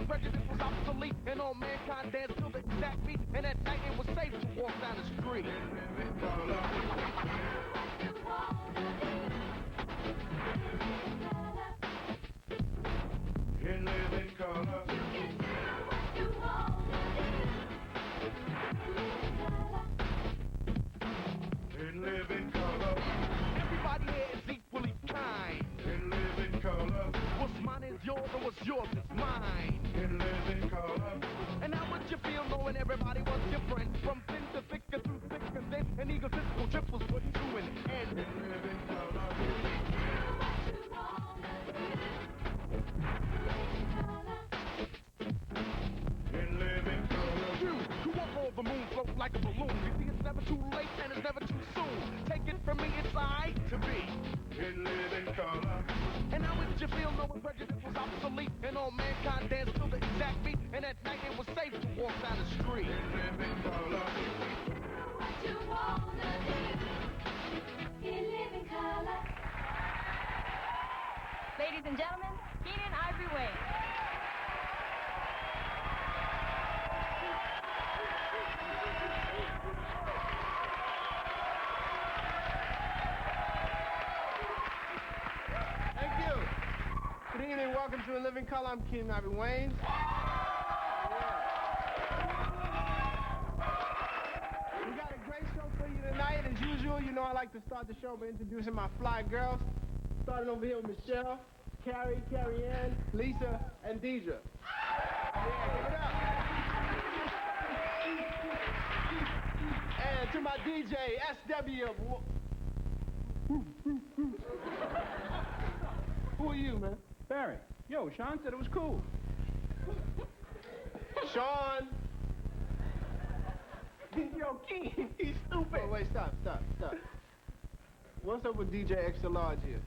prejudice was obsolete, and all mankind danced to the exact beat, and at night it was safe to walk down the street. In living color. You can do what you want to do. In living color. Everybody here is equally kind. In living color. What's mine is yours, and what's yours is mine. In living color. And how would you feel knowing everybody was different? From thin to thicker through thick and thin, an egotistical trip was put to an end. In living color. In living color. You walk on the moon, float like a balloon. You see, it's never too late and it's never too soon. Take it from me, it's alright to be. In living color. And how would you feel knowing prejudice was obsolete, and all mankind danced to the exact beat, and at night it was safe to walk down the street. In living color. What you wanna do in living color. Ladies and gentlemen, Keenen Ivory Wayans. Thank you. Good evening. Welcome to In Living Color. I'm Keenen Ivory Wayans. We got a great show for you tonight. As usual, you know I like to start the show by introducing my fly girls. Starting over here with Michelle, Carrie Ann, Lisa, and Deidre. Yeah, give it up. And to my DJ, SW. Who are you, man? Barry. Yo, Sean said it was cool. Sean. Yo, Keen, he's stupid. Oh, wait, stop. What's up with DJ Extra Large here?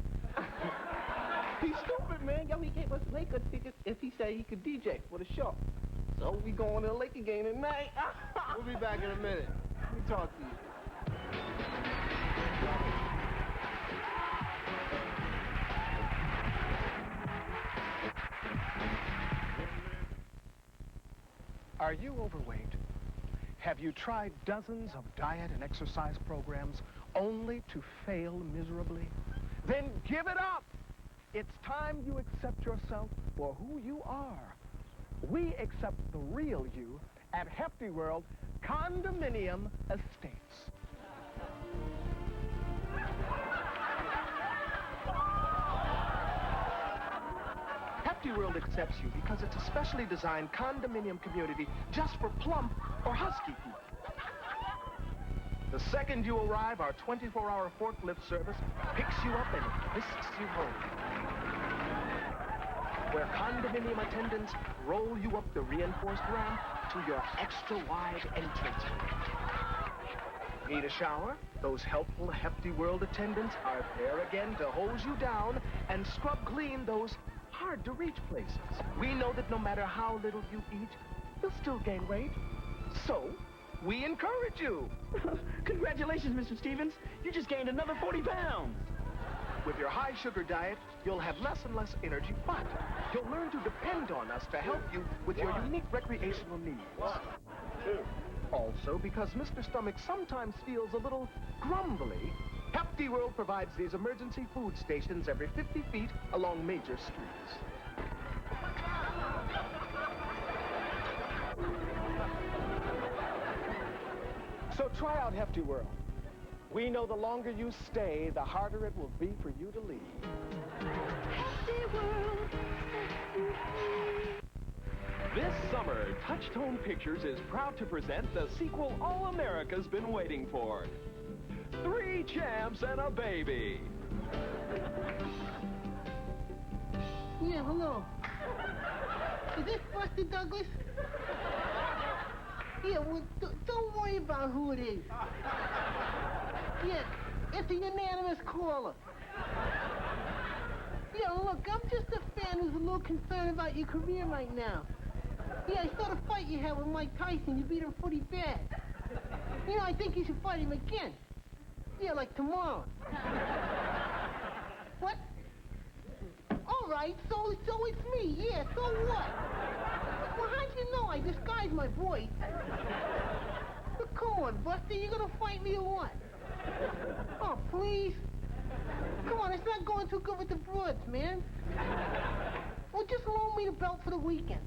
He's stupid, man. Yo, he gave us Laker tickets if he said he could DJ for the show. So we going to the Laker game tonight. We'll be back in a minute. Let me talk to you. Are you overweight? Have you tried dozens of diet and exercise programs only to fail miserably? Then give it up! It's time you accept yourself for who you are. We accept the real you at Hefty World Condominium Estates. Hefty World accepts you because it's a specially designed condominium community just for plump or husky people. The second you arrive, our 24-hour forklift service picks you up and whisks you home. Where condominium attendants roll you up the reinforced ramp to your extra-wide entrance. Need a shower? Those helpful Hefty World attendants are there again to hose you down and scrub clean those hard-to-reach places. We know that no matter how little you eat, you'll still gain weight. So, we encourage you. Congratulations, Mr. Stevens. You just gained another 40 pounds. With your high-sugar diet, you'll have less and less energy, but you'll learn to depend on us to help you with your unique recreational needs. 1, 2. Also, because Mr. Stomach sometimes feels a little grumbly, Hefty World provides these emergency food stations every 50 feet along major streets. So try out Hefty World. We know the longer you stay, the harder it will be for you to leave. Hefty World. This summer, Touchstone Pictures is proud to present the sequel all America's been waiting for. 3 Champs and a Baby. Yeah, hello. Is this Buster Douglas? Yeah, well, don't worry about who it is. Yeah, it's a unanimous caller. Yeah, look, I'm just a fan who's a little concerned about your career right now. Yeah, I saw the fight you had with Mike Tyson. You beat him pretty bad. You know, I think you should fight him again. Yeah, like tomorrow. What? All right, so it's me. Yeah, so what? I disguised my voice. But come on, Buster, you gonna fight me or what? Oh, please. Come on, it's not going too good with the broads, man. Well, just loan me the belt for the weekend.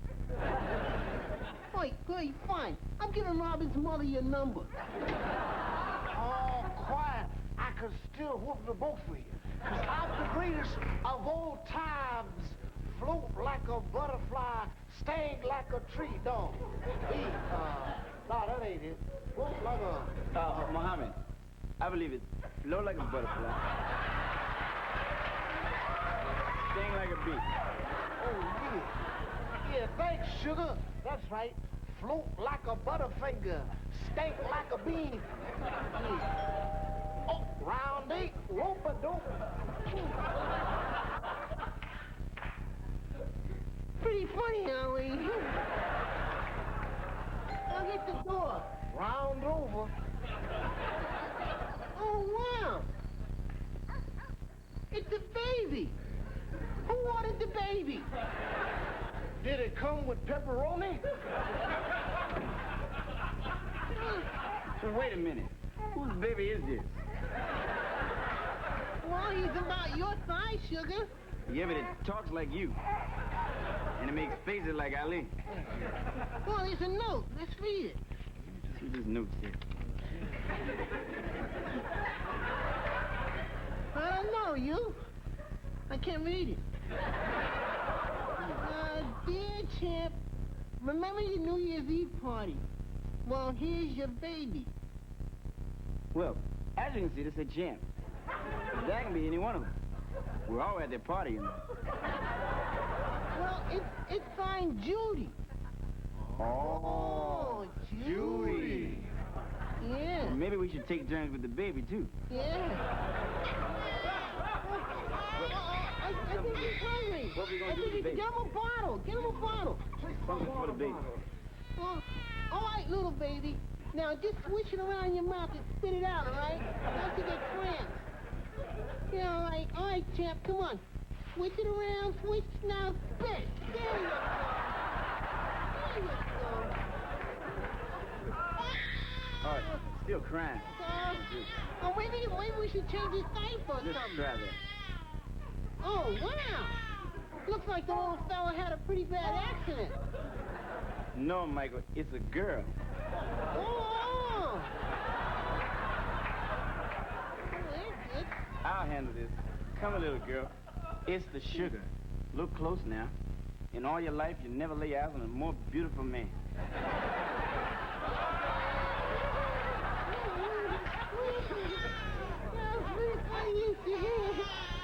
Wait, fine. I'm giving Robin's mother your number. Oh, quiet. I could still whoop the both of you. Because I'm the greatest of all times. Float like a butterfly, sting like a tree dog. No, that ain't it. Float like a... Mohammed, I believe it. Float like a butterfly. Sting like a bee. Oh, yeah. Yeah, thanks, sugar. That's right. Float like a butterfinger, stink like a bean. Yeah. Oh, round 8, rope-a-dope. Pretty funny, Ollie. I'll get the door. Round over. Oh, wow. It's a baby. Who ordered the baby? Did it come with pepperoni? Wait a minute. Whose baby is this? Well, he's about your size, sugar. Yeah, but it talks like you. And it makes faces like Ali. Well, there's a note. Let's read it. See this note says. I don't know, you. I can't read it. Dear Champ, remember your New Year's Eve party? Well, here's your baby. Well, as you can see, this is a Champ. That can be any one of them. We're all at their party, you know. Well, it's signed Judy. Oh, Judy. Yeah. Well, maybe we should take turns with the baby, too. Yeah. I think he's hungry. What are we gonna do with the baby? Get him a bottle. Get him a bottle. Something for the baby. Well, all right, little baby. Now, just swish it around your mouth and spit it out, all right? Not to get cramps. Yeah, all right, champ, come on. Swish it around, swish, now spit. There you go. There you go. All right, still crying. Oh, maybe we should change his diaper or Let's something. try that. Oh, wow. Looks like the little fella had a pretty bad accident. No, Michael, it's a girl. Oh! I'll handle this. Come, little girl. It's the sugar. Look close now. In all your life, you never lay eyes on a more beautiful man.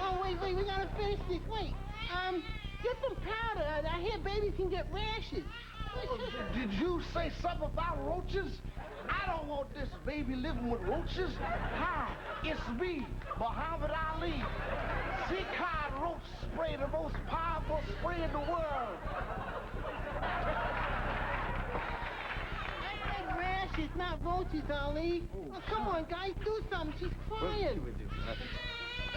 Oh, wait, we gotta finish this. Wait, get some powder. I hear babies can get rashes. Did you say something about roaches? I don't want this baby living with roaches. Hi, it's me, Muhammad Ali. Zika roach spray, the most powerful spray in the world. I said rashes, not roaches, Ali. Oh, come on, guys, do something. She's crying.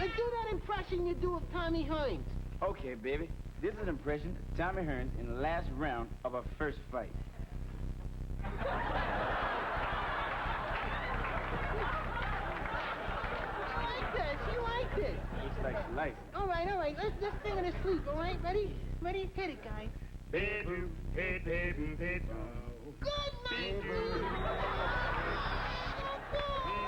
And do that impression you do of Tommy Hearns. Okay, baby. This is an impression of Tommy Hearns in the last round of our first fight. She liked it. Looks like she likes it. All right. Let's sing it asleep, all right? Ready? Ready? Hit it, guys. Bedroom, bedroom. Good night,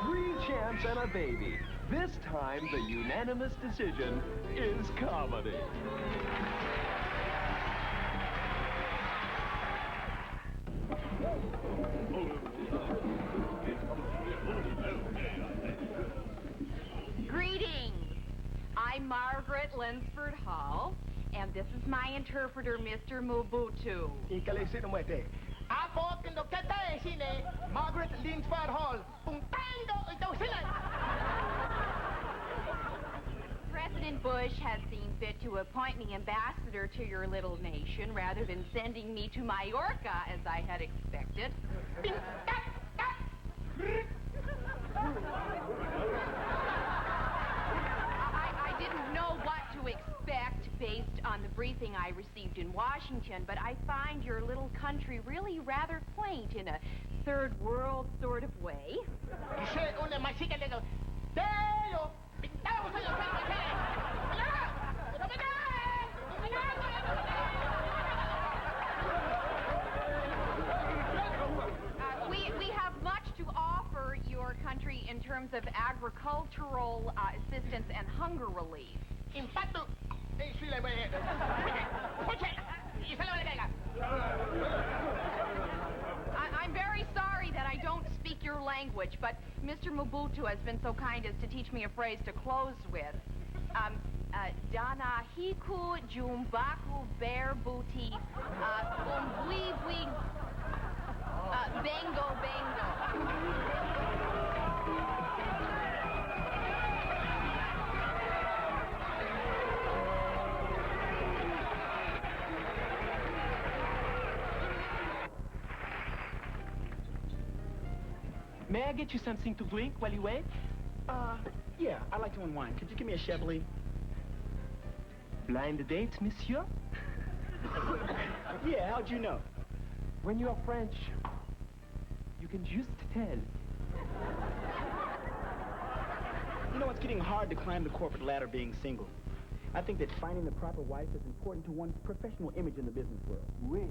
Three champs and a baby. This time, the unanimous decision is comedy. Greetings. I'm Margaret Linsford Hall, and this is my interpreter, Mr. Mobutu. Margaret Linsford Hall. President Bush has seen fit to appoint me ambassador to your little nation rather than sending me to Mallorca as I had expected. I didn't know what to expect based on the briefing I received in Washington, but I find your little country really rather quaint in a third world sort of way. We have much to offer your country in terms of agricultural assistance and hunger relief. I'm very sorry that I don't speak your language, but Mr. Mobutu has been so kind as to teach me a phrase to close with. Danahiku Jumbaku Bear Booty Umbwibwi Bengo Bengo. May I get you something to drink while you wait? Yeah, I'd like to unwind. Could you give me a Chablis? Blind date, monsieur? Yeah, how'd you know? When you are French, you can just tell. You know, it's getting hard to climb the corporate ladder being single. I think that finding the proper wife is important to one's professional image in the business world. Oui.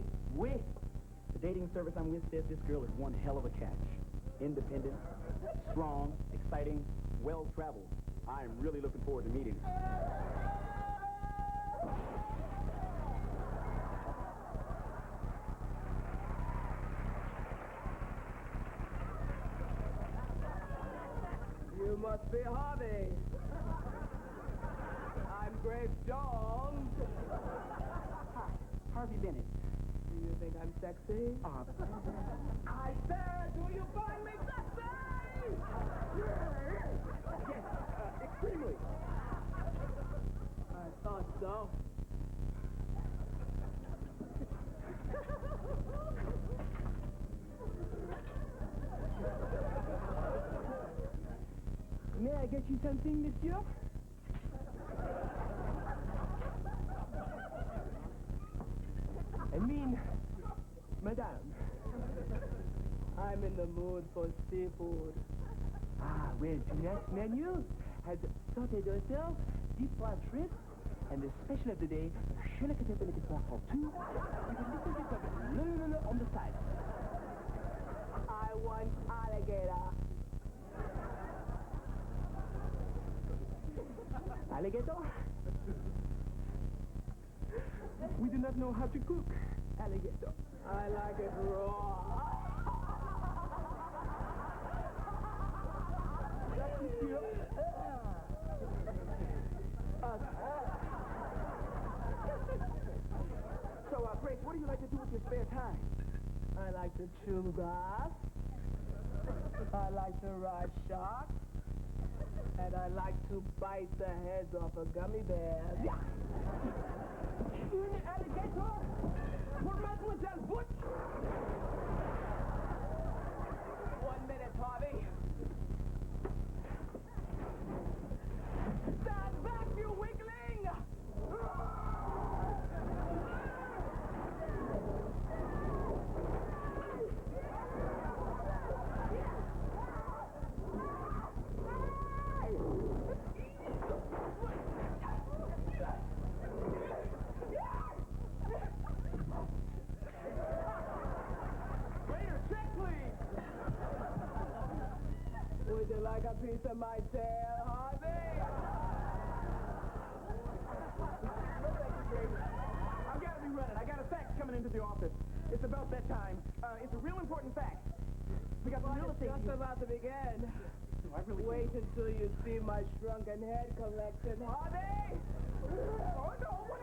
The dating service I'm with says this girl is one hell of a catch. Independent, strong, exciting, well-traveled. I'm really looking forward to meeting her. You must be Harvey. I'm Grace Jones. Hi, Harvey Bennett. Do you think I'm sexy? I said, do you find me sexy? Yes, extremely. I thought so. May I get you something, monsieur? I mean, madame. I'm in the mood for seafood. Ah, well, tonight's menu has sauteed oysters, deep fried shrimp, and the special of the day, Schillickete for two, with a little bit of lulu on the side. I want alligator. Alligator? We do not know how to cook alligator. I like it raw. So, Grace, what do you like to do with your spare time? I like to chew grass. I like to ride sharks. And I like to bite the heads off of gummy bears. Yeah. Une alligator pour Mademoiselle Butch. 1 minute, Harvey. Stand back, you weakling! Waiter, check, please! Would you like a piece of my tail, Harvey? I've got to be running. I got a fax coming into the office. It's about that time. It's a real important fax. We got some real estate. Just about to begin. I really Wait until you see my shrunken head collection, Harvey! Oh, no, what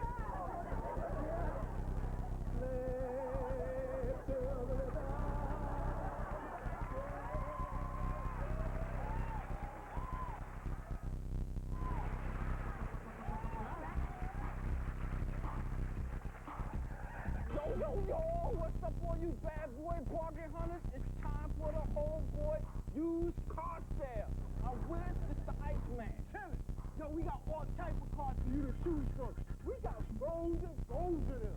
Yo, what's up, all you bad boy bargain hunters? It's time for the whole boy used car sale. I'm with it's the Iceman. Yo, we got all type of cars for you to choose from. We got Rolls Bones and bones of them.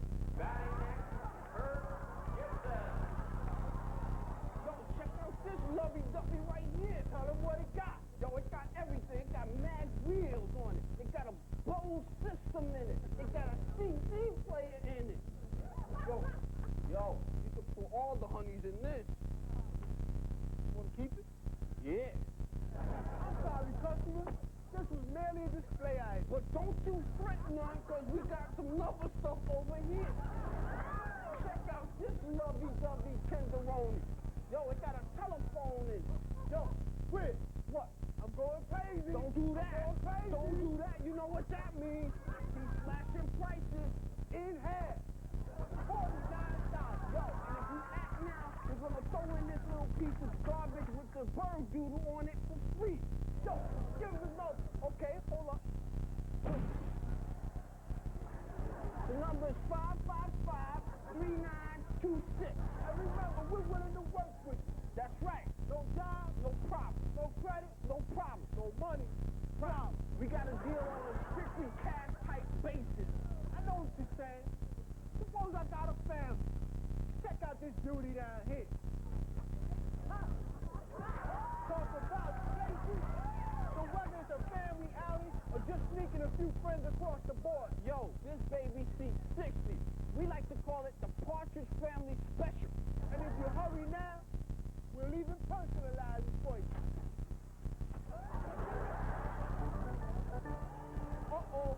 Yo, check out this lovey-dovey right here. Tell them what it got. Yo, it got everything. It got mad wheels on it. It got a Bose system in it. It got a CD player in it. Yo, you can put all the honeys in this. Want to keep it? Yeah. I'm sorry, customer. This was merely a display item. But don't you fret none, because we got some other stuff over here. Check out this lovey-dovey tenderoni. Yo, it got a telephone in it. Yo, Chris, what? I'm going crazy. Don't do that. Don't do that. You know what that means. He's slashing prices in half. $49. Yo, and if you act now, we're going to throw in this little piece of garbage with the bird doodle on it for free. Yo, give him the note. Okay, hold up. The number is 555-3926. And remember, we're willing to work with you. That's right. No job, no problem. No credit, no problem. No money, problem. We got to deal on a strictly cash-type basis. I know what you're saying. Suppose I got a family. Check out this beauty down here. Huh? Talk about places. So whether it's a family outing or just sneaking a few friends across the board, yo, this baby seats 60. We like to call it the Partridge Family Special. And if you hurry now, we'll even personalize it for you. Uh-oh.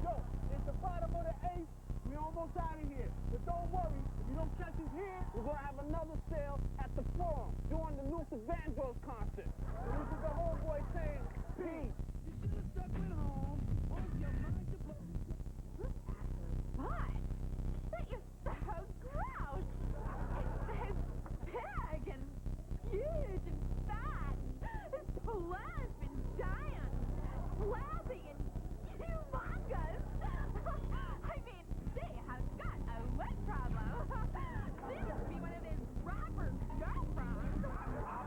Yo, it's the bottom of the 8th. We're almost out of here. But don't worry, if you don't catch us here, we're going to have another sale at the Forum during the Luther Vandross concert. So this is the homeboy saying, peace. You should have stuck at home. Hold your mind to blow. What? That is so gross. It's big and huge and fat. It's plump and giant. Flabby and humongous. I mean, they have got a wet problem. They must be one of those Robert's girlfriends. I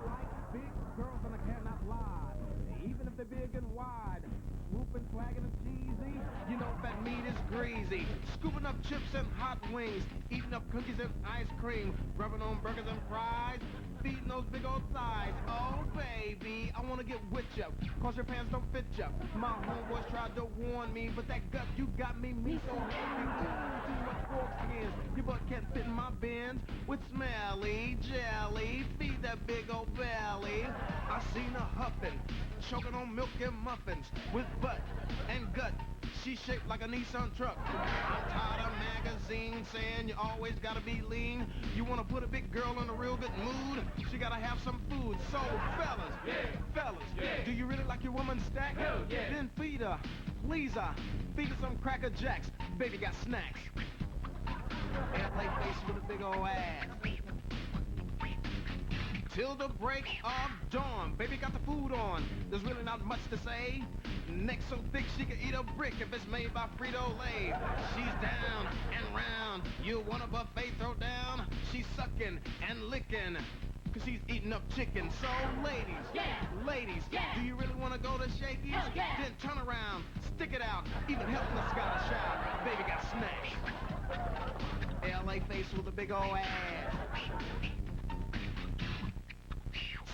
like big girls and I cannot lie. Even if they're big and wide. Swooping, swagging, and cheesy. You know that meat is greasy. Scooping up chips and hot wings. Eating up cookies and ice cream. Rubbing on burgers and fries. Feeding those big old thighs. Oh, baby, I want to get with ya. Cause your pants don't fit ya. My homeboys tried to warn me. But that gut you got me so happy. Ooh, too much pork skins. Your butt can't fit in my bins. With smelly jelly. Feed that big old belly. I seen her huffing. Choking on milk and muffins. With butt and gut. She's shaped like a Nissan truck. I'm tired of magazines saying you always gotta be lean. You wanna put a big girl in a real good mood? She gotta have some food. So, fellas, do you really like your woman stacked? Hell yeah. Then feed her, please her. Feed her some Cracker Jacks. Baby got snacks. Airplay face with a big old ass. Till the break of dawn. Baby got the food on. There's really not much to say. Neck so thick she can eat a brick if it's made by Frito-Lay. She's down and round. You want a buffet throw down? She's sucking and licking. Cause she's eating up chicken. So ladies, do you really want to go to Shakey's? Then turn around, stick it out. Even helping the Scottish shout. Baby got snacks. LA face with a big old ass.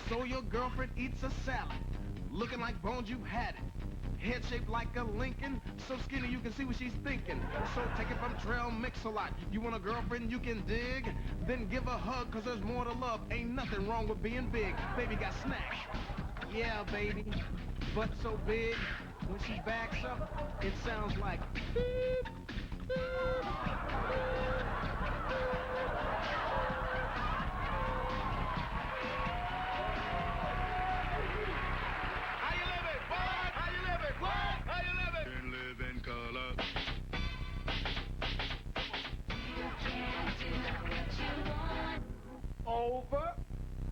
So your girlfriend eats a salad, looking like bones you had it. Head shaped like a Lincoln, so skinny you can see what she's thinking. So take it from Trail Mix-a-Lot. You want a girlfriend you can dig? Then give a hug, cause there's more to love. Ain't nothing wrong with being big. Baby got snacks. Yeah, baby. Butt so big, when she backs up, it sounds like beep, beep. Over,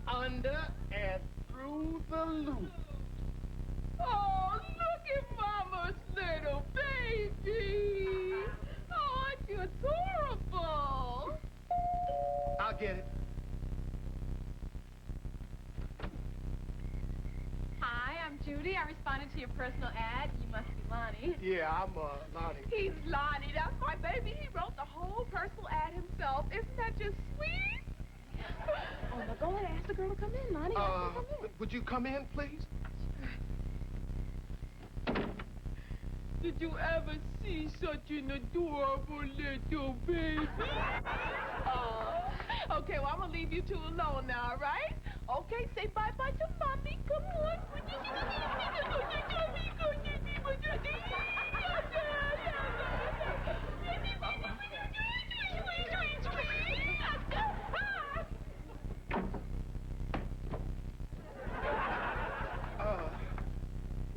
under, and through the loop. Oh, look at Mama's little baby. Oh, aren't you adorable? I'll get it. Hi, I'm Judy. I responded to your personal ad. You must be Lonnie. Lonnie. Yeah, I'm, Lonnie. He's Lonnie. That's my baby. He wrote the whole personal ad himself. Isn't that just sweet? Oh, now go ahead. Ask the girl to come in, Lonnie. Ask her to come in. Would you come in, please? Did you ever see such an adorable little baby? Okay, well, I'm going to leave you two alone now, all right? Okay, say bye-bye to Mommy. Come on.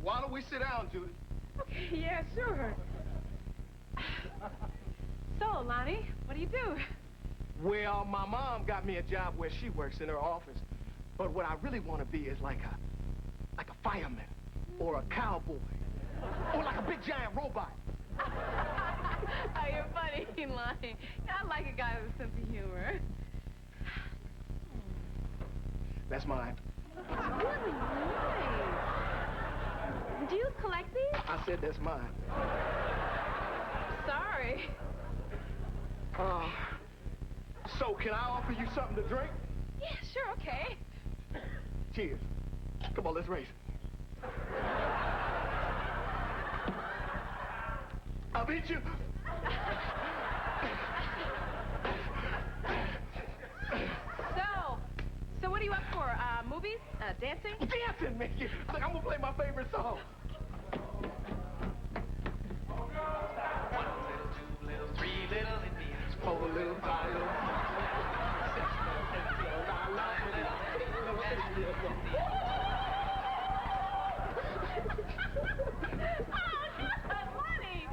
Why don't we sit down, Judy? Okay, yeah, sure. So, Lonnie, what do you do? Well, my mom got me a job where she works in her office. But what I really want to be is like a fireman or a cowboy or like a big giant robot. Oh, you're funny, Lonnie. I like a guy with a sense of humor. That's mine. Really nice. Do you collect these? I said that's mine. Sorry. So can I offer you something to drink? Yeah, sure, okay. Cheers. Come on, let's race. I beat you. So what are you up for? Movies? Dancing? Dancing, man. Look, I'm gonna play my favorite song. 1 little, 2 little, 3 little Indians, 4 little, 5 little, 6 little, 7 little, 9 little, 8 little, 10 little. Lonnie,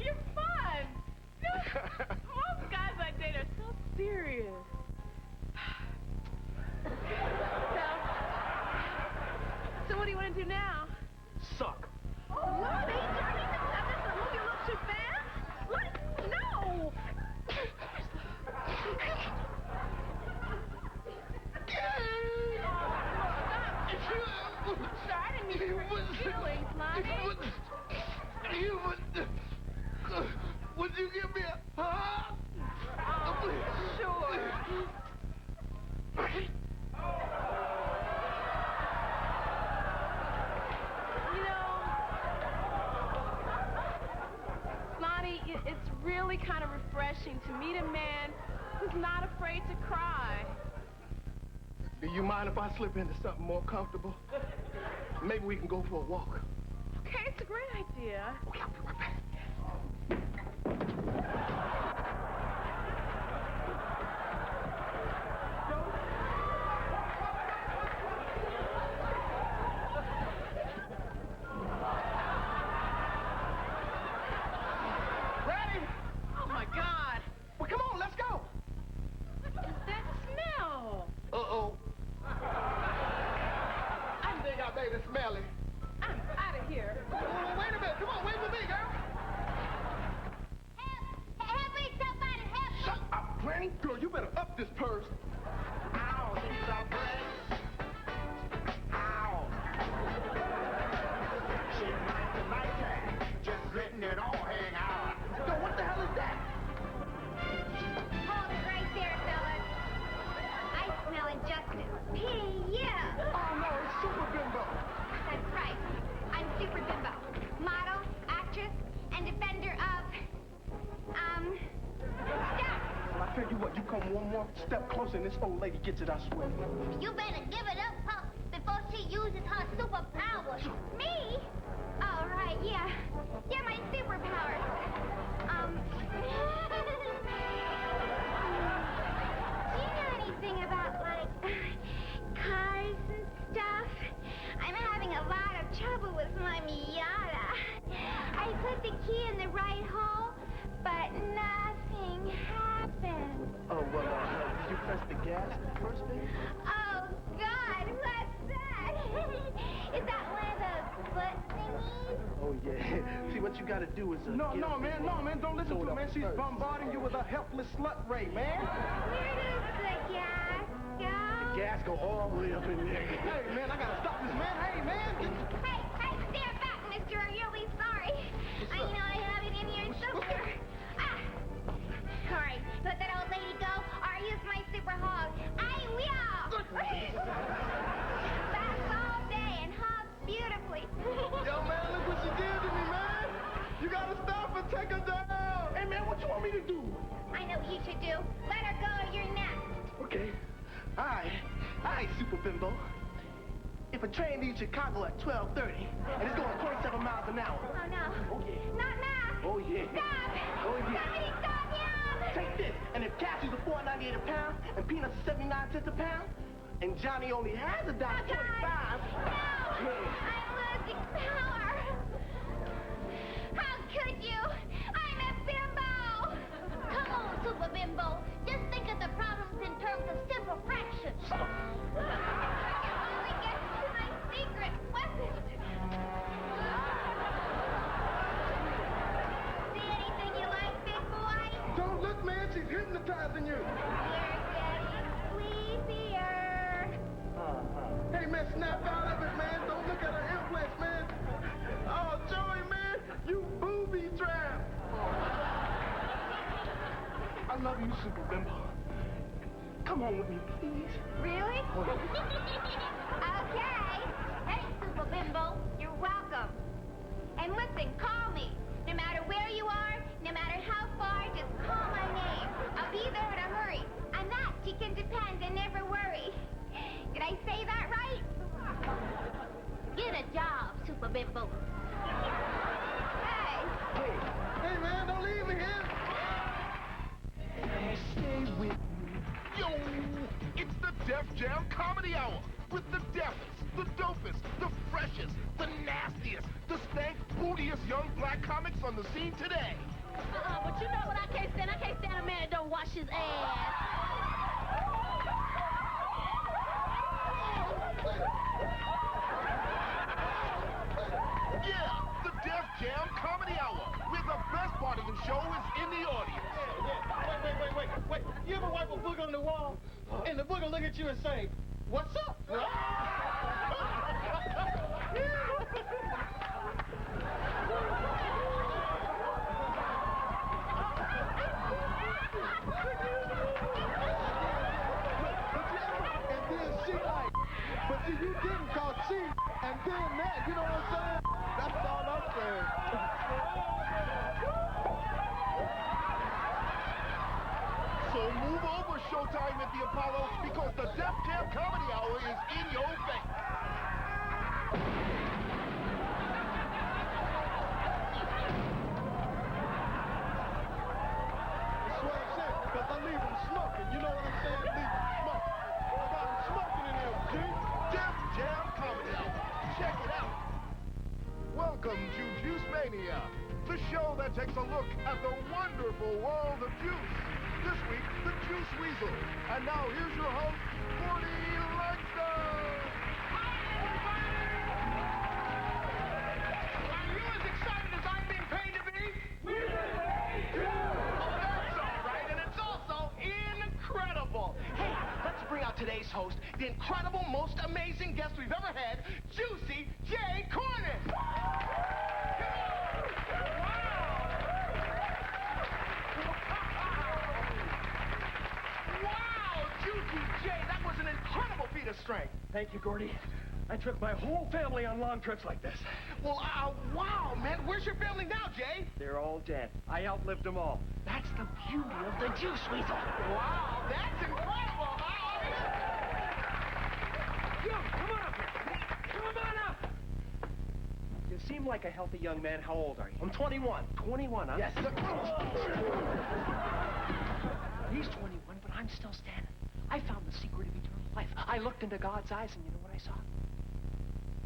you're fun. Most guys I date are so serious. So what do you want to do now? Suck. Oh, Lonnie, Johnny, that's a movie look too fast. What? No. Sorry, I didn't mean to hurt your feelings, Lonnie. Would you give me a hug? Sure. You know, Lonnie, it's really kind of refreshing to meet a man who's not afraid to cry. Do you mind if I slip into something more comfortable? Maybe we can go for a walk. Okay, it's a great idea. Okay, I'll be right back. Ready? Oh, my God. Well, come on, let's go. What is that smell? Uh-oh. I think I made it smelly. I'm out of here. Well, wait a minute. Come on, wait for me, girl. Help me, somebody, help me. Shut up, Granny. Girl, you better up this purse. Ow, she's a bread. Ow. She might the night, just letting it all hang out. Yo, what the hell is that? Hold it right there, fellas. I smell injustice. Yeah. Oh, no, it's Super Bimbo. That's right. I'm Super Bimbo, model, actress, and defender of, stuff. Well, I tell you what, you come one more step closer and this old lady gets it, I swear. You better give it up, Pop, before she uses her superpowers. Me? Oh, right, yeah. Yeah, my superpowers. Do you know anything about, like, cars and stuff? I'm having a lot of trouble with my Miata. I put the key in the right hole, but nothing happened. Oh, well, did you press the gas first, baby? Oh, God, what's that? Is that one of those foot thingies? Oh, yeah. See, what you gotta do is... No, man, don't listen to her, man. She's bombarding you with a helpless slut ray, man. Where does the gas go? The gas go all the way up in there. Hey, man, I gotta stop this, man. Hey, man. Hey, stand back, mister. I'm really sorry. Take her down! Hey, man, what you want me to do? I know what you should do. Let her go or you're next. Okay. All right, Super Bimbo. If a train leaves Chicago at 12:30 and it's going 27 miles an hour. Oh, no. Oh, yeah. Not now. Oh, yeah. Stop. Oh, yeah. Somebody stop him. Take this. And if cashews are $4.98 a pound and peanuts are 79 cents a pound, and Johnny only has $1.25. No. I'm losing power. How could you? I'm a bimbo. Come on, Super Bimbo. Just think of the problems in terms of simple fractions. I can only get to my secret weapon. See anything you like, big boy? Don't look, man. She's hypnotizing you. You're getting sleepier. Hey, man, snap out of it, man. Don't look at her implants, man. Oh, Joey, man, you booby trap. I love you, Super Bimbo. Come on with me, please. Really? Okay. Hey, Super Bimbo, you're welcome. And listen, call me. No matter where you are, no matter how far, just call my name. I'll be there in a hurry. On that, you can depend and never worry. Did I say that right? Get a job, Super Bimbo. Hey. Hey, man, don't leave me here. Stay with me. Yo, it's the Def Jam Comedy Hour with the deafest, the dopest, the freshest, the nastiest, the stank bootiest young black comics on the scene today. But you know what I can't stand? I can't stand a man that don't wash his ass. Yeah, the Def Jam Comedy Hour, where the best part of the show is in the audience. Wait. You ever wipe a booger on the wall, and the booger look at you and say, "What's up?" And then she like, but see, you didn't call she, and then that, you know what I'm saying? That's all I'm saying. So move over, Showtime at the Apollo, because the Def Jam Comedy Hour is in your face. That's what I'm saying, because I leave them smoking. You know what I'm saying? Leave them smoking. I got them smoking in here, G. Def Jam Comedy Hour. Check it out. Welcome to Juice Mania, the show that takes a look at the wonderful world of juice. This week, the Juice Weasel. And now here's your host, Morty Leinster. Are you as excited as I'm being paid to be? That's all right, and it's also incredible. Hey, let's bring out today's host, the incredible, most amazing guest we've ever had, Juicy J. Cornish. Wow, Juicy J, that was an incredible feat of strength. Thank you, Gordy. I took my whole family on long trips like this. Well, wow, man, where's your family now, Jay? They're all dead. I outlived them all. That's the beauty of the Juice Weasel. Wow, that's incredible. You, come on up here. Come on up. You seem like a healthy young man. How old are you? I'm 21. 21, huh? Yes. He's 21, but I'm still standing. I found the secret of eternal life. I looked into God's eyes, and you know what I saw?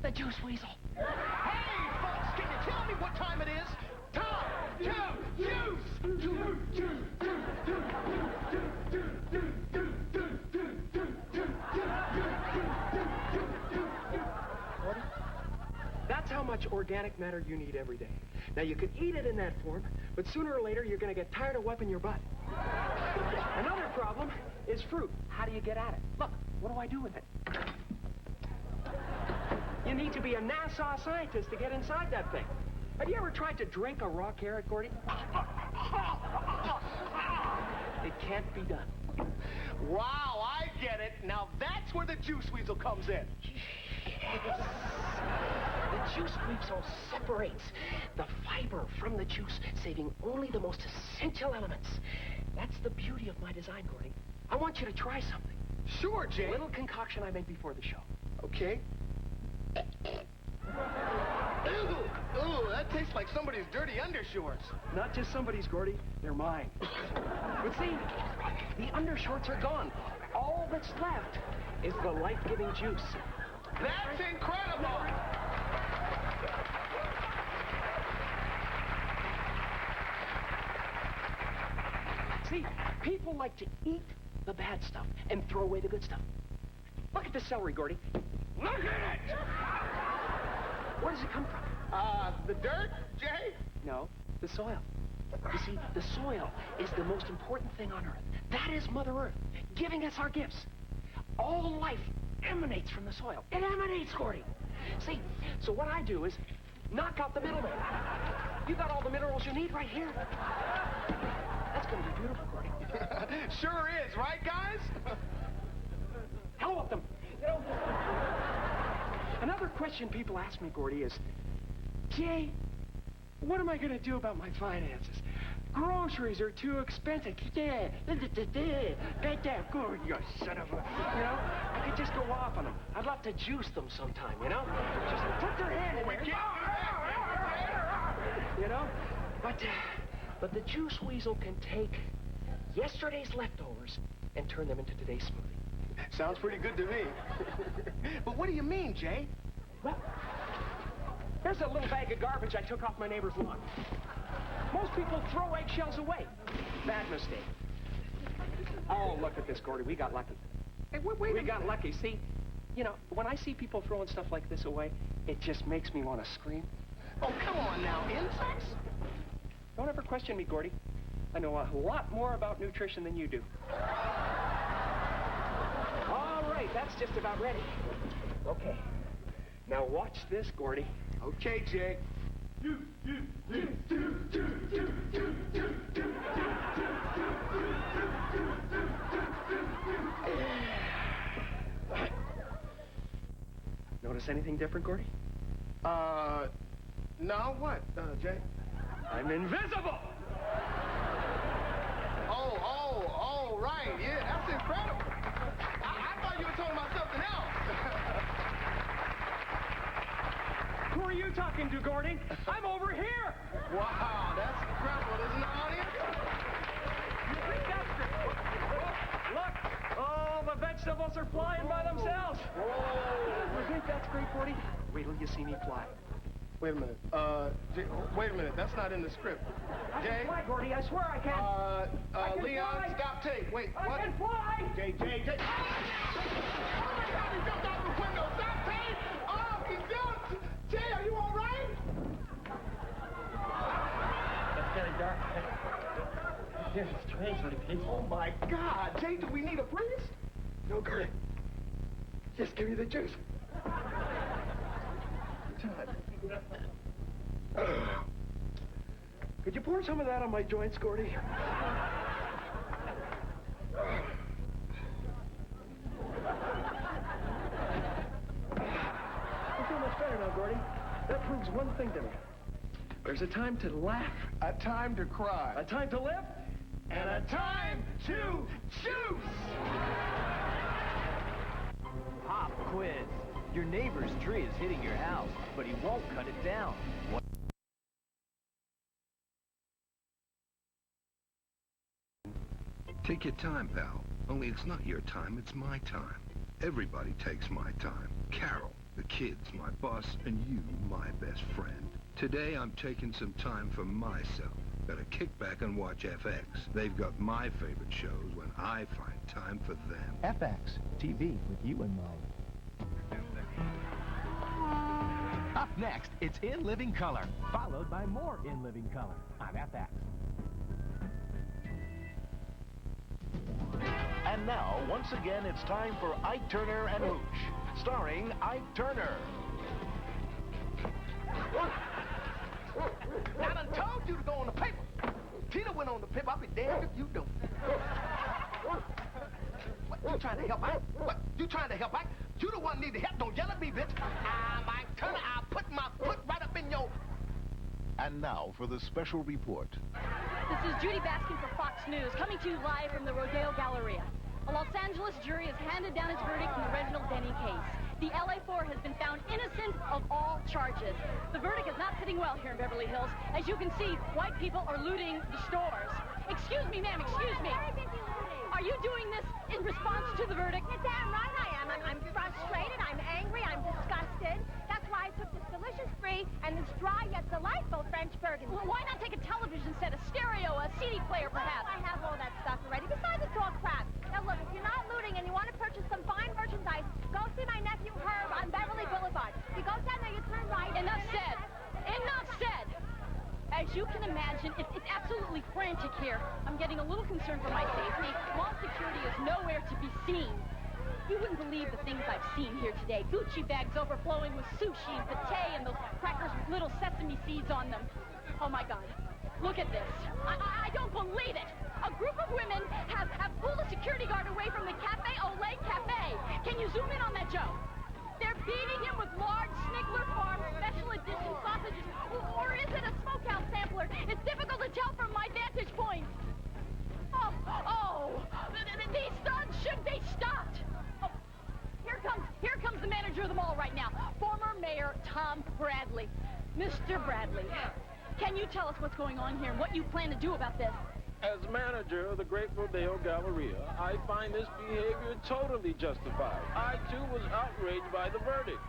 The Juice Weasel. Hey, folks, can you tell me what time it is? Time to juice! That's how much organic matter you need every day. Now, you could eat it in that form, but sooner or later, you're going to get tired of wiping your butt. Another problem is fruit. How do you get at it? Look, what do I do with it? You need to be a NASA scientist to get inside that thing. Have you ever tried to drink a raw carrot, Gordy? It can't be done. Wow, I get it. Now that's where the Juice Weasel comes in. The juice weevil separates the fiber from the juice, saving only the most essential elements. That's the beauty of my design, Gordy. I want you to try something. Sure, Jay. A little concoction I made before the show. Okay. Ooh, that tastes like somebody's dirty undershorts. Not just somebody's, Gordy. They're mine. But see, the undershorts are gone. All that's left is the life-giving juice. That's incredible! See, people like to eat the bad stuff and throw away the good stuff. Look at the celery, Gordy. Look at it! Where does it come from? The dirt, Jay? No, the soil. You see, the soil is the most important thing on Earth. That is Mother Earth, giving us our gifts. All life emanates from the soil. It emanates, Gordy. See, so what I do is knock out the middleman. You got all the minerals you need right here. That's going to be beautiful, Gordy. Sure is, right, guys? Hell with them. You know, another question people ask me, Gordy, is, Jay, what am I going to do about my finances? Groceries are too expensive. Yeah. Get that good, you son of a... You know, I could just go off on them. I'd love to juice them sometime, you know? Just put their hand in there. You know? But the juice weasel can take yesterday's leftovers and turn them into today's smoothie. Sounds pretty good to me. But what do you mean, Jay? Well, here's a little bag of garbage I took off my neighbor's lawn. Most people throw eggshells away. Bad mistake. Oh, look at this, Gordy. We got lucky. Hey, wait we got lucky. See, you know, when I see people throwing stuff like this away, it just makes me want to scream. Oh, come on now, insects? Don't ever question me, Gordy. I know a lot more about nutrition than you do. All right, that's just about ready. Okay. Now watch this, Gordy. Okay, Jay. Notice anything different, Gordy? No, what, Jay? I'm invisible! Oh, right. Yeah, that's incredible. I thought you were talking about something else. Who are you talking to, Gordy? I'm over here! Wow, that's incredible, isn't it, audience? You think that's great? Look, all the vegetables are flying by themselves. Whoa. You think that's great, Gordy? Wait till you see me fly. Wait a minute. Jay, wait a minute. That's not in the script. I Jay? can fly, Gordy. I swear I can. I can Leon, fly. stop tape. Wait, I what? can fly! Jay. Oh, my God, he jumped out the window. Stop tape! Oh, he jumped! Jay, are you all right? It's getting dark. It's strangely peaceful. Oh, my God. Jay, do we need a priest? No, Gordy. Just give me the juice. Could you pour some of that on my joints, Gordy? I feel much better now, Gordy. That proves one thing to me. There's a time to laugh, A time to cry. a time to live, And a time to juice! Pop quiz. Your neighbor's tree is hitting your house, but he won't cut it down. What? Take your time, pal. Only it's not your time, it's my time. Everybody takes my time. Carol, the kids, my boss, and you, my best friend. Today, I'm taking some time for myself. Gonna kick back and watch FX. They've got my favorite shows when I find time for them. FX TV with you in mind. Up next, it's In Living Color, followed by more In Living Color on FX. And now, once again, it's time for Ike Turner and Hooch, starring Ike Turner. I done told you to go on the paper. Tina went on the paper. I'll be damned if you don't. What, you trying to help Ike? What, you trying to help Ike? You the one need the help. Don't yell at me, bitch. I'm Ike Turner. I'll put my foot And now for the special report. This is Judy Baskin for Fox News, coming to you live from the Rodeo Galleria. A Los Angeles jury has handed down its verdict in the Reginald Denny case. The LA4 has been found innocent of all charges. The verdict is not sitting well here in Beverly Hills. As you can see, white people are looting the stores. Excuse me, ma'am, excuse me. Are you doing this in response to the verdict? You're damn right I am. I'm frustrated, I'm angry, I'm disgusted. That's why I took this delicious free and this dry yet delightful French burgundy. Well, why not take a television set, a stereo, a CD player, perhaps? Oh, I have all that stuff already. Besides, it's all crap. Now, look, if you're not looting and you want to purchase some fine merchandise, go see my nephew Herb on Beverly Boulevard. You go down there, you turn right. Enough said. Enough said. As you can imagine, it's absolutely frantic here. I'm getting a little concerned for my safety. Mall security is nowhere to be seen. You wouldn't believe the things I've seen here today. Gucci bags overflowing with sushi and pate and those crackers with little sesame seeds on them. Oh, my God. Look at this. I don't believe it. A group of women have pulled a security guard away from the Cafe Olay Cafe. Can you zoom in on that, Joe? They're beating him with large Snickler Farm special edition sausages. Or is it a smokehouse sampler? It's difficult to tell from my vantage point. These stunts should be stopped. Oh, here comes the manager of the mall right now, former Mayor Tom Bradley. Mr. Bradley, can you tell us what's going on here and what you plan to do about this? As manager of the Great Rodeo Galleria, I find this behavior totally justified. I, too, was outraged by the verdict.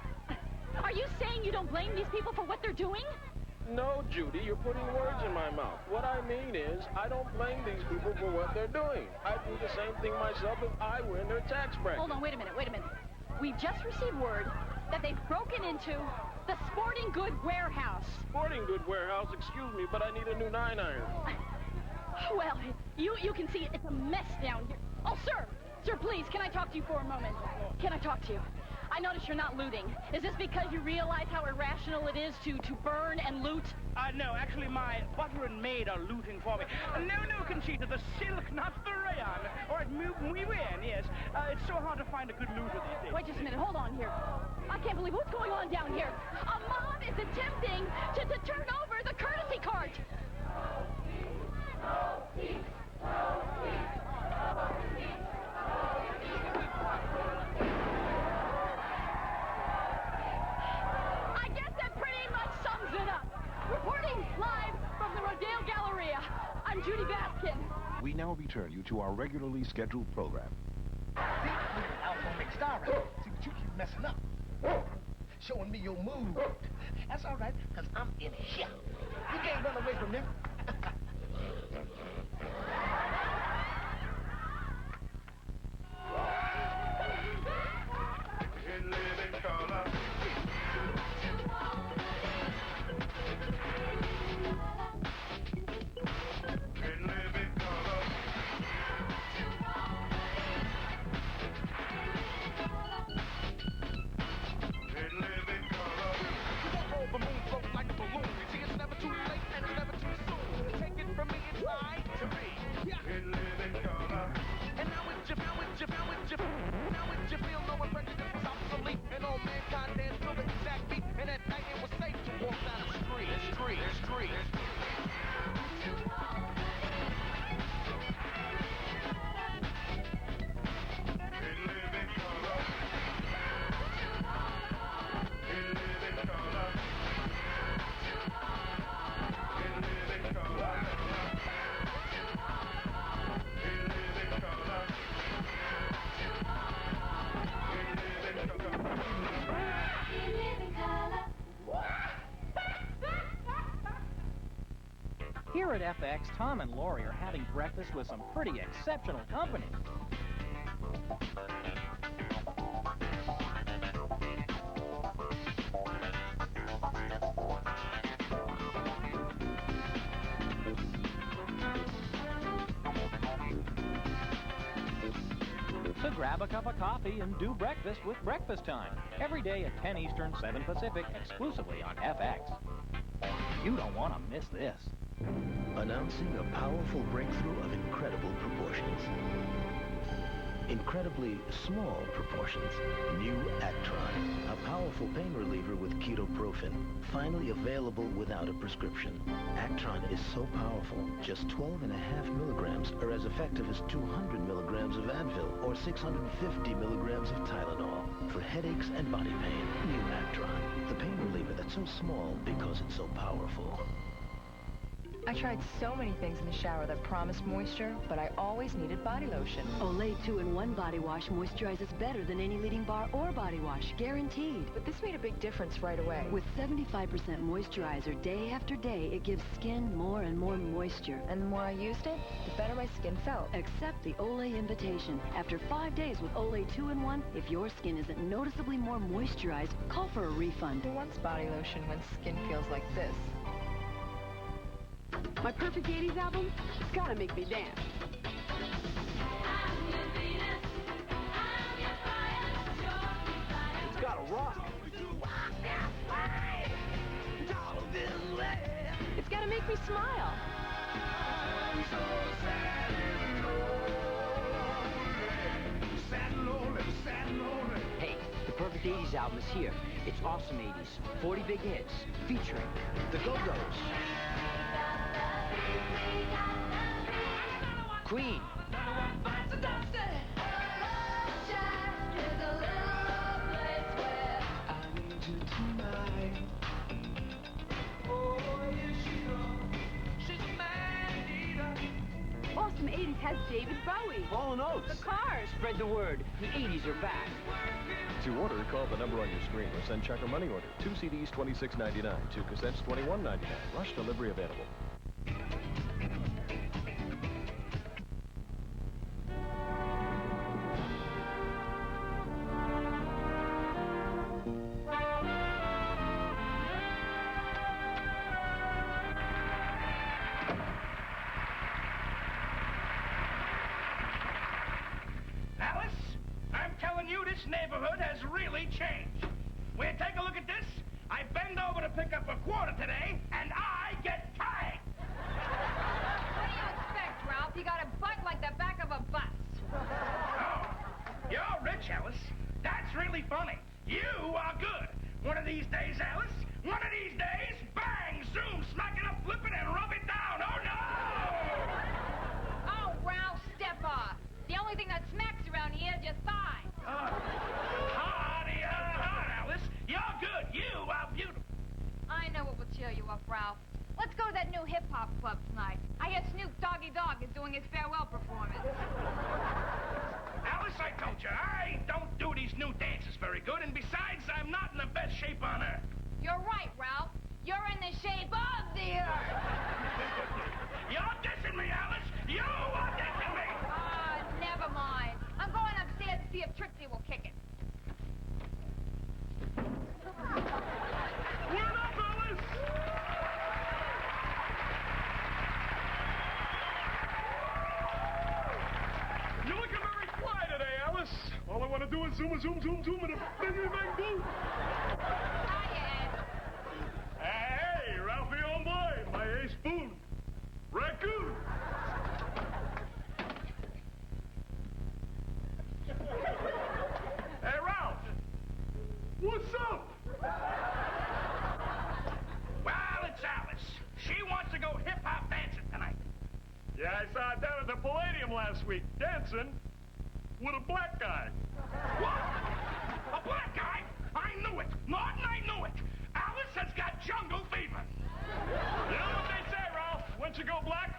Are you saying you don't blame these people for what they're doing? No, Judy, you're putting words in my mouth. What I mean is, I don't blame these people for what they're doing. I'd do the same thing myself if I were in their tax bracket. Hold on, wait a minute. We've just received word that they've broken into the Sporting Good Warehouse. Sporting Good Warehouse? Excuse me, but I need a new 9-iron. Well, you can see it's a mess down here. Oh, sir, please, can I talk to you for a moment? Can I talk to you? I notice you're not looting. Is this because you realize how irrational it is to burn and loot? No, actually, my butler and maid are looting for me. No, Conchita, the silk, not the rayon. All right, muy bien, yes. It's so hard to find a good looter these days. Wait just a minute, hold on here. I can't believe what's going on down here. A mob is attempting to turn over the courtesy cart. I guess that pretty much sums it up. Reporting live from the Rodeo Galleria, I'm Judy Baskin. We now return you to our regularly scheduled program. See, Alpha McStarry. See, but you keep messing up. Showing me your mood. That's all right, because I'm in here. You can't run away from this. In living color. In living color. In living color. You won't hold the moon float like a balloon. You see, it's never too late and it's never too soon. Take it from me, it's I to me. Yeah. In living color. And now it's your feel no one prejudice was obsolete. And all mankind danced to the exact beat. And at night it was safe to walk down the street. In living color. In living color. In living color. In living color. Here at FX, Tom and Lori are having breakfast with some pretty exceptional company. So grab a cup of coffee and do breakfast with Breakfast Time. Every day at 10 Eastern, 7 Pacific, exclusively on FX. You don't want to miss this. Announcing a powerful breakthrough of incredible proportions. incredibly small proportions. New Actron, a powerful pain reliever with ketoprofen, finally available without a prescription. Actron is so powerful, just 12.5 milligrams are as effective as 200 milligrams of Advil or 650 milligrams of Tylenol. For headaches and body pain, new Actron, the pain reliever that's so small because it's so powerful. I tried so many things in the shower that promised moisture, but I always needed body lotion. Olay 2-in-1 body wash moisturizes better than any leading bar or body wash, guaranteed. But this made a big difference right away. With 75% moisturizer day after day, it gives skin more and more moisture. And the more I used it, the better my skin felt. Accept the Olay invitation. After 5 days with Olay 2-in-1, if your skin isn't noticeably more moisturized, call for a refund. Who wants body lotion when skin feels like this? My Perfect 80s album? It's gotta make me dance. It's gotta rock. It's gotta make me smile. Hey, the Perfect 80s album is here. It's awesome 80s. 40 big hits, featuring the Go-Go's, Queen, Awesome 80s has David Bowie. Hall & Oates, The Cars. Spread the word. The 80s are back. To order, call the number on your screen or send check or money order. 2 CDs, $26.99. 2 cassettes, $21.99. Rush delivery available. Alice, I'm telling you, this neighborhood has really changed. Will you take a look at this? I bend over to pick up a quarter today, and I get tagged. What do you expect, Ralph? You got a butt like the back of a bus. Oh, you're rich, Alice. That's really funny. You are good. One of these days, Alice, one of these days, bang, zoom, smack it up, flip it, and rub it down. Oh, no! Oh, Ralph, step off. The only thing that smacks around here is your thigh. Hardy, Alice. You're good. You are beautiful. I know what will cheer you up, Ralph. Let's go to that new hip-hop club tonight. I hear Snoop Doggy Dogg is doing his farewell performance. Alice, I told you, I don't do these new dances very good, and besides, I'm not in the best shape on earth. You're right, Ralph. You're in the shape of the earth. You're dissing me, Alice. You are dissing me. Never mind. I'm going upstairs to see if Trixie will kick it. What up, Alice? You're looking very fly today, Alice. All I want to do is zoom, zoom, zoom, zoom, and a bing, bang, boom. Hey, Ralphie, oh boy, my ace spoon. Raccoon. Hey, Ralph. What's up? Well, it's Alice. She wants to go hip-hop dancing tonight. Yeah, I saw her down at the Palladium last week, dancing with a black guy. What? A black guy? I knew it. Martin, I knew it. Alice has got jungle fever. You know what they say, Ralph? Once you go black...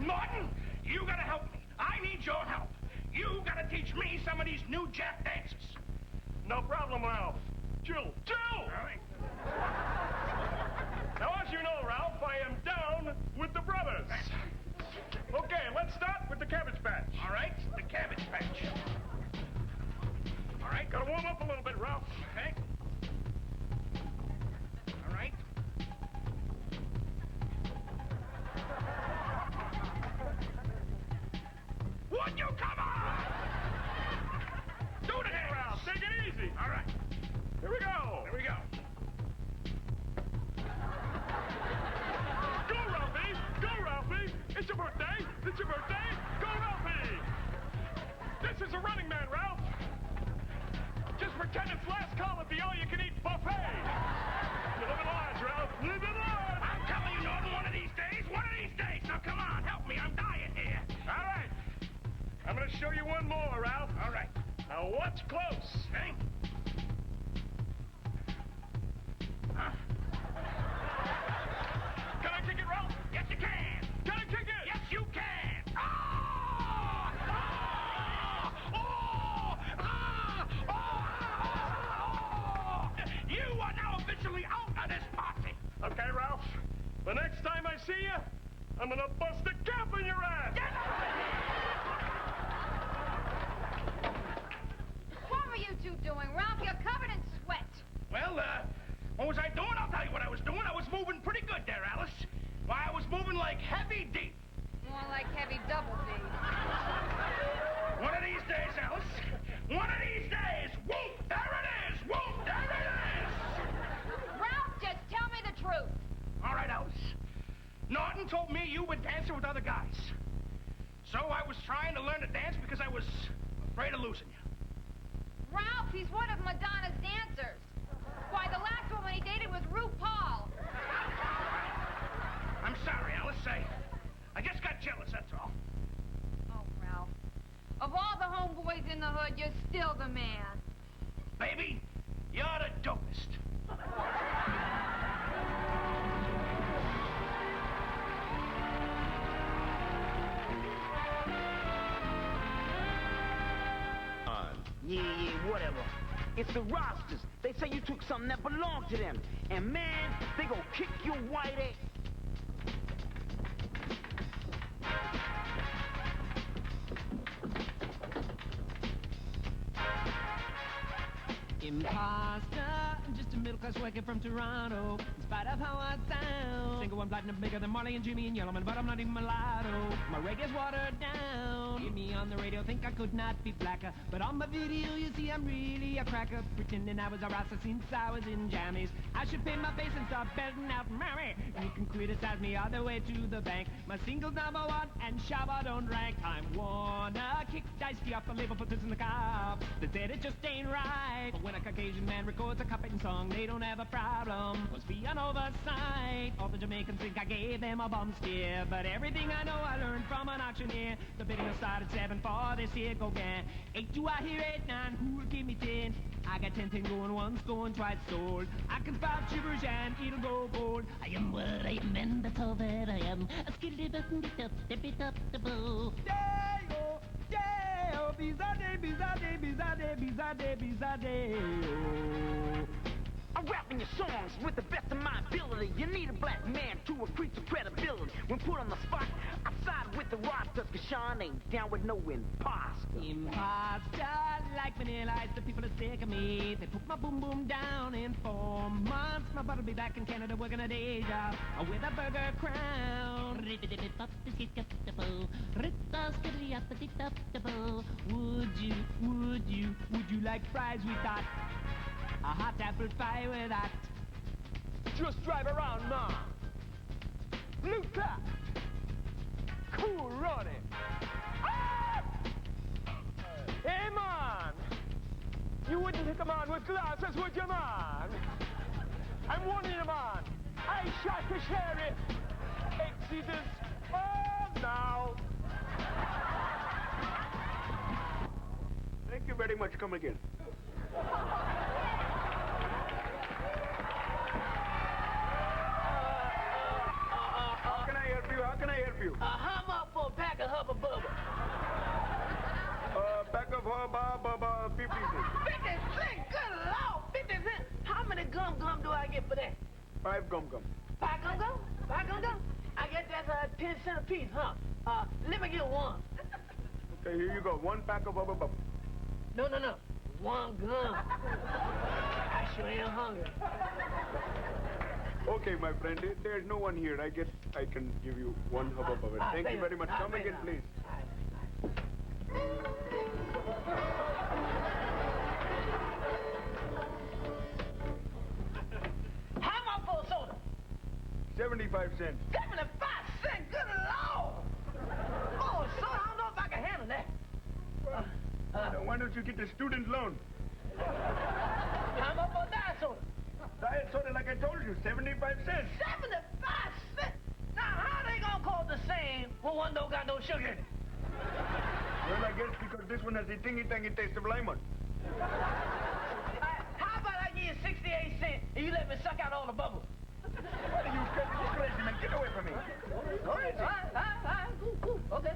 Martin, you gotta help me. I need your help. You gotta teach me some of these new Jack dances. No problem, Ralph. Chill. Chill! All right. Now, as you know, Ralph, I am down with the brothers. Okay, let's start with the Cabbage Patch. All right, the Cabbage Patch. All right. Gotta warm up a little bit, Ralph. Okay. All right. Would you come on? Do it again, Ralph. Take it easy. All right. Here we go. Here we go. Go, Ralphie. Go, Ralphie. It's your birthday. It's your birthday. Now watch close. Okay. Huh? Can I kick it, Ralph? Yes, you can. Can I kick it? Yes, you can. Ah! Ah! Oh! Ah! Oh! You are now officially out of this party. Okay, Ralph. The next time I see you, I'm gonna bust a cap in your ass. What were you two doing, Ralph? You're covered in sweat. Well, what was I doing? I'll tell you what I was doing. I was moving pretty good there, Alice. Why, I was moving like heavy D. More like heavy double D. One of these days, Alice. One of these days. Whoop! There it is. Whoop! There it is. Ralph, just tell me the truth. All right, Alice. Norton told me you were dancing with other guys. So I was trying to learn to dance because I was afraid of losing you. Ralph, he's one of Madonna's dancers. Why, the last woman he dated was RuPaul. I'm sorry, Alice. I just got jealous, that's all. Oh, Ralph. Of all the homeboys in the hood, you're still the man. Baby, you're the dopest. Yeah, whatever. It's the Rosters. They say you took something that belonged to them. And man, they gonna kick your white ass. Imposter, I'm just a middle-class worker from Toronto. In spite of how I sound, single one platinum bigger than Marley and Jimmy and Yellowman, but I'm not even mulatto. My reggae's watered down. Hear me on the radio, think I could not be blacker, but on my video, you see I'm really a cracker, pretending I was a Rasta since I was in jammies. I should pay my face and start belting out, Mary. You can criticize me all the way to the bank. My single's #1 and Shabba don't rank. I'm wanna kick Dicey off the label, put this in the cop. They said it just ain't right. But when a Caucasian man records a Carpenter song, they don't have a problem. Must be an oversight. All the Jamaicans think I gave them a bum steer, but everything I know I learned from an auctioneer. The bidding will start at 7 for this here Gauguin. 8 do I hear 8, 9, who'll give me 10? I got 10 going once, going twice sold. I can spout gibberish and it'll go gold. I am what I am and that's all that I am. A skitty button it up the bow. Day-o, day-o, bizade, bizade, bizade, bizade, bizade. I'm rapping your songs with the best of my ability. You need a black man to increase your credibility. When put on the spot, I side with the Rosters, cause Sean ain't down with no imposter. Imposter, like Vanilla Ice, the people are sick of me. They put my boom boom down in 4 months. My brother'll be back in Canada working a day job with a burger crown. Would you like fries with that? A hot apple pie with that. Just drive around, man. Blue top. Cool running. Ah! Hey, man. You wouldn't hit a man with glasses, would you, man? I'm warning you, man. I shot the sheriff. Exodus. Oh, now. Thank you very much. Come again. How can I help you? How much for a pack of Hubba Bubba? Pack of Hubba Bubba, 50 cents. 50 cents? Good Lord, 50 cents? How many gum do I get for that? 5 gum. 5 gum? 5 gum? I guess that's 10 cents a piece, huh? Let me get one. Okay, here you go. 1 pack of Hubba Bubba. No. 1 gum. I sure am hungry. Okay, my friend, there's no one here. I guess I can give you 1 Hubba Bubba. Thank you very much. Come again, please. How much for a soda? 75 cents. 75 cents? Good Lord! Oh, soda, I don't know if I can handle that. Now, why don't you get the student loan? How much for a diet soda? Diet soda, like I told you, 75 cents. 75 cents? Now, how they gonna call it the same when one don't got no sugar in it? Well, I guess because but this one has the tingy-tangy taste of lemon. How about I give you 68 cents and you let me suck out all the bubbles? What are you crazy, man? Get away from me. All right. Cool. Okay.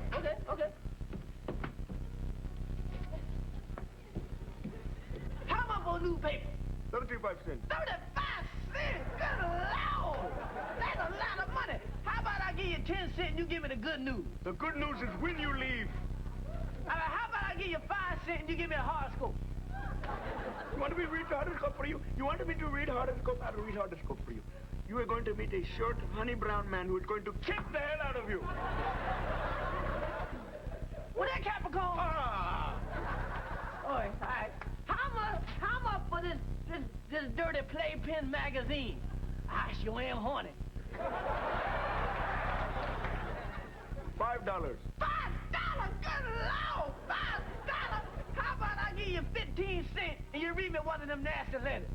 How much for newspaper? 35 cents. 35 cents? Good Lord! That's a lot of money. How about I give you 10 cents and you give me the good news? The good news is when you leave. How about I give you 5 cents and you give me a horoscope? You want me to read horoscope for you? You want me to read horoscope? I'll read horoscope for you. You are going to meet a short, honey brown man who is going to kick the hell out of you. Well, that Capricorn. All right. How much for this dirty playpen magazine? I sure am horny. $5. $5? Good Lord! $5? How about I give you 15 cents and you read me one of them nasty letters?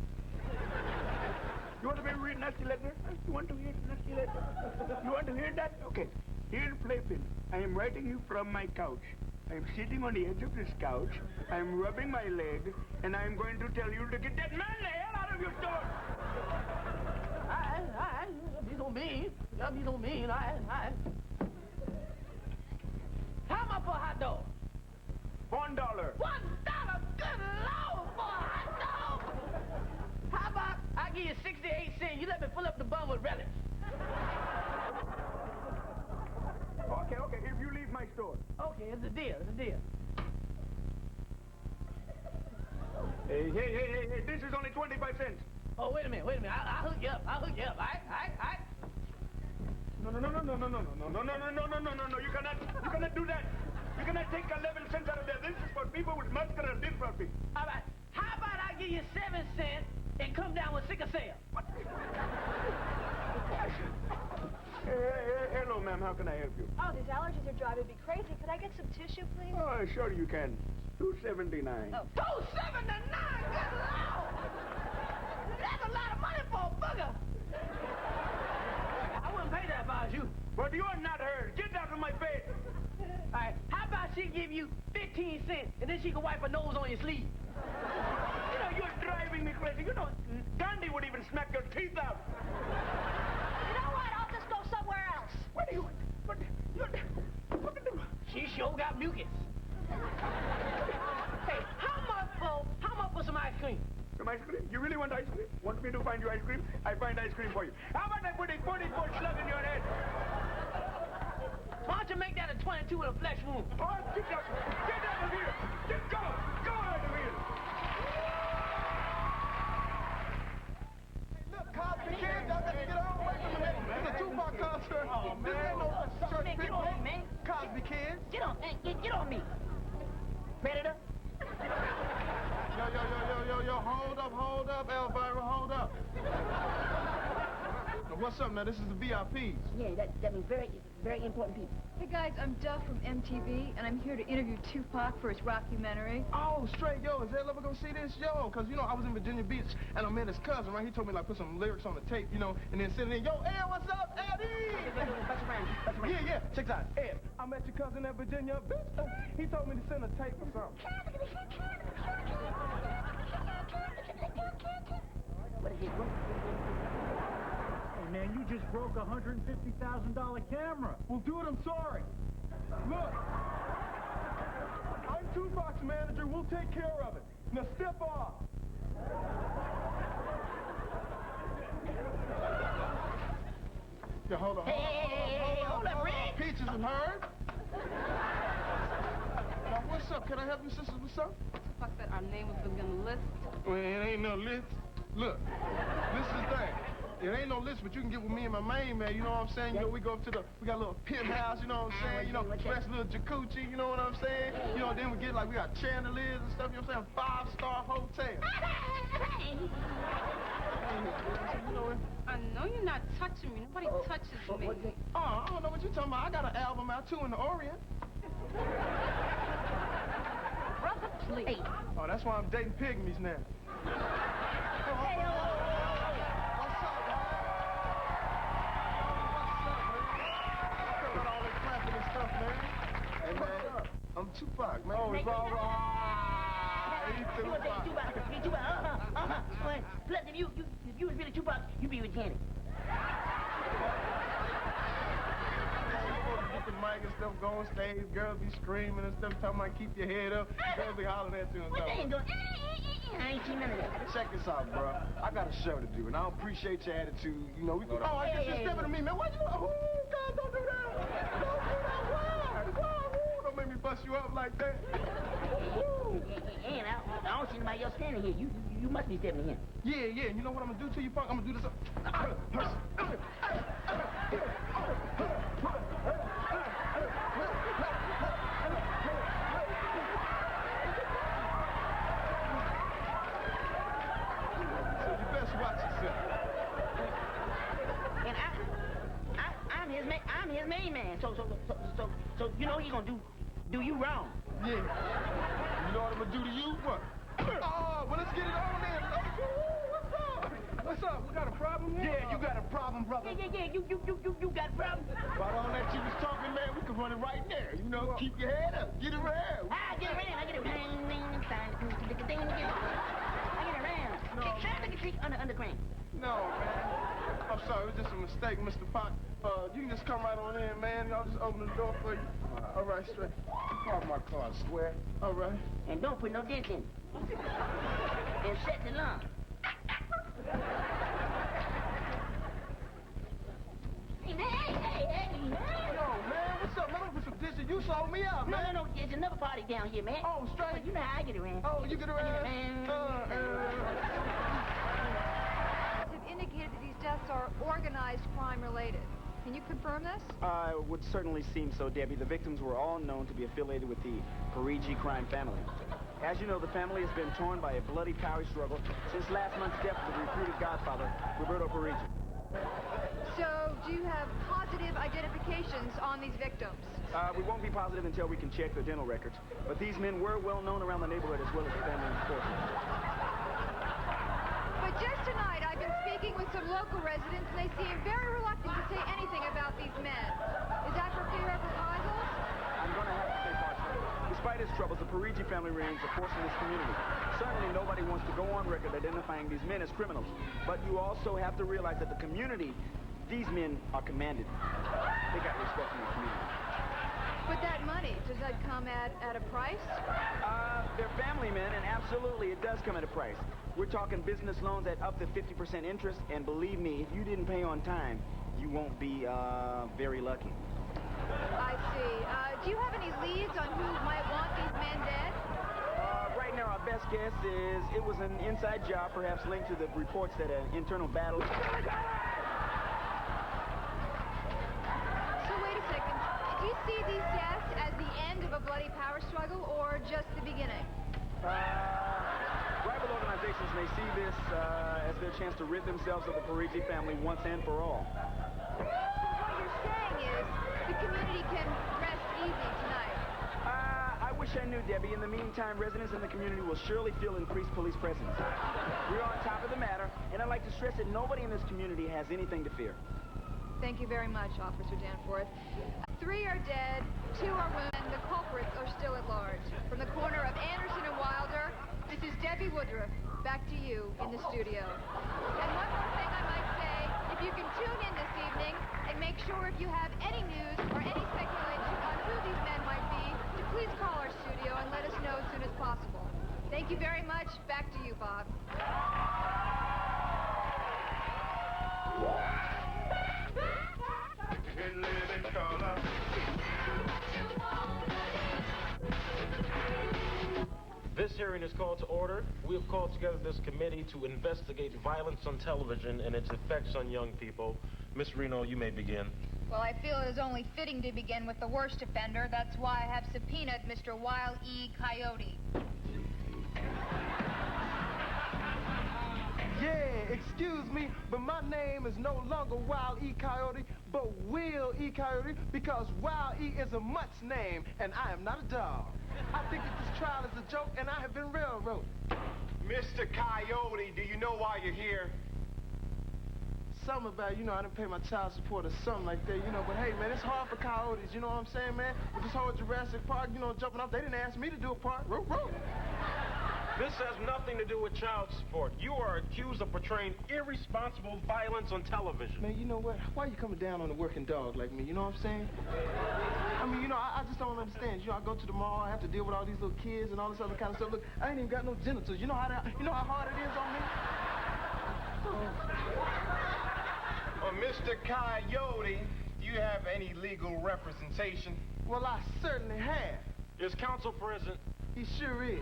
You want to read nasty letter? You want to hear nasty letter? You want to hear that? Okay. Here's playpen. I am writing you from my couch. I am sitting on the edge of this couch. I am rubbing my leg, and I am going to tell you to get that man the hell out of your store. All right. Be so mean. Y'all be so mean. All right. How much for a hot dog? $1. $1? Good Lord, for a hot dog! How about I give you 68 cents, you let me fill up the bun with relish? Okay, if you leave my store. Okay, it's a deal. Hey, this is only 25 cents. Oh, wait a minute. I'll hook you up. All right. No. You cannot do that. You cannot take 11 cents out of there. This is for people with muscular dystrophy. All right. How about I give you 7 cents and come down with sickle cell? Hello, ma'am. How can I help you? Oh, these allergies are driving me crazy. Could I get some tissue, please? Oh, sure you can. $2.79. Oh. $2.79? Good Lord! That's a lot of money for a booger. I wouldn't pay that if I was you. But you are not hers. Get out of my face. All right, how about she give you 15 cents and then she can wipe her nose on your sleeve? You know, you're driving me crazy. You know, Gandhi would even smack your teeth out. You know what? I'll just go somewhere else. What are you... She sure got mucus. Hey, how much for some ice cream? Some ice cream? You really want ice cream? Want me to find you ice cream? I find ice cream for you. How about I put a 40-foot slug in your head? Why don't you make that a 22 with a flesh wound? Oh, get out of here! Go out of here! Hey, look, Cosby Kids, y'all better get all away from me. It's a Tupac concert. Oh, This ain't no church man, get on me, man. Cosby Kids. Get on me. Predator? Yo, hold up, Elvira, hold up. What's up, man? This is the VIPs. Yeah, that means very important people. Hey guys, I'm Duff from MTV, and I'm here to interview Tupac for his rockumentary. Oh, straight, yo, is Ed ever gonna see this? Yo, cause, you know, I was in Virginia Beach, and I met his cousin, right? He told me, like, put some lyrics on the tape, you know, and then send it in, yo, Ed, what's up, Eddie? Yeah, check this out. Ed, I met your cousin at Virginia Beach. He told me to send a tape or something. What is it? Hey, man, you just broke a $150,000 camera. Well, dude, I'm sorry. Look, I'm Tupac's manager. We'll take care of it. Now step off. Yeah, hold on. Hold up, Rick. Peaches and Herb. Now, what's up? Can I help you, sisters? What's up? Fuck that, our name was on the list. Well, it ain't no list. Look, this is the thing. It ain't no list, but you can get with me and my main man, you know what I'm saying? You know, we go up to we got a little penthouse, you know what I'm saying? You know, fresh little jacuzzi, you know what I'm saying? You know, then we get we got chandeliers and stuff, you know what I'm saying? 5-star hotel. You know it. I know you're not touching me. Nobody touches me. Oh, I don't know what you're talking about. I got an album out, too, in the Orient. Brother, please. Oh, that's why I'm dating pygmies now. I'm Tupac, man. Oh, it's all right. Tupac. Plus, if you was really Tupac, you'd be with Janet. Get the mic and stuff going stage, girls be screaming and stuff, talking about keep your head up. Girls be hollering at you and What stuff. they ain't doing? I ain't seen none of that. Check this out, bro. I got a show to do, and I appreciate your attitude. You know, we can... Oh, I guess you're stepping to me, man. What you... Oh, God, don't do that. Don't do that. Why? Don't make me bust you up like that. And I don't see anybody else standing here. You must be stepping in. Yeah. You know what I'm gonna do to you, punk? I'm gonna do this. So you best watch yourself. And I'm his main man. So you know what he gonna do you wrong. Yeah. You know what I'm gonna do to you? What? Oh, well, let's get it on then. What's up? We got a problem here? Yeah, you got a problem, brother. Yeah. You got a problem. Right on that you was talking, man, we can run it right there. You know, keep your head up. Get around. I get around. I get around. Underground. No, man. I'm sorry, it was just a mistake, Mr. Pot. You can just come right on in, man. I'll just open the door for you. All right, straight. Park my car, I swear. All right. And don't put no dents in. And set the alarm. Hey. Yo, man, what's up, man? Don't put some dishes. You sold me out, man. No. There's another party down here, man. Oh, straight. You know how I get around. Oh, you get around? Have indicated that these deaths are organized crime related. Can you confirm this? It would certainly seem so, Debbie. The victims were all known to be affiliated with the Parigi crime family. As you know, the family has been torn by a bloody power struggle since last month's death of the recruited godfather, Roberto Parigi. So, do you have positive identifications on these victims? We won't be positive until we can check their dental records, but these men were well known around the neighborhood as well as the family enforcement. But just tonight, I've been speaking with some local residents, and they seem very reluctant to say anything about these men. Is that for fear of reprisals? I'm going to have to say partially. Despite its troubles, the Parigi family remains a force in this community. Certainly nobody wants to go on record identifying these men as criminals. But you also have to realize that the community, these men are commanded. They got respect in the community. But that money, does that come at a price? They're family men, and absolutely it does come at a price. We're talking business loans at up to 50% interest, and believe me, if you didn't pay on time, you won't be very lucky. I see. Do you have any leads on who might want these men dead? Right now, our best guess is it was an inside job, perhaps linked to the reports that an internal battle... So wait a second. Do you see these deaths as the end of a bloody power struggle, or just the beginning? Rival organizations may see this as their chance to rid themselves of the Parigi family once and for all. So what you're saying is the community can rest easy tonight. I wish I knew, Debbie. In the meantime, residents in the community will surely feel increased police presence. We're on top of the matter, and I'd like to stress that nobody in this community has anything to fear. Thank you very much, Officer Danforth. 3 are dead, 2 are women. The culprits are still at large. From the corner of Anderson and Wilder, this is Debbie Woodruff. Back to you in the studio. And one more thing I might say, if you can tune in this evening and make sure if you have any news or any speculation on who these men might be, to please call our studio and let us know as soon as possible. Thank you very much. Back to you, Bob. This hearing is called to order. We have called together this committee to investigate violence on television and its effects on young people. Miss Reno, you may begin. Well, I feel it is only fitting to begin with the worst offender. That's why I have subpoenaed Mr. Wile E. Coyote. Yeah, excuse me, but my name is no longer Wile E. Coyote, but Will E. Coyote, because Wile E. is a mutt's name, and I am not a dog. I think that this trial is a joke, and I have been railroaded. Mr. Coyote, do you know why you're here? something about, you know, I didn't pay my child support or something like that, you know. But hey, man, it's hard for coyotes, you know what I'm saying, man? With this whole Jurassic Park, you know, jumping off, they didn't ask me to do a part. Row. This has nothing to do with child support. You are accused of portraying irresponsible violence on television. Man, you know what? Why are you coming down on a working dog like me? You know what I'm saying? I mean, you know, I just don't understand. You know, I go to the mall, I have to deal with all these little kids and all this other kind of stuff. Look, I ain't even got no genitals. You know how hard it is on me? Mr. Coyote, do you have any legal representation? Well, I certainly have. Is counsel present? He sure is.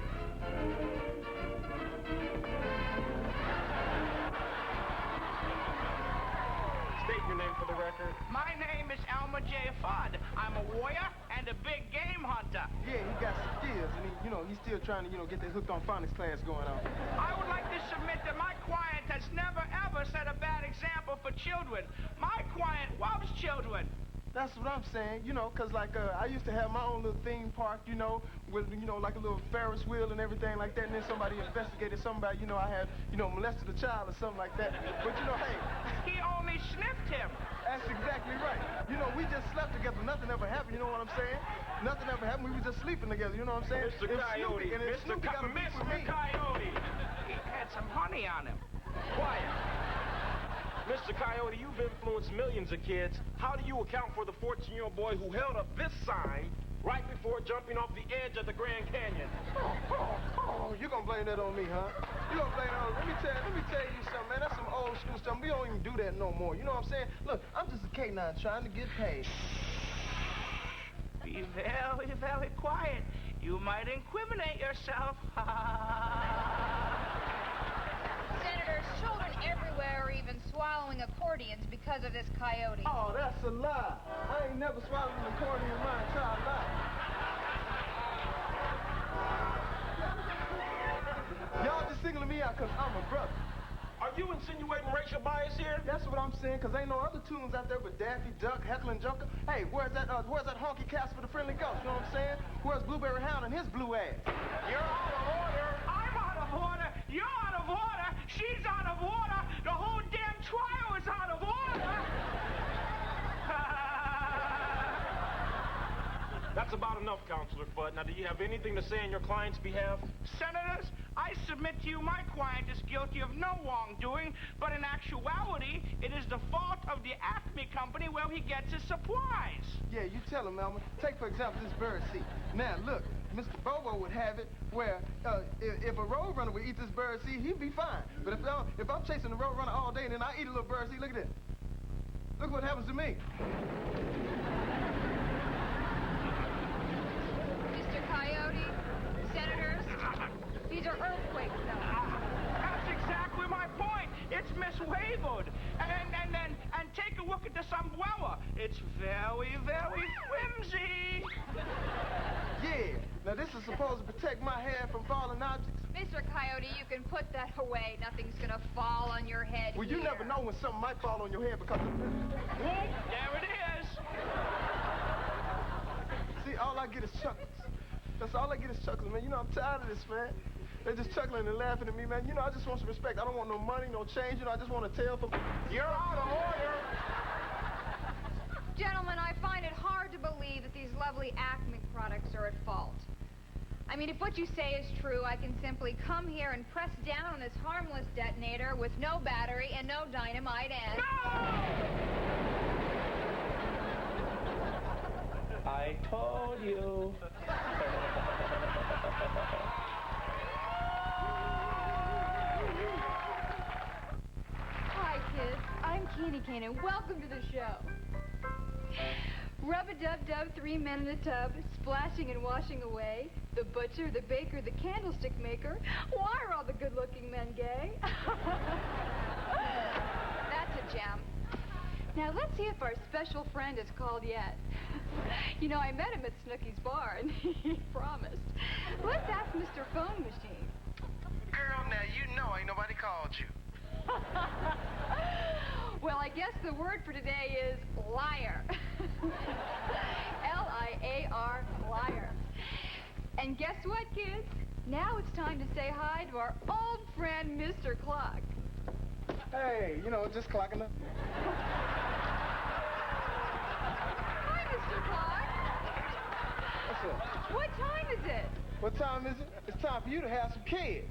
State your name for the record. My name is Elmer J. Fudd. I'm a warrior and a big game hunter. Yeah, he got some skills, and he's still trying to, get that hooked on phonics class going on. I would like to submit that my client has never, ever set a bad example for children. My client loves children. That's what I'm saying, because, like, I used to have my own little theme park, with, like a little Ferris wheel and everything like that, and then somebody investigated somebody, I had, molested a child or something like that. But, hey. He only sniffed him. That's exactly right. We just slept together. Nothing ever happened, you know what I'm saying? Nothing ever happened. We were just sleeping together, you know what I'm saying? Mr. Coyote, Mr. Coyote. He had some honey on him. Quiet. Mr. Coyote, you've influenced millions of kids. How do you account for the 14-year-old boy who held up this sign right before jumping off the edge of the Grand Canyon? Oh, you gonna blame that on me, huh? You gonna blame that on me? Let me tell you something, man. That's some old school stuff. We don't even do that no more. You know what I'm saying? Look, I'm just a K9 trying to get paid. Be very, very quiet. You might incriminate yourself. Senators, children everywhere are even swallowing accordions because of this coyote. Oh, that's a lie. I ain't never swallowed an accordion in my entire life. Y'all just singling me out because I'm a brother. Are you insinuating racial bias here? That's what I'm saying, because ain't no other tunes out there with Daffy Duck, Heckle and Joker. Hey, where's that honky Casper the Friendly Ghost, you know what I'm saying? Where's Blueberry Hound and his blue ass? You're out of order. I'm out of order. You're out of order. She's out of order. The whole damn trial is out of order. That's about enough, Counselor Fudd. Now, do you have anything to say on your client's behalf? Senators, I submit to you my client is guilty of no wrongdoing, but in actuality, it is the fault of the Acme Company where he gets his supplies. Yeah, you tell him, Elmer. Take, for example, this bird seed. Now, look, Mr. Bobo would have it where if a roadrunner would eat this bird seed, he'd be fine. But if I'm chasing the roadrunner all day and then I eat a little bird seed, look at this. Look what happens to me. Mr. Coyote, senators, these are earthquakes, though. That's exactly my point. It's mislabeled. And take a look at this umbrella. It's very, very flimsy. Yeah. Now, this is supposed to protect my hair from falling objects. Mr. Coyote, you can put that away. Nothing's gonna fall on your head. Well, you never know when something might fall on your head because of this. There it is. See, all I get is chuckles. That's all I get is chuckles, man. I'm tired of this, man. They're just chuckling and laughing at me, man. I just want some respect. I don't want no money, no change. I just want to tell for... You're out of order. Gentlemen, I find it hard to believe that these lovely Acme products are at fault. I mean, if what you say is true, I can simply come here and press down on this harmless detonator with no battery and no dynamite and... No! I told you. Hi, kids. I'm Keenie Kane, and welcome to the show. Rub-a-dub-dub, 3 men in a tub, splashing and washing away. The butcher, the baker, the candlestick maker. Why are all the good-looking men gay? That's a gem. Now, let's see if our special friend has called yet. I met him at Snooky's bar, and he promised. Let's ask Mr. Phone Machine. Girl, now ain't nobody called you. Well, I guess the word for today is liar. L-I-A-R, liar. And guess what, kids? Now it's time to say hi to our old friend, Mr. Clock. Hey, just clocking up. What time is it? It's time for you to have some kids.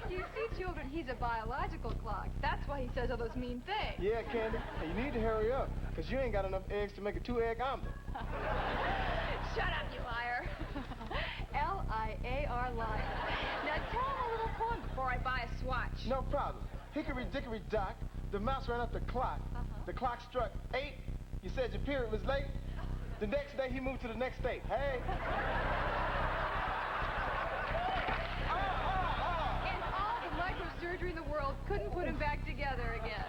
You see, children, he's a biological clock. That's why he says all those mean things. Yeah, Candy, and you need to hurry up, because you ain't got enough eggs to make a 2-egg omelet. Shut up, you liar. L-I-A-R, liar. Now tell him a little poem before I buy a swatch. No problem. Hickory dickory dock, the mouse ran up the clock. The clock struck 8. You said your period was late. The next day he moved to the next state. Hey. And all the microsurgery in the world couldn't put him back together again.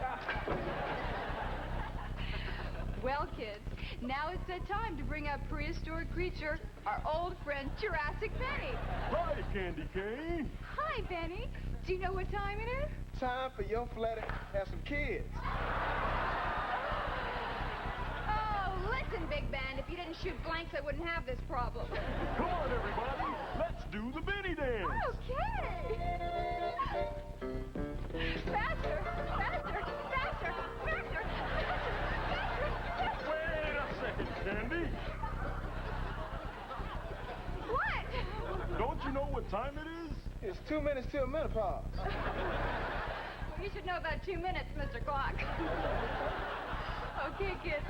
Well, kids, now it's that time to bring out prehistoric creature, our old friend Jurassic Benny. Hi, Candy Cane. Hi, Benny. Do you know what time it is? Time for your flatty to have some kids. Oh, listen, Big Ben, if you didn't shoot blanks, I wouldn't have this problem. Come on, everybody. Let's do the Benny dance. Okay. Faster, faster, faster, faster, faster. Wait a second, Candy. What? Don't you know what time it is? It's 2 minutes till menopause. Well, you should know about 2 minutes, Mr. Clock. Okay, kids.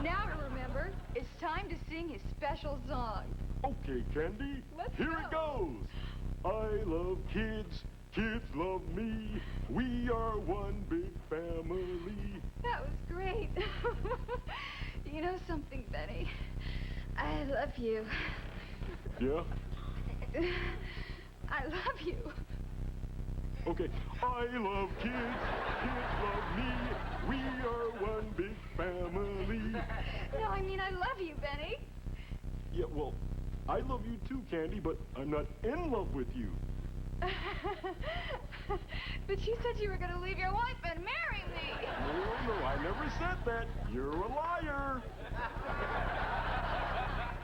Now to remember, it's time to sing his special song. Okay, Candy. Here it goes. I love kids. Kids love me. We are one big family. That was great. You know something, Benny? I love you. Yeah? I love you. Okay. I love kids. Kids love me. We are one big family. No, I mean I love you, Benny. Yeah, well, I love you too, Candy, but I'm not in love with you. But you said you were going to leave your wife and marry me. No, I never said that. You're a liar.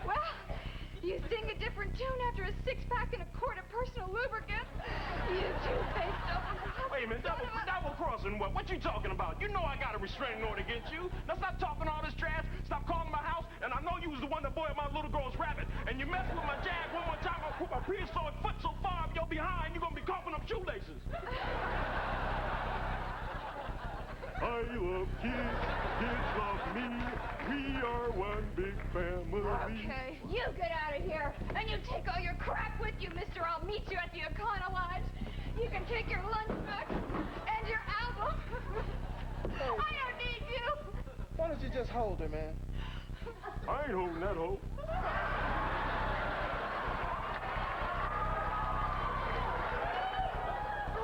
Well, you sing a different tune after a 6-pack and a quart of personal lubricant. You two-faced double. Wait a minute, double crossing what? What you talking about? You know I got a restraining order against you. Now stop talking all this trash. Stop calling my house. And I know you was the one that boiled my little girl's rabbit. And you mess with my Jag one more time, I'll put my prehistoric foot so far up your behind, you're gonna be coughing up shoelaces. I love kids. Kids love me. We are one big family. Okay, you get out of here, and you take all your crap with you, mister. I'll meet you at the Econo Lodge. You can take your lunchbook and your album. I don't need you. Why don't you just hold her, man? I ain't holding that hoe.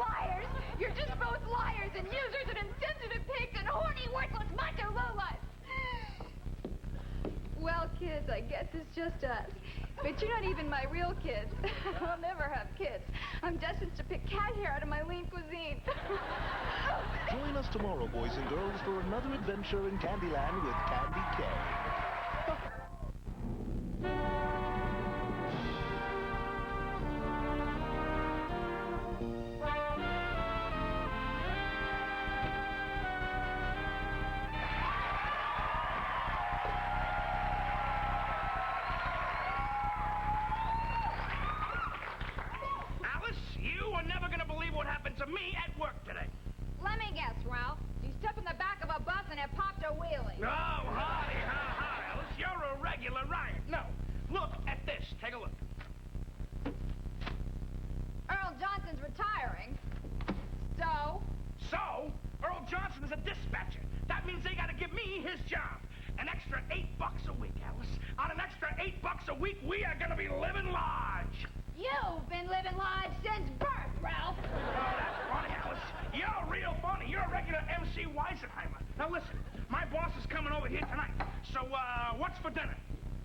Liars! You're just both liars and users and insensitive pigs and horny, worthless macho lowlifes. Well, kids, I guess it's just us. But you're not even my real kids. I'll never have kids. I'm destined to pick cat hair out of my lean cuisine. Join us tomorrow, boys and girls, for another adventure in Candyland with Candy K. To me at work today. Let me guess, Ralph. You stepped in the back of a bus and it popped a wheelie. Oh, howdy, Alice. You're a regular riot. No. Look at this. Take a look. Earl Johnson's retiring. So? So? Earl Johnson is a dispatcher. That means they gotta give me his job. An extra $8 a week, Alice. On an extra $8 a week, we are gonna be living large. You've been living large since birth, Ralph. Oh, that's funny, Alice. You're real funny. You're a regular MC Weisenheimer. Now listen, my boss is coming over here tonight. So, what's for dinner?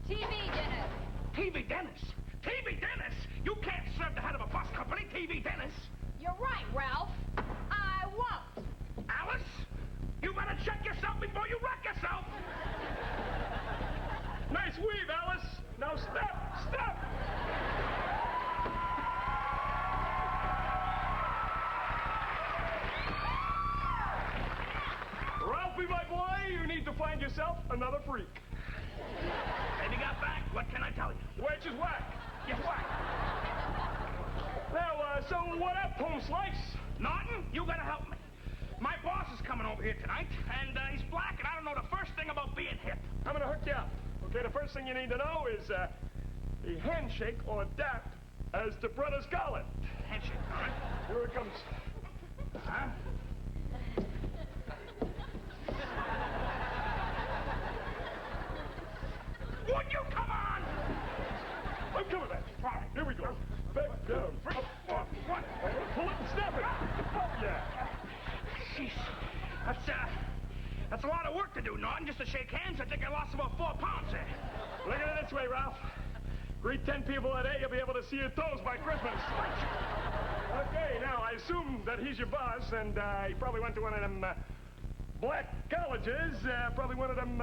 TV Dennis. TV Dennis? TV Dennis? You can't serve the head of a bus company, TV Dennis. You're right, Ralph. I won't. Alice, you better check yourself before you wreck yourself. Nice weave, Alice. Now step. Ralphie, my boy, you need to find yourself another freak. Baby got back. What can I tell you? Wedge is whack. Yes, whack. Well, what up, Home Slice? Norton, you gotta help me. My boss is coming over here tonight, and he's black, and I don't know the first thing about being hip. I'm gonna hook you up. Okay, the first thing you need to know is the handshake or dap as the brothers call it. Handshake, all right? Here it comes. Huh? Would you come on? I'm coming back. All right, here we go. Back down. Up. What? Pull it and snap it. Oh, yeah. Jeez. That's a lot of work to do, Norton. Just to shake hands, I think I lost about 4 pounds there. Look at it this way, Ralph. Greet 10 people a day, you'll be able to see your toes by Christmas. Okay, now, I assume that he's your boss, and he probably went to one of them black colleges, probably one of them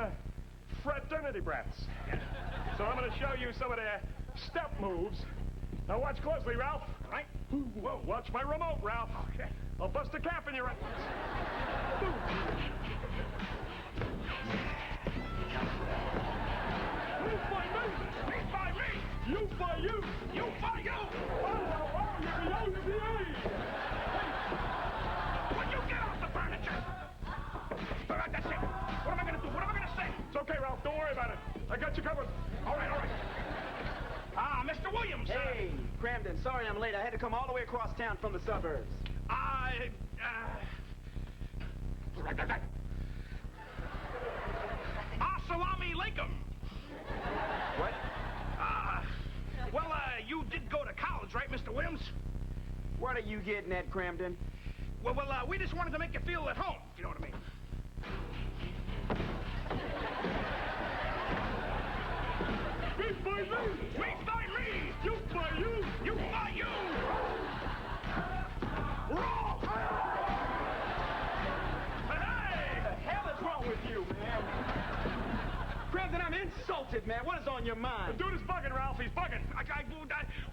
fraternity brats. So I'm going to show you some of the step moves. Now watch closely, Ralph. All right? Whoa, watch my remote, Ralph. Okay. I'll bust a cap in your... You fight me! Me fight me! You fight you! You fight you! Will you get off the furniture? All right, that's it. What am I gonna do? What am I gonna say? It's okay, Ralph. Don't worry about it. I got you covered. All right. Ah, Mr. Williams. Hey, Cramden. Sorry I'm late. I had to come all the way across town from the suburbs. Assalamu alaikum. What? You did go to college, right, Mr. Williams? What are you getting at, Cramden? Well, we just wanted to make you feel at home, if you know what I mean. Me fight me! Me fight me! You fight you! You fight you! Roll! Hey! What the hell is wrong with you, man? Cramden, I'm insulted, man. What is on your mind? The dude is bugging, Ralph. He's bugging.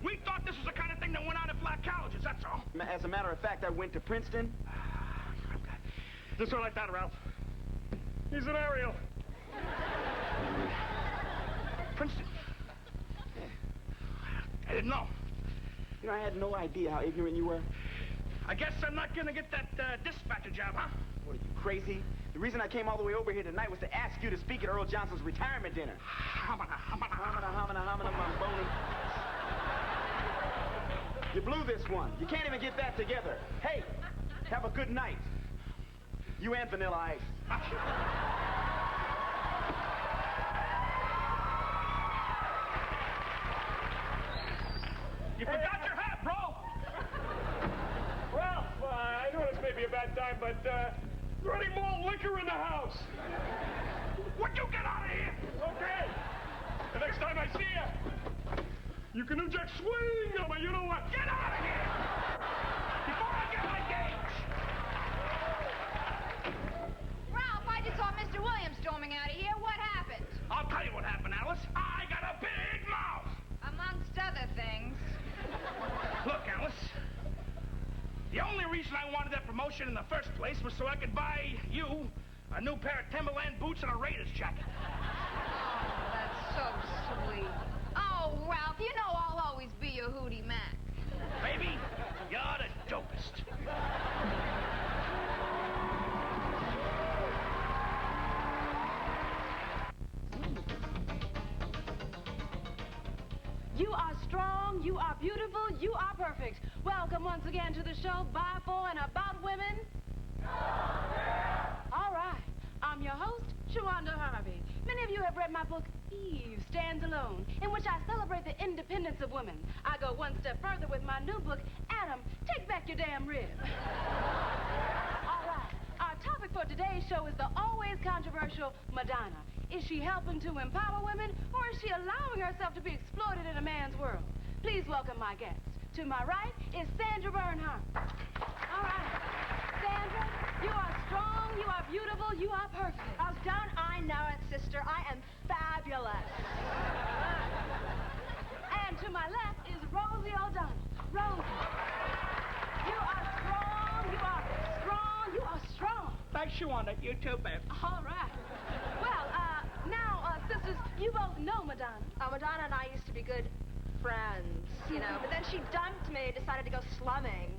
We thought this was the kind of thing that went on at black colleges, that's all. As a matter of fact, I went to Princeton. Just sort of like that, Ralph. He's an Ariel. Princeton? I didn't know. You know, I had no idea how ignorant you were. I guess I'm not gonna get that dispatcher job, huh? What, are you crazy? The reason I came all the way over here tonight was to ask you to speak at Earl Johnson's retirement dinner. Hamana, mamboni. You blew this one. You can't even get that together. Hey, have a good night. You and Vanilla Ice. You forgot your hat, bro! Ralph, I know this may be a bad time, but is there any more liquor in the house? Would you get out of here? Okay. The next time I see you can do Jack swing on me, you know what? Get out of here! Before I get my gauge! Ralph, I just saw Mr. Williams storming out of here. What happened? I'll tell you what happened, Alice. I got a big mouth! Amongst other things. Look, Alice. The only reason I wanted that promotion in the first place was so I could buy you a new pair of Timberland boots and a Raiders jacket. Oh, that's so sweet. Oh, Ralph, you know I'll always be your Hootie Mac. Baby, you're the dopest. You are strong, you are beautiful, you are perfect. Welcome once again to the show by, for, and about women. All right, I'm your host, Shawanda Harvey. Many of you have read my book, Eve Stands Alone, in which I celebrate the independence of women. I go one step further with my new book, Adam, Take Back Your Damn Rib. All right, our topic for today's show is the always controversial Madonna. Is she helping to empower women, or is she allowing herself to be exploited in a man's world? Please welcome my guests. To my right is Sandra Bernhardt. All right, Sandra, you are strong, you are beautiful, you are perfect. Oh, don't I know it, sister? I am fabulous. And to my left is Rosie O'Donnell. Rosie, you are strong, you are strong, you are strong. Thanks, Shawanda. You too, babe. All right. Well, now, sisters, you both know Madonna. Madonna and I used to be good friends. you know. But then she dumped me, decided to go slumming.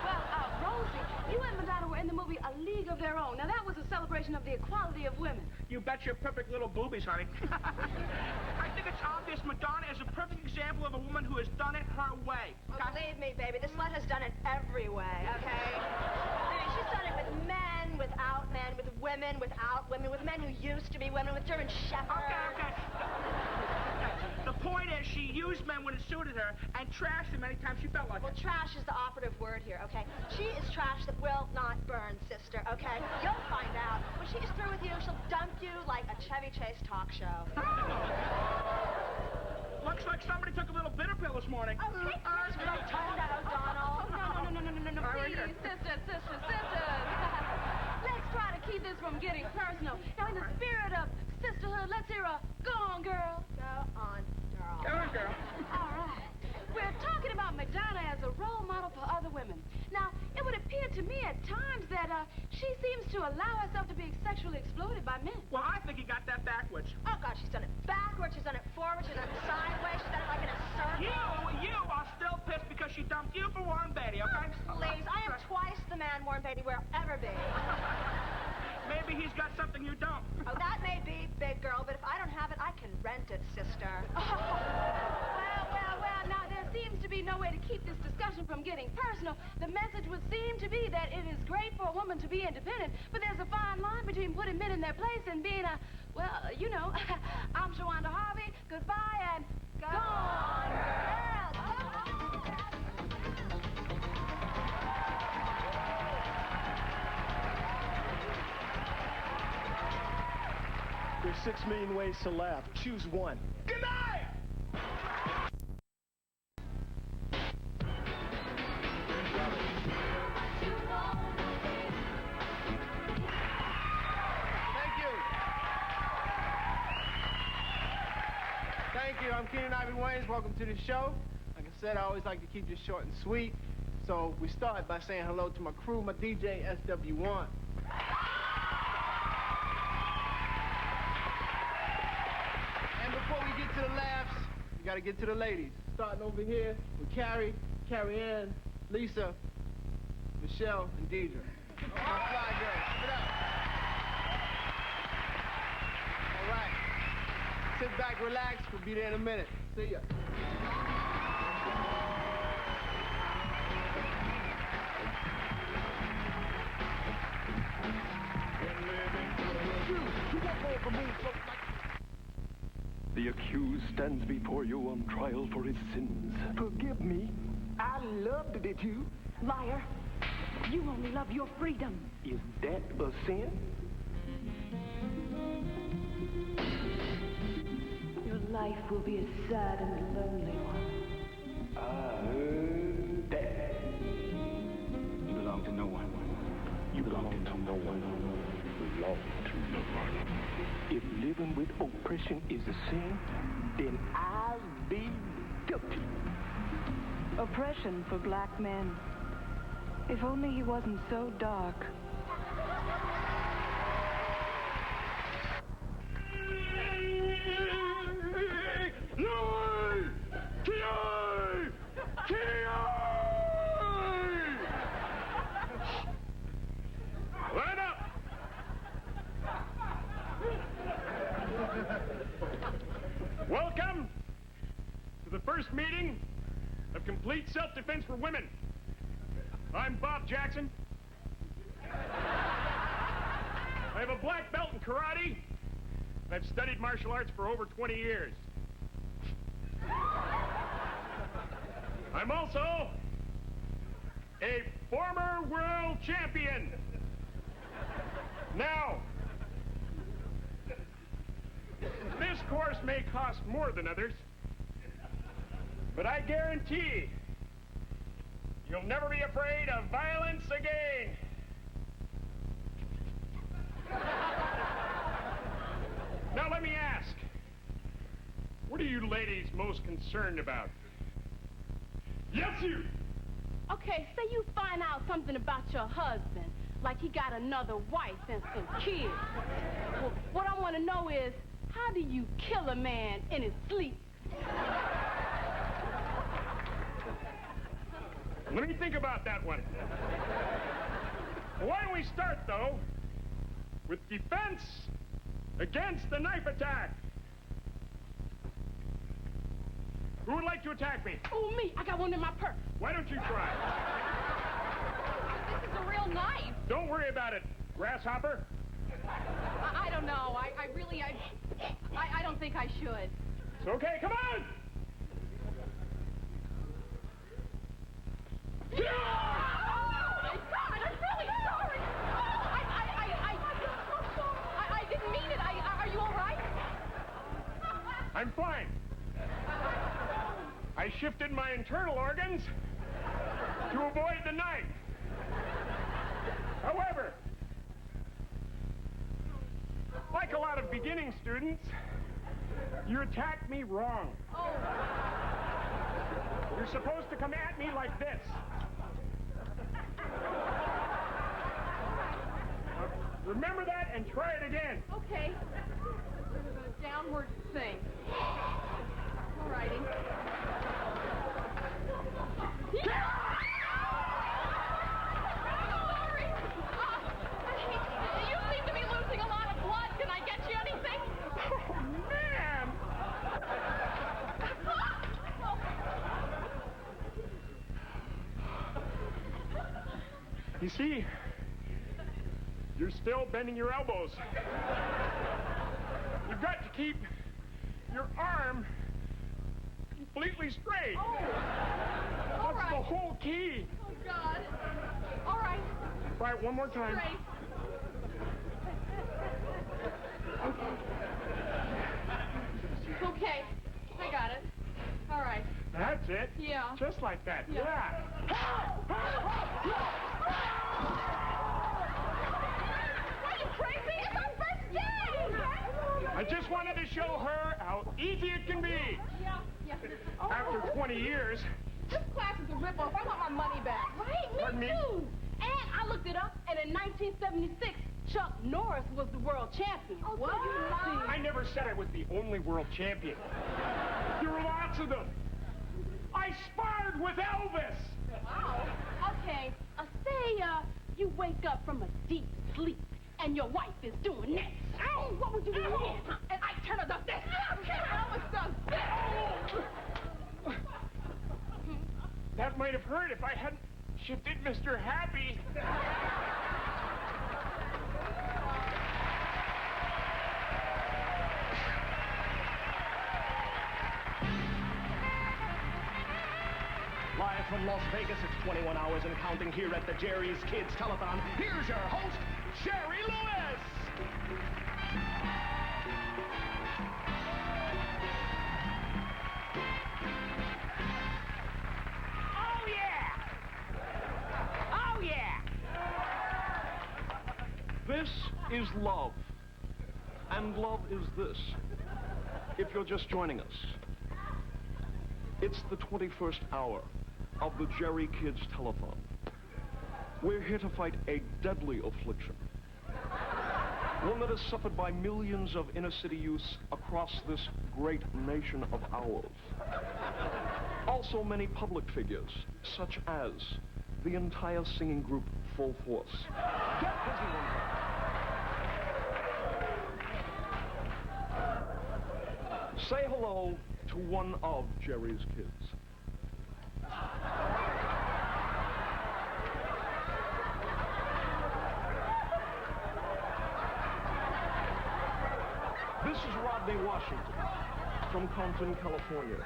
Well, Rosie, you and Madonna were in the movie A League of Their Own. Now, that was a celebration of the equality of women. You bet your perfect little boobies, honey. I think it's obvious Madonna is a perfect example of a woman who has done it her way. Well, believe me, baby, this slut has done it every way, okay? I mean, she's done it with men, without men, with women, without women, with men who used to be women, with German shepherds. Okay. The point is, she used men when it suited her and trashed them anytime she felt like Well, it. trash is the operative word here, okay? She is trash that will not burn, sister, okay? You'll find out. When she is through with you, she'll dump you like a Chevy Chase talk show. Looks like somebody took a little bitter pill this morning. Oh, take yours right turned out, O'Donnell. No, please, sisters. Let's try to keep this from getting personal. Now, in the spirit of sisterhood, let's hear a go on, girl. Go on, girl. Go on, girl. All right. We're talking about Madonna as a role model for other women. Now, it would appear to me at times that she seems to allow herself to be sexually exploited by men. Well, I think you got that backwards. Oh, God, she's done it backwards, she's done it forward, she's done it sideways, she's done it like in a circle. You are still pissed because she dumped you for Warren Beatty, okay? Oh, please, I am twice the man Warren Beatty will ever be. Maybe he's got something you don't. Oh, that may be, big girl, but if I don't have it, I can rent it, sister. Well, now there seems to be no way to keep this discussion from getting personal. The message would seem to be that it is great for a woman to be independent, but there's a fine line between putting men in their place and being a, well, you know, I'm Shawanda Harvey. Goodbye and go on, girl. There's 6 million ways to laugh. Choose one. Good night! Thank you. I'm Keenan Ivory Wayans. Welcome to the show. Like I said, I always like to keep this short and sweet. So we start by saying hello to my crew, my DJ, SW1. And before we get to the laughs, we got to get to the ladies. Starting over here with Carrie Ann, Lisa, Michelle, and Deidre. My fly girls. Give it up. All right. Sit back, relax. We'll be there in a minute. See ya. The accused stands before you on trial for his sins. Forgive me. I loved it, you. Liar. You only love your freedom. Is that a sin? Your life will be a sad and lonely one. I heard that. You belong to no one. You belong to no one. You belong to no one. If living with oppression is a sin, then I'll be guilty. Oppression for black men. If only he wasn't so dark. Line up! Welcome to the first meeting of Complete Self-Defense for Women. I'm Bob Jackson. I have a black belt in karate. I've studied martial arts for over 20 years. I'm also a former world champion. Now, this course may cost more than others, but I guarantee you'll never be afraid of violence again. Now let me ask, what are you ladies most concerned about? Yes, you! Okay, say you find out something about your husband, like he got another wife and some kids. Well, what I want to know is, how do you kill a man in his sleep? Let me think about that one. Why don't we start, though, with defense against the knife attack? Who would like to attack me? Oh, me. I got one in my purse. Why don't you try? This is a real knife. Don't worry about it, grasshopper. I don't know. I don't think I should. It's okay, come on! Oh, my God, I'm really sorry. I didn't mean it. Are you all right? I'm fine. I shifted my internal organs to avoid the knife. However, like a lot of beginning students, you attacked me wrong. Oh. You're supposed to come at me like this. Remember that and try it again. Okay. The downward thing. All righty. Sorry. You seem to be losing a lot of blood. Can I get you anything? Oh, man! You see, you're still bending your elbows. You've got to keep your arm completely straight. Oh. That's the whole key. Oh, God. All right. Try it one more time. Straight. Okay. I got it. All right. That's it. Yeah. Just like that. Yeah. Are you crazy? It's our first day! I just wanted to show her how easy it can be. Yeah. Oh. After 20 years. This class is a ripoff. I want my money back. Right? Pardon me? Too. And I looked it up, and in 1976, Chuck Norris was the world champion. Oh, what? I never said I was the only world champion. There were lots of them. I sparred with Elvis. Wow. Okay. Say, you wake up from a deep sleep, and your wife is doing this. Ow! What would you do then? And I turn her does this. Okay, Elvis does this. That might have hurt if I hadn't shifted Mr. Happy. Live from Las Vegas, it's 21 hours and counting here at the Jerry's Kids Telethon. Here's your host, Jerry Lewis. Oh, yeah! Oh, yeah! This is love. And love is this. If you're just joining us, it's the 21st hour of the Jerry Kids Telethon. We're here to fight a deadly affliction. One that is suffered by millions of inner-city youths across this great nation of ours. Also many public figures, such as the entire singing group Full Force. Get busy one time. Say hello to one of Jerry's kids. This is Rodney Washington from Compton, California.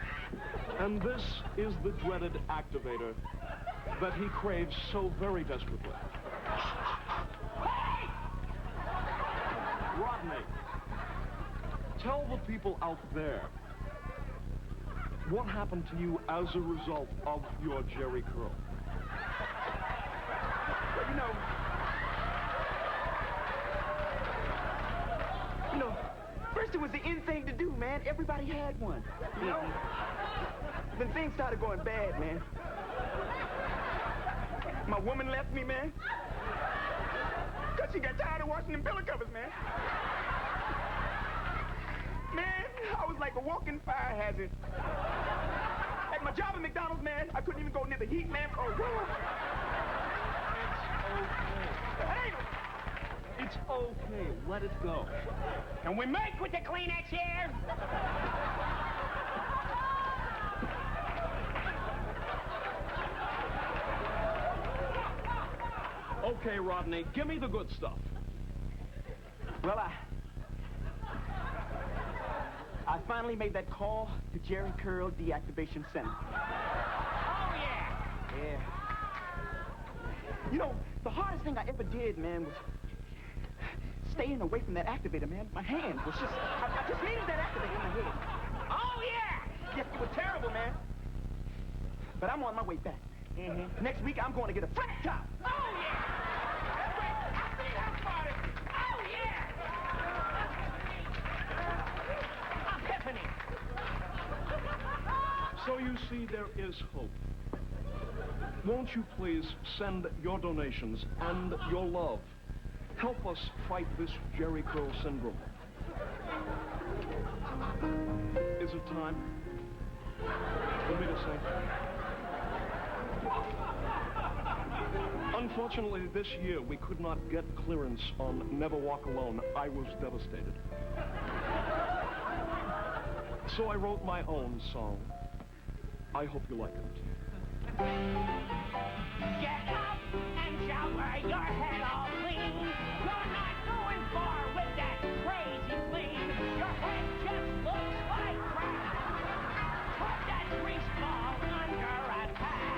And this is the dreaded activator that he craves so very desperately. Rodney, tell the people out there what happened to you as a result of your Jerry curl. Well, you know, first it was the in thing to do, man. Everybody had one. You know? Then things started going bad, man. My woman left me, man. Because she got tired of washing them pillow covers, man. Man, I was like a walking fire hazard. Like my job at McDonald's, man, I couldn't even go near the heat, man. Oh, Hey! It's okay. Let it go. Can we make with the Kleenex here? Okay, Rodney, give me the good stuff. Well, I finally made that call to Jerry Curl Deactivation Center. Oh, yeah. Yeah. You know, the hardest thing I ever did, man, was staying away from that activator, man. My hand was just, I just needed that activator in my head. Oh, yeah. Yes, it was terrible, man. But I'm on my way back. Next week, I'm going to get a flat top. Oh, yeah. I see that party. Oh, yeah. Epiphany. So you see, there is hope. Won't you please send your donations and your love? Help us fight this Jerry Curl syndrome. Is it time for me to say? Unfortunately, this year we could not get clearance on Never Walk Alone. I was devastated. So I wrote my own song. I hope you like it. Get up and shower your head all clean. You're not going far with that crazy fling. Your head just looks like crap. Put that grease ball under a tap.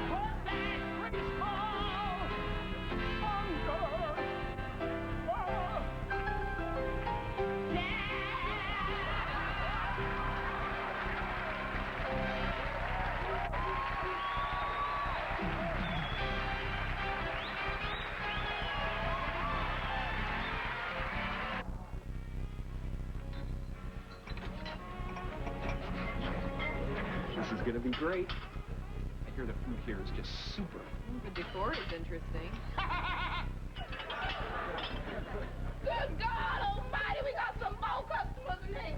Put that grease ball under This is going to be great. I hear the food here is just super. The decor is interesting. Good God Almighty, we got some more customers in here.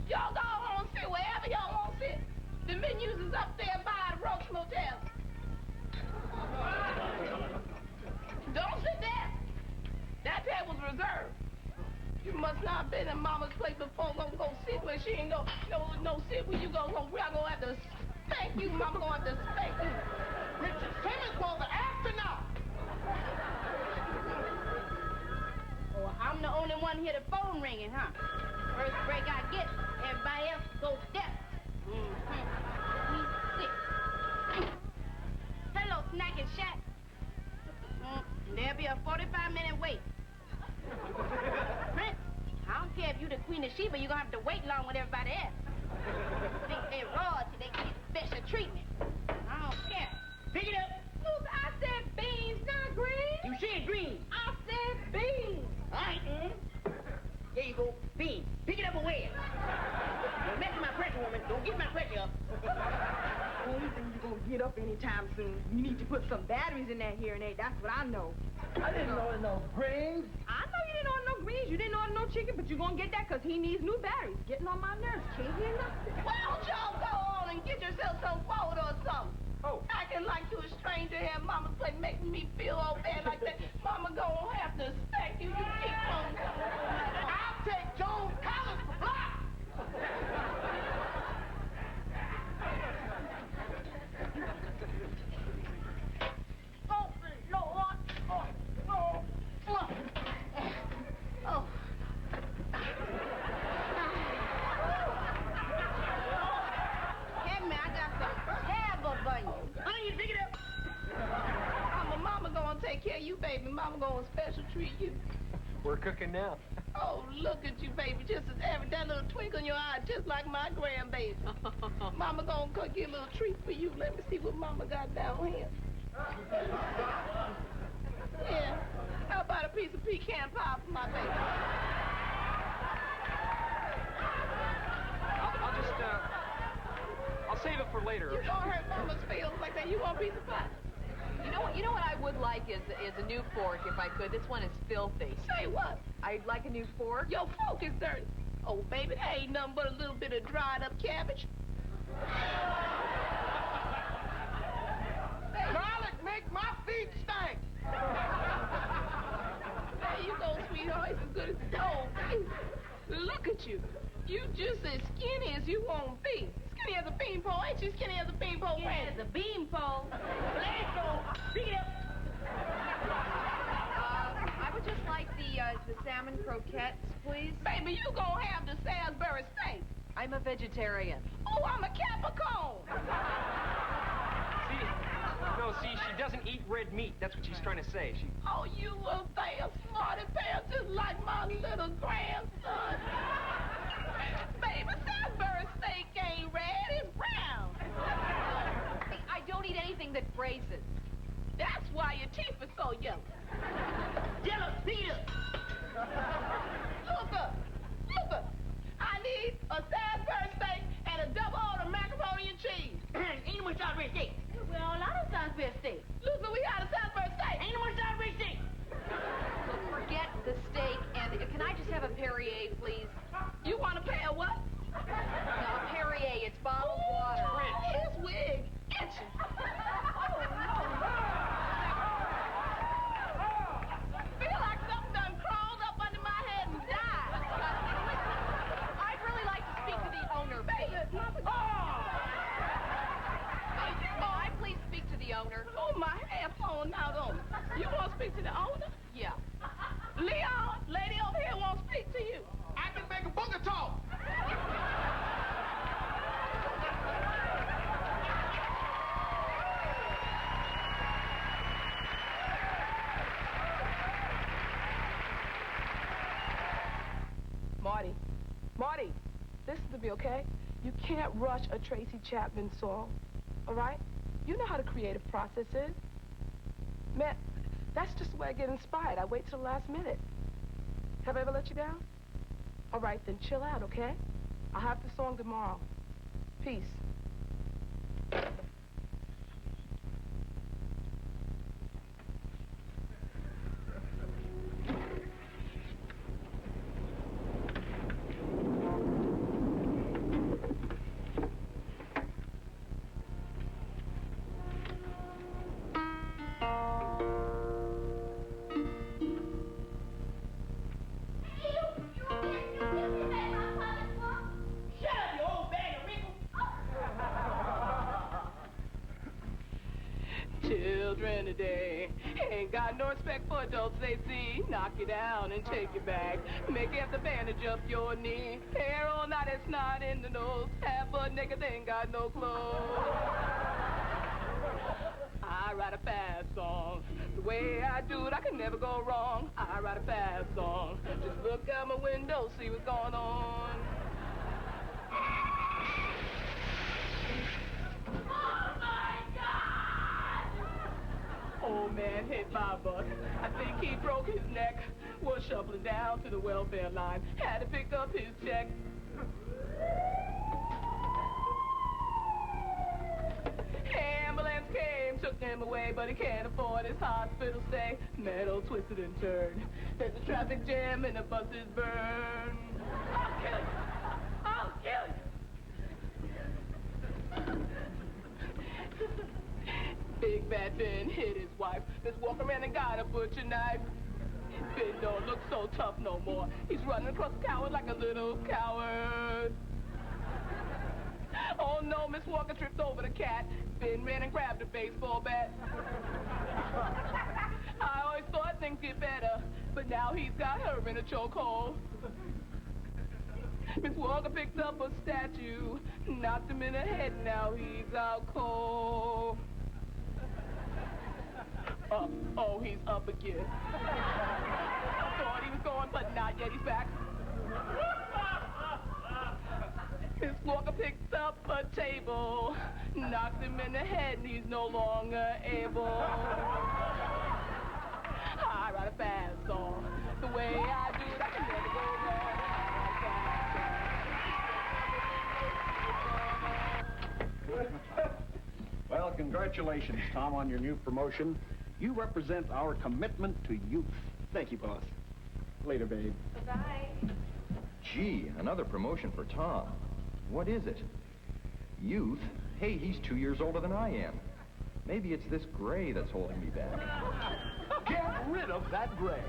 Y'all go on and sit wherever y'all want to sit. The menus is up there by the Roach Motel. Don't sit there. That table's reserved. You must not have been in Mama's place before. Go sit where she ain't no sit where you go. We are gonna have to spank you. Mama gonna have to spank you. Richard Simmons was an astronaut. Oh, I'm the only one here, the phone ringing, huh? First break I get, everybody else go step. Hello, Snack and Shack. There'll be a 45-minute wait. Prince, I don't care if you the Queen of Sheba, you're gonna have to wait long with everybody else. Think they royalty, they get special treatment. I don't care. Pick it up. Look, I said beans, not greens. You said green. I said beans. All right. There you go. Bean. Pick it up and wear it. Don't mess with my pressure, woman. Don't get my pressure up. Only thing you're gonna get up anytime soon. You need to put some batteries in that hearing aid. That's what I know. I didn't order no greens. I know you didn't order no greens. You didn't order no chicken, but you're gonna get that because he needs new batteries. Getting on my nerves. Can't hear nothing. Why don't y'all go on and get yourself some food or something? Oh. Acting like you a stranger here at Mama's place, making me feel all bad like that. Mama gonna have to spank you. You keep on. I'll take Jones Collins for block. Oh, Lord. Oh. Hey, man, I got some terrible bunions. Honey, you pick it up. Mama gonna take care of you, baby. Mama gonna special treat you. We're cooking now. Oh, look at you, baby. Just as every that little twinkle in your eye, just like my grandbaby. Mama gonna cook you a little treat for you. Let me see what Mama got down here. Yeah. How about a piece of pecan pie for my baby? I'll save it for later. You don't hurt Mama's feelings like that. You want a piece of pie? You know what I would like is a new fork if I could. This one is filthy. Say what? I'd like a new fork. Your fork is dirty. Oh, baby, that ain't nothing but a little bit of dried up cabbage. Garlic make my feet stink. There you go, sweetheart. It's as good as gold. Look at you. You just as skinny as you want to be. Skinny as a beanpole. Ain't you skinny as a beanpole? Skinny as a beanpole. Let's go. Pick it up. I would just like the salmon croquettes, please. Baby, you gonna have the Salisbury steak. I'm a vegetarian. Oh, I'm a Capricorn. See, she doesn't eat red meat. That's what she's trying to say. Oh, you little damn smarty pants, just like my little grandson. Baby, Salisbury steak ain't red, it's brown. See, I don't eat anything that braces. That's why your teeth are so yellow. Yellow, Peter! Look up. I need a Salisbury steak and a double order macaroni and cheese. Ain't no more Salisbury steak. Well, a lot of Salisbury steak. Luther, we got a Salisbury steak. Ain't no more Salisbury steak. Look, forget the steak, and can I just have a Perrier, please? You want a pair of what? No, a Perrier. It's bottled water. His wig itching. Feel like something done crawled up under my head and died. I'd really like to speak to the owner, Baby, May I please speak to the owner? Oh, my hair falling out on me. You want to speak to the owner? Yeah. Leon, lady over here wants to speak to you. I can make a booger talk. Marty, listen to me, okay? You can't rush a Tracy Chapman song, all right? You know how the creative process is. Man, that's just the way I get inspired. I wait till the last minute. Have I ever let you down? All right, then chill out, okay? I'll have the song tomorrow. Peace. Children today ain't got no respect for adults they see. Knock you down and take you back. Make you have to bandage up your knee. Hair all night, it's not in the nose. Half a nigga, they ain't got no clothes. I write a fast song. The way I do it, I can never go wrong. I write a fast song. Just look out my window, see what's going on. Old man hit by a bus. I think he broke his neck. Was shuffling down to the welfare line. Had to pick up his check. Ambulance came, took him away, but he can't afford his hospital stay. Metal twisted and turned. There's a traffic jam and the buses burn. I'll kill you. I'll kill you. Big bad Ben hit his wife. Just walk around and got a butcher knife. Ben don't look so tough no more. He's running across the coward like a little coward. Oh no, Miss Walker tripped over the cat. Ben ran and grabbed a baseball bat. I always thought things get better, but now he's got her in a chokehold. Miss Walker picked up a statue, knocked him in the head, now he's out cold. Oh, he's up again. Thought he was going, but not yet, he's back. Miss Walker picked up a table, knocked him in the head, and he's no longer able. I write a fast song. The way I do it, I can never go wrong. Well, congratulations, Tom, on your new promotion. You represent our commitment to youth. Thank you, boss. Later, babe. Bye-bye. Gee, another promotion for Tom. What is it? Youth? Hey, he's 2 years older than I am. Maybe it's this gray that's holding me back. Get rid of that gray.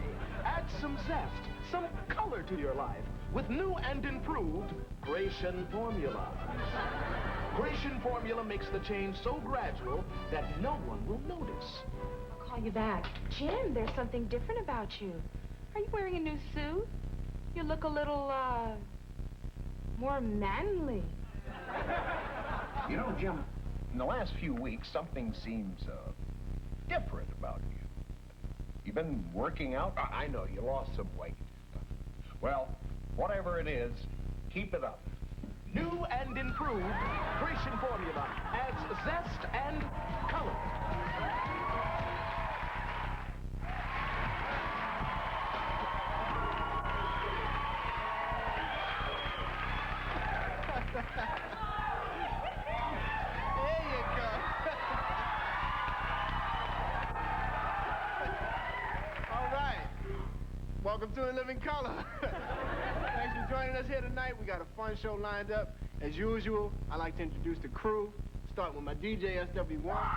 Add some zest, some color to your life with new and improved Gratian Formula. Gratian Formula makes the change so gradual that no one will notice. I'll call you back. Jim, there's something different about you. Are you wearing a new suit? You look a little, more manly. You know, Jim, in the last few weeks, something seems, different about you. You've been working out? I know, you lost some weight. Well, whatever it is, keep it up. New and improved Gratian Formula adds zest and color. There you go. All right. Welcome to In Living Color. Thanks for joining us here tonight. We got a fun show lined up. As usual, I'd like to introduce the crew, starting with my DJ, SW1.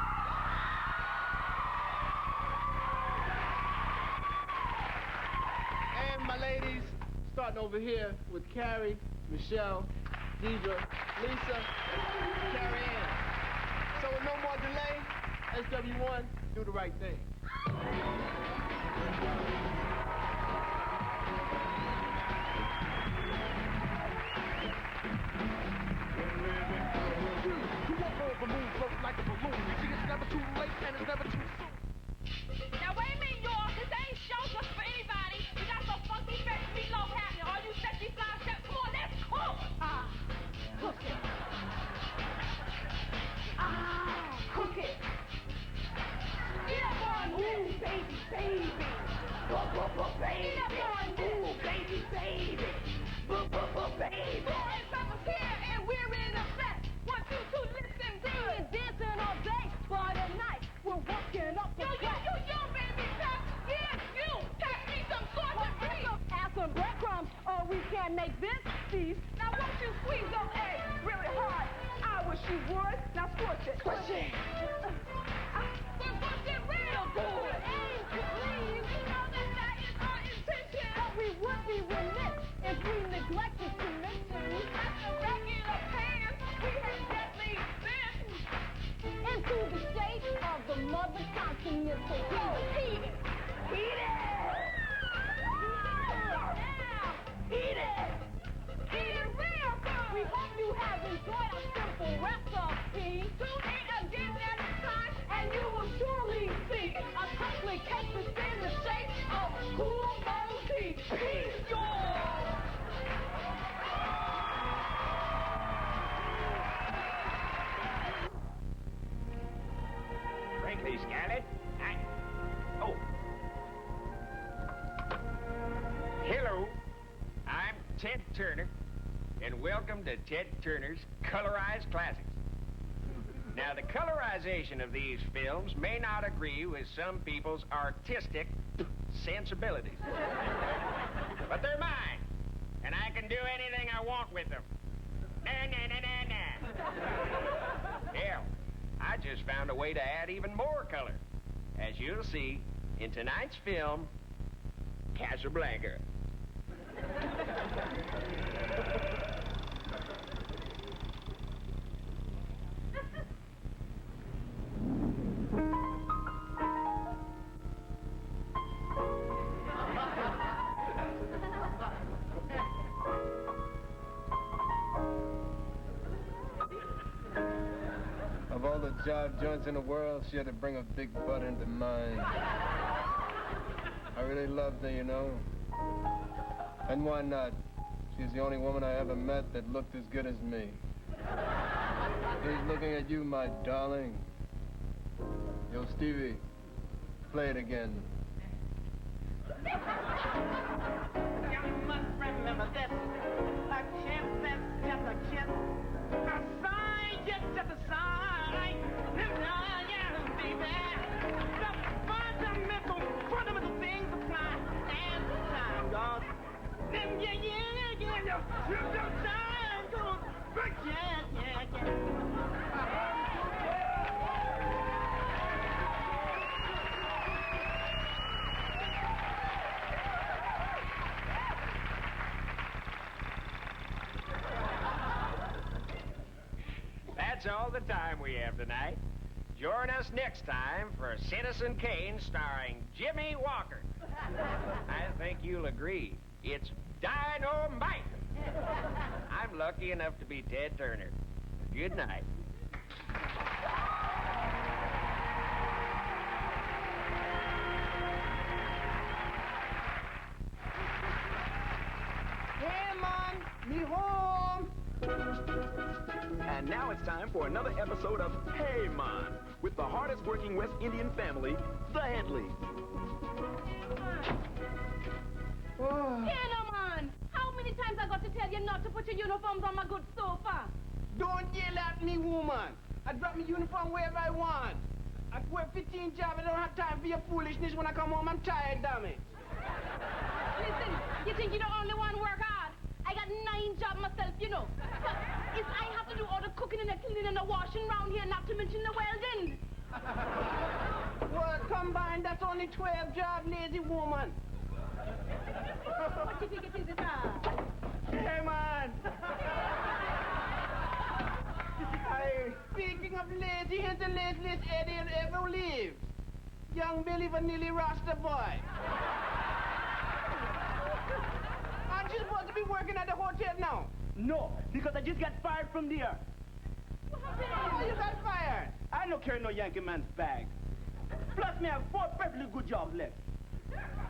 And my ladies, starting over here with Carrie, Michelle, Deidre, Lisa, Carrie Ann. So with no more delay, SW1, do the right thing. You won't hold the moon float like a balloon. See, it's never too late and it's never too soon. Now wait a minute, y'all. This ain't show just for anybody. We got some funky fresh meatloaf happening. All you sexy fly steps, come on, let's cook. Cook it. Cook it. Get up on you, baby, baby. Baby. Get up on you, baby, baby. Baby. Boys, Papa's here and we're in effect. 1, 2, 2, listen, we're dancing all day, but at night we're working up the yo, baby, Pep. Yeah, you. Pass me some sausage, please. Add some breadcrumbs, or we can make this feast. Now, won't you squeeze those eggs really hard? I wish you would. Now, squish it. Squish it. Squish it real good. Aim to please. You know that is our intention. But we would be remiss if we neglected to mention at the regular pan, we have deadly been into the state of the mother continental heat. Heat it! Now, heat it! Heat it real good! We hope you have enjoyed our simple recipe. Tune in again next time, and you will surely see a complete cake in the shape of cool bone tea. Peace, y'all! Frankly, Scarlett, Oh. Hello, I'm Ted Turner, and welcome to Ted Turner's Colorized Classics. Now, the colorization of these films may not agree with some people's artistic sensibilities. But they're mine, and I can do anything I want with them. Hell, I just found a way to add even more color, as you'll see in tonight's film, Casablanca. Of all the job joints in the world, she had to bring a big butt into mine. I really loved her, you know. And why not? She's the only woman I ever met that looked as good as me. Here's looking at you, my darling. Yo, Stevie, play it again. You must remember this. A kiss is just a kiss. A sign is just a sign. Yeah, baby. The fundamental things apply and time, God. Yeah. Time goes. Yeah. that's all the time we have tonight. Join us next time for Citizen Kane starring Jimmy Walker. I think you'll agree, it's dynamite. I'm lucky enough to be Ted Turner. Good night. Hey, man, me home. And now it's time for another episode of Hey Man, with the hardest working West Indian family, the Headleys. Piano man, how many times I got to tell you not to put your uniforms on my good sofa? Don't yell at me, woman. I drop my uniform wherever I want. I work 15 jobs. I don't have time for your foolishness. When I come home, I'm tired, damn it. Listen, you think you're the only one work hard? I got 9 jobs myself, you know. But if I have to do all the cooking and the cleaning and the washing around here, not to mention the welding. Well, combined, that's only 12 jobs, lazy woman. What do you think it is, Hey, man. Speaking of lazy, here's the laziest idiot ever lived. Young Billy Vanilli Rasta boy. Aren't you supposed to be working at the hotel now? No, because I just got fired from there. Oh, you got fired? I don't carry no Yankee man's bag. Plus, me have 4 perfectly good jobs left.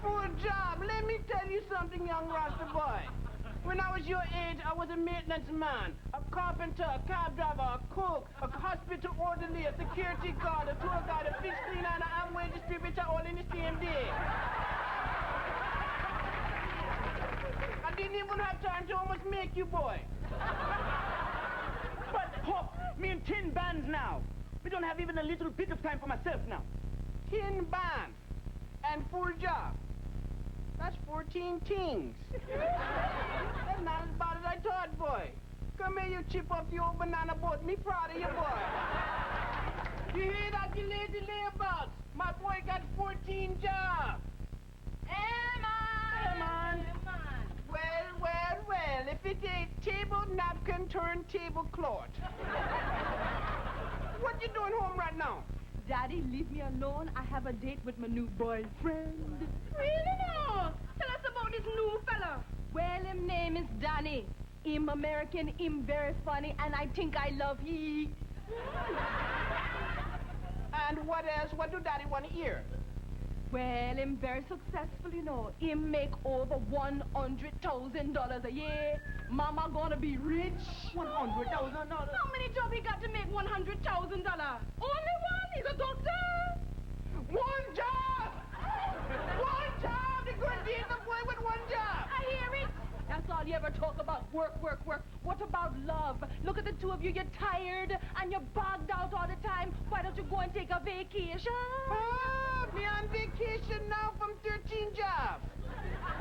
Good job. Let me tell you something, young Rasta boy. When I was your age, I was a maintenance man, a carpenter, a cab driver, a cook, a hospital orderly, a security guard, a tour guide, a fish cleaner, and an Amway distributor all in the same day. I didn't even have time to almost make you, boy. But, Hop, me in 10 bands now. We don't have even a little bit of time for myself now. 10 bands and full job. That's 14 things. That's not as bad as I thought, boy. Come here, you chip off the old banana boat. Me proud of you, boy. You hear that, you lazy layabouts? My boy got 14 jobs. Hey, man. Well, if it ain't table, napkin, turn tablecloth. What you doing home right now? Daddy, leave me alone. I have a date with my new boyfriend. Really now? Tell us about this new fella. Well, him name is Danny. Him American, him very funny, and I think I love he. And what else? What do Daddy want to hear? Well, him very successful, you know. Him make over $100,000 a year. Mama gonna be rich. $100,000? How many jobs he got to make $100,000? Only one. He's a doctor. One job. One job. They're going to deal the boy with one job. I hear it. That's all you ever talk about. Work. What about love? Look at the two of you. You're tired and you're bogged out all the time. Why don't you go and take a vacation? Me on vacation now from 13 jobs.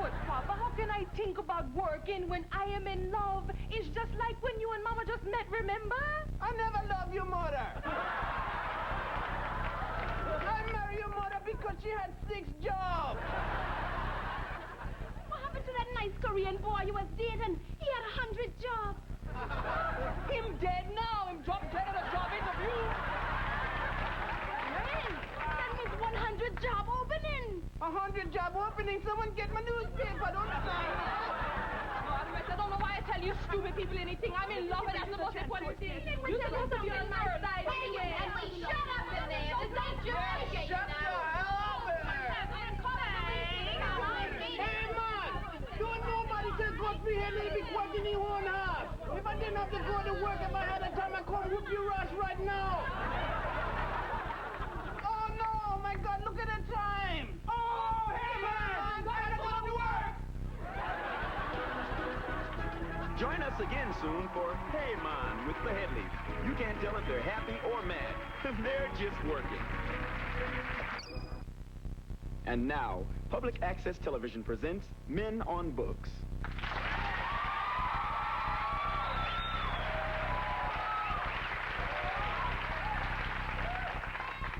But, Papa, how can I think about working when I am in love? It's just like when you and Mama just met, remember? I never loved your mother. I married your mother because she had 6 jobs. What happened to that nice Korean boy you was dating? He had 100 jobs. Him dead now. Him dropped dead at a job interview. Well, that means 100 job opening. 100 job opening. Someone get my newspaper. Don't sign it. I don't know why I tell you stupid people anything. I'm in love and that's the most important thing. You're supposed to be on my side anyway. Shut up in there. This ain't your education Shut the hell up in there. Hey, man. Don't nobody say go to hell be working in one house. If I didn't have to go to work, if I had a time, I'd come whoop your ass right now. Oh, no. My God, look at the time. Oh, hey, man. Gotta go to work. Join us again soon for Hey Man with the Headleys. You can't tell if they're happy or mad. They're just working. And now, Public Access Television presents Men on Books.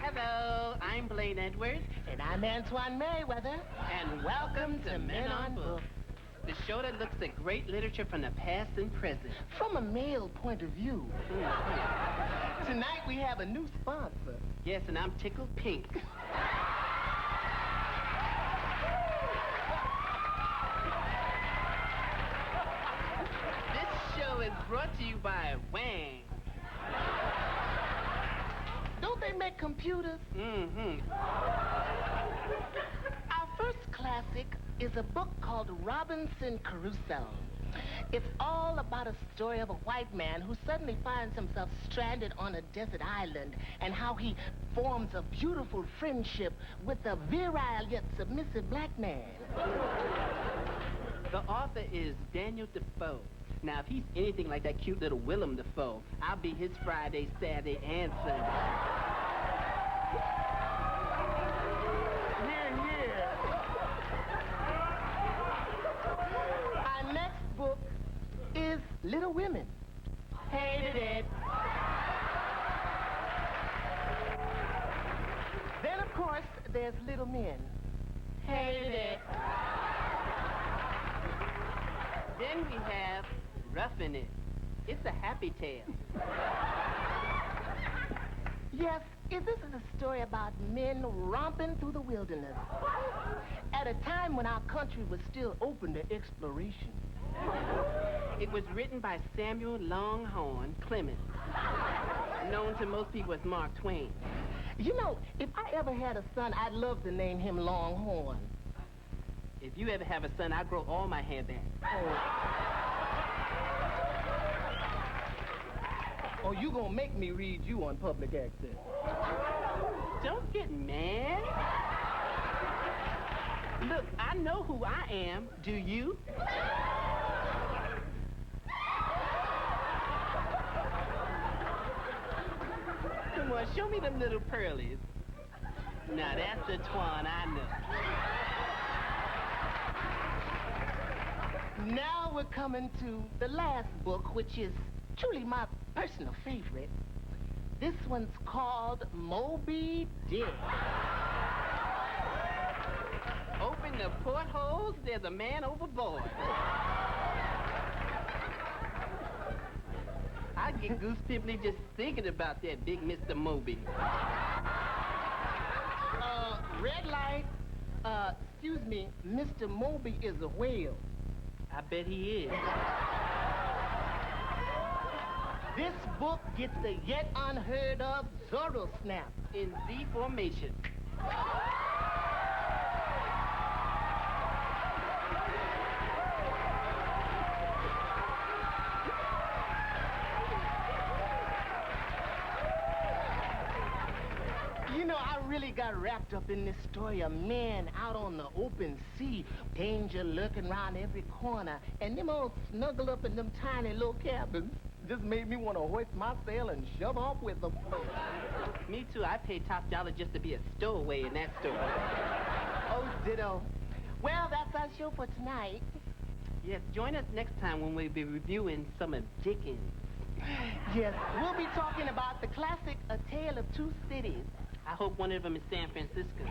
Hello, I'm Blaine Edwards. And I'm Antoine Merriweather. And welcome to Men on Books, the show daughter looks at great literature from the past and present. From a male point of view. Tonight we have a new sponsor. Yes, and I'm tickled pink. This show is brought to you by Wang. Don't they make computers? Mm-hmm. Our first classic is a book called Robinson Crusoe. It's all about a story of a white man who suddenly finds himself stranded on a desert island and how he forms a beautiful friendship with a virile yet submissive black man. The author is Daniel Defoe. Now, if he's anything like that cute little Willem Dafoe, I'll be his Friday, Saturday, and Sunday. Our next book is Little Women. Hated it. Then, of course, there's Little Men. Hated it. Then we have Roughing It. It's a happy tale. Yes, this is a story about men romping through the wilderness at a time when our country was still open to exploration. It was written by Samuel Longhorn Clemens, known to most people as Mark Twain. You know, if I ever had a son, I'd love to name him Longhorn. If you ever have a son, I'll grow all my hair back. Oh, you gonna make me read you on public access. Don't get mad. Look, I know who I am. Do you? Come on, show me them little pearlies. Now, that's the Twan I know. Now we're coming to the last book, which is truly my personal favorite. This one's called Moby Dick. Open the portholes, there's a man overboard. I get goose pimply just thinking about that big Mr. Moby. Red light. Excuse me, Mr. Moby is a whale. I bet he is. This book gets the yet unheard of Zorro snap in Z formation. You know, I really got wrapped up in this story of men out on the open sea, danger lurking around every corner, and them all snuggled up in them tiny little cabins. Just made me want to hoist my sail and shove off with them. Me too. I paid top dollar just to be a stowaway in that store. Oh, ditto. Well, that's our show for tonight. Yes, join us next time when we'll be reviewing some of Dickens. Yes, we'll be talking about the classic A Tale of Two Cities. I hope one of them is San Francisco.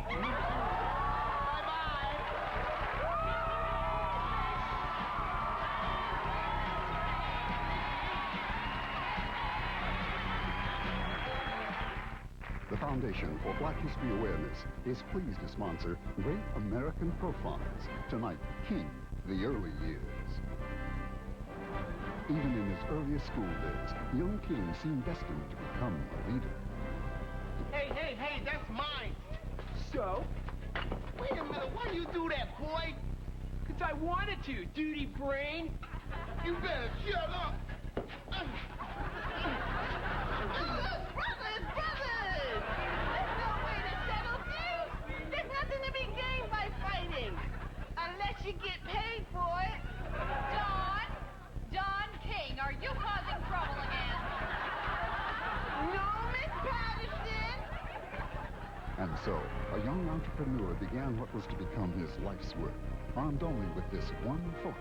The Foundation for Black History Awareness is pleased to sponsor Great American Profiles. Tonight, King, the Early Years. Even in his earliest school days, young King seemed destined to become a leader. Hey, that's mine. So? Wait a minute, why you do that, boy? Because I wanted to, duty brain. You better shut up. Brothers! There's no way to settle things. There's nothing to be gained by fighting. Unless you get paid for it. Don King, are you causing trouble again? No, Miss Patterson. And so, a young entrepreneur began what was to become his life's work, armed only with this one thought.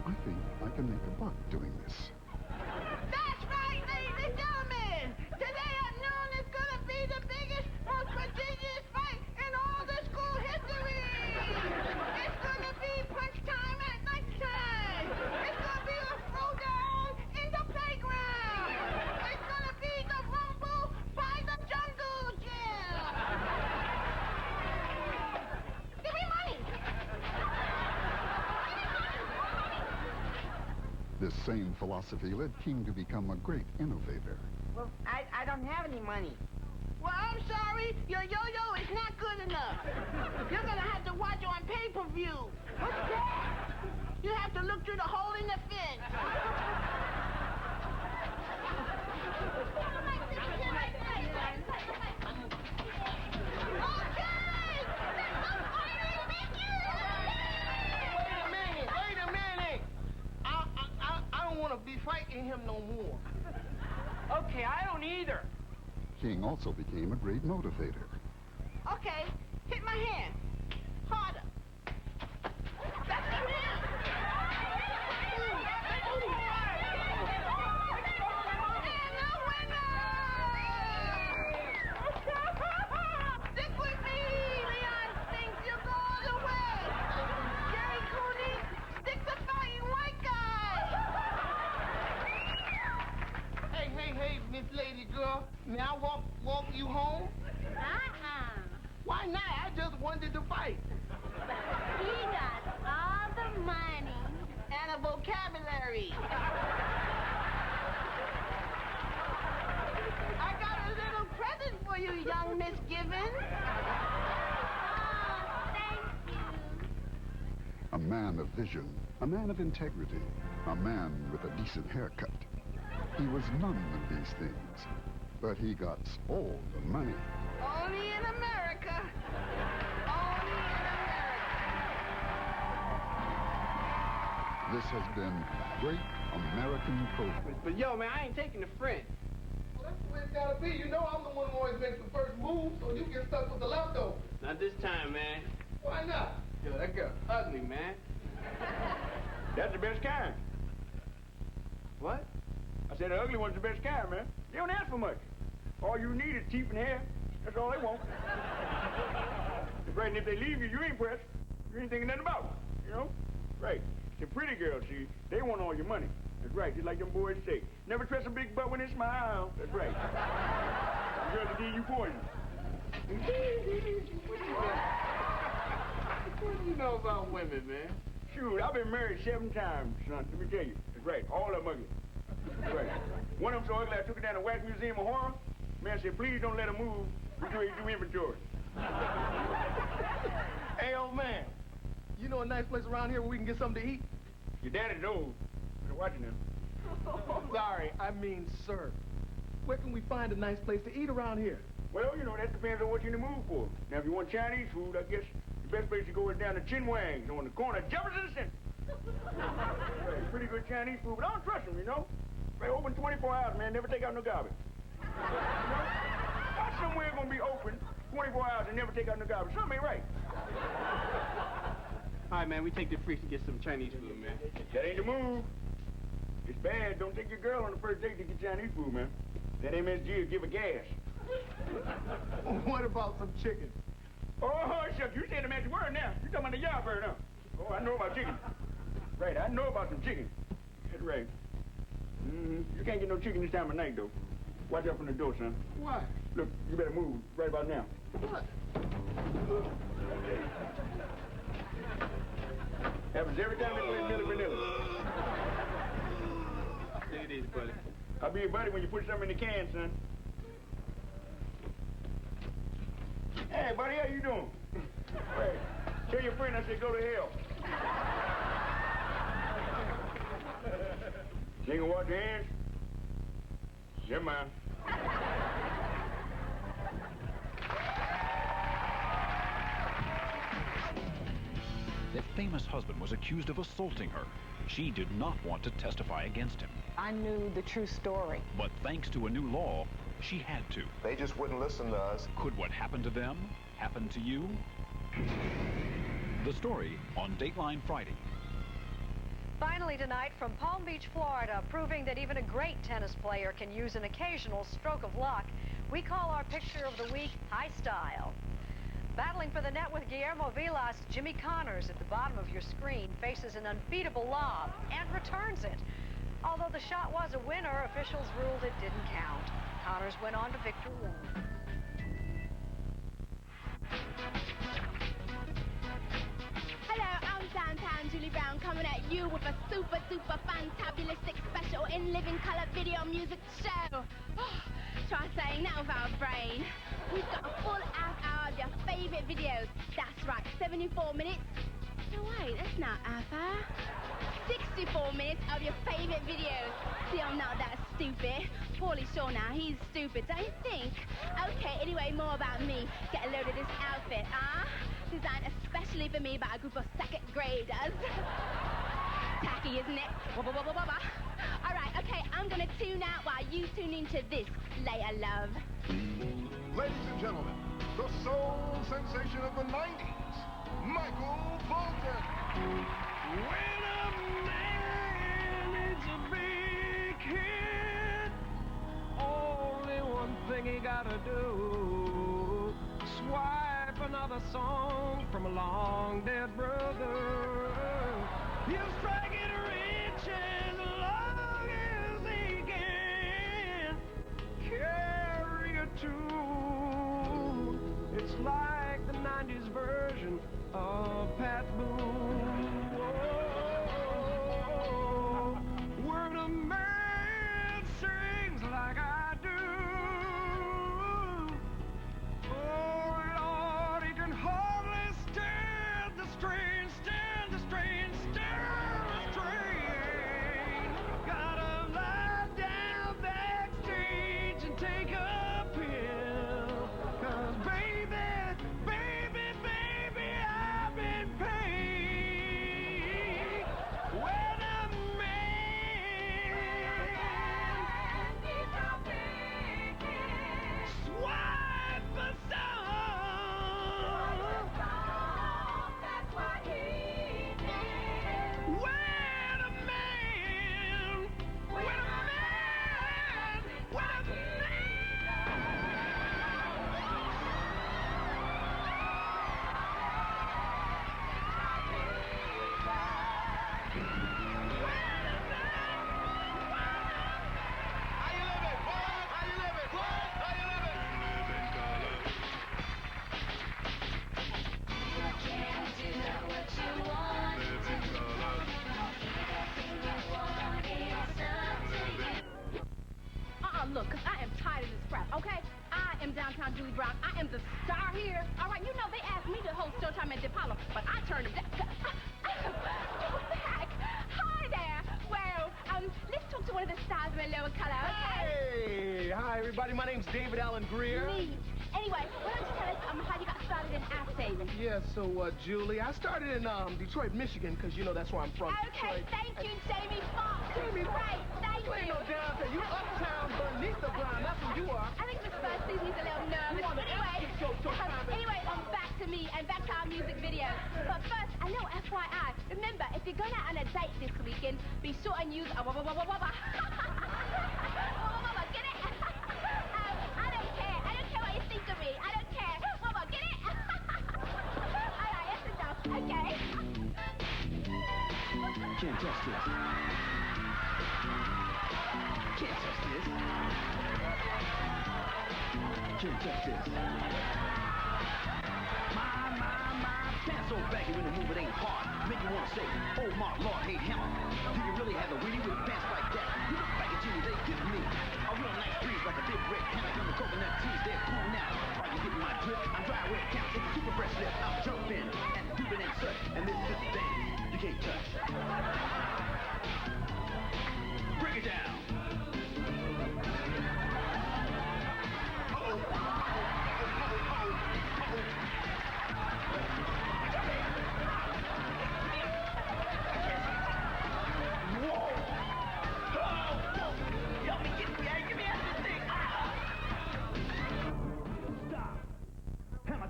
I think I can make a buck doing this. That's right, ladies and gentlemen. Today at noon is going to be the biggest, most prodigious fight in all the school history. It's going to be punch time at night time. This same philosophy led King to become a great innovator. Well, I don't have any money. Well, I'm sorry. Your yo-yo is not good enough. You're gonna have to watch on pay-per-view. What's that? You have to look through the hole in the fence. Wait a minute. I don't want to be fighting him no more. Okay, I don't either. King also became a great motivator. Okay, hit my hand. Harder. That's the hand. And the winner! Stick with me, Leon thinks you're going away. Gary Cooney, stick the fighting white guy. Hey, Miss Lady Girl, may I walk you home? Why not? I just wanted to fight. He got all the money. And a vocabulary. I got a little present for you, young Miss Gibbons. A man of vision, a man of integrity, a man with a decent haircut. He was none of these things, but he got all the money. Only in America. Only in America. This has been Great American Program. But yo, man, I ain't taking the French. Well, that's the way it's gotta be. You know I'm the one who always makes the first move, so you get stuck with the leftovers. Not this time, man. Why not? Yo, that girl ugly, man. That's the best kind. What? I said the ugly one's the best kind, man. They don't ask for much. All you need is teeth and hair. That's all they want. Right, and if they leave you, you ain't pressed. You ain't thinking nothing about it, you know? Right. The pretty girls, see, they want all your money. That's right, just like them boys say. Never trust a big butt when they smile. That's right. The girls will give you poison. What do you know about women, man? Shoot, I've been married 7 times, son. Let me tell you. That's right. All of them ugly. That's right. One of them so ugly I took it down to Wax Museum of Horror. Man said, please don't let her move. We do inventory. Hey, old man. You know a nice place around here where we can get something to eat? Your daddy knows. Been watching him. Sorry, I mean sir. Where can we find a nice place to eat around here? Well, you know, that depends on what you're in the mood for. Now, if you want Chinese food, I guess the best place to go is down to Chin Wang's on the corner of Jefferson Center. Right, pretty good Chinese food, but I don't trust them, you know? They open 24 hours, man, never take out no garbage. You know? Why somewhere gonna be open 24 hours and never take out no garbage? Something ain't right. All right, man, we take the freaks to get some Chinese food, man. That ain't the move. It's bad. Don't take your girl on the first date to get Chinese food, man. That MSG will give her gas. What about some chicken? Oh, shucks, you saying the magic word now. You talking about the yard bird, huh? Oh, I know about chicken. Right, I know about some chicken. That's right. You can't get no chicken this time of night, though. Watch out from the door, son. Why? Look, you better move right about now. What? Happens every time they play Milli Vanilli. There it is, buddy. I'll be your buddy when you put something in the can, son. Hey, buddy, how you doing? Hey, tell your friend I said go to hell. You ain't gonna wash your hands? Never mind. Their famous husband was accused of assaulting her. She did not want to testify against him. I knew the true story. But thanks to a new law, she had to. They just wouldn't listen to us. Could what happened to them happen to you? The story on Dateline Friday. Finally tonight from Palm Beach, Florida, proving that even a great tennis player can use an occasional stroke of luck, we call our picture of the week High Style. Battling for the net with Guillermo Vilas, Jimmy Connors at the bottom of your screen faces an unbeatable lob and returns it. Although the shot was a winner, officials ruled it didn't count. Connors went on to victory lane. Hello, I'm Downtown Julie Brown coming at you you with a super, super fantabulistic special in living color video music show. Try saying that without a brain. We've got a full hour of your favorite videos. That's right, 74 minutes. No, wait, that's not hour. 64 minutes of your favorite videos. See, I'm not that stupid. Paulie Shaw now, he's stupid, don't you think? Okay, anyway, more about me. Get a load of this outfit, designed especially for me by a group of second graders. Tacky, isn't it? All right, okay, I'm gonna tune out while you tune into this. Later, love. Ladies and gentlemen, the soul sensation of the 90s, Michael Bolton. When a man needs a big hit, only one thing he gotta do, swipe another song from a long dead brother. He'll strike it rich as long as he can carry a tune. It's like the 90s version of Pat Boone. Whoa, when a man sings like I do, oh Lord, he can hardly stand the strain, stand the strain, stand the strain. Gotta lie down backstage and take a pill, 'cause baby, baby, baby, I've been paid. When a man needs a big hit, swipe a song, that's what he did. When a man, when a man, when a Look, 'cause I am tired of this crap, okay? I am downtown Julie Brown. I am the star here. All right, you know, they asked me to host Showtime at DePaulo, but I turned them down. Go back. Hi there. Well, let's talk to one of the stars in a lower color, okay? Hey! Hi, everybody. My name's David Allen Greer. Neat. Anyway, why don't you tell us how you got started in acting? Yeah, so, Julie, I started in Detroit, Michigan, because, you know, that's where I'm from. Okay, Detroit. thank you, Jamie Foxx. Jamie Foxx. Right, thank You ain't you. no downtown. You uptown beneath the ground. That's who you are. I think this first season is a little nervous. You on the Anyway, back to me and back to our music videos. But first, a little FYI. Remember, if you're going out on a date this weekend, be sure and use a Get it? I don't care. I don't care what you think of me. I don't care. Get it? All right, that's enough. Okay. Can't touch this. Can't touch this. Can't touch this. My pants so baggy when the move it ain't hard. Make you wanna say, oh my Lord, hey hammer. Do you really have a weenie with pants like that? You look back at Jimmy, they give me a real nice breeze like a big red hammock on the coconut trees. They're cool now. Are you getting my drip? I'm dry where it counts. It's a super fresh slip. I'm jumping and doing and such. And this is the thing you can't touch. Break it down.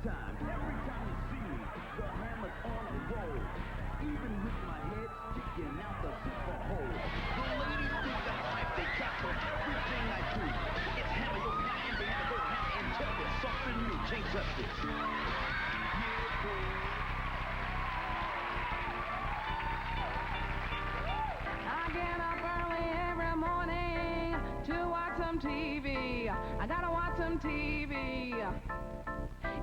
Time. Every time you see me, the hammer's on a roll. Even with my head sticking out the super hole. The ladies think I'm hype, they capture everything I do. It's hammer, yo, hammer, and hammer, go hammer, and tell me something new. Can't touch this. I get up early every morning to watch some TV. I gotta watch some TV.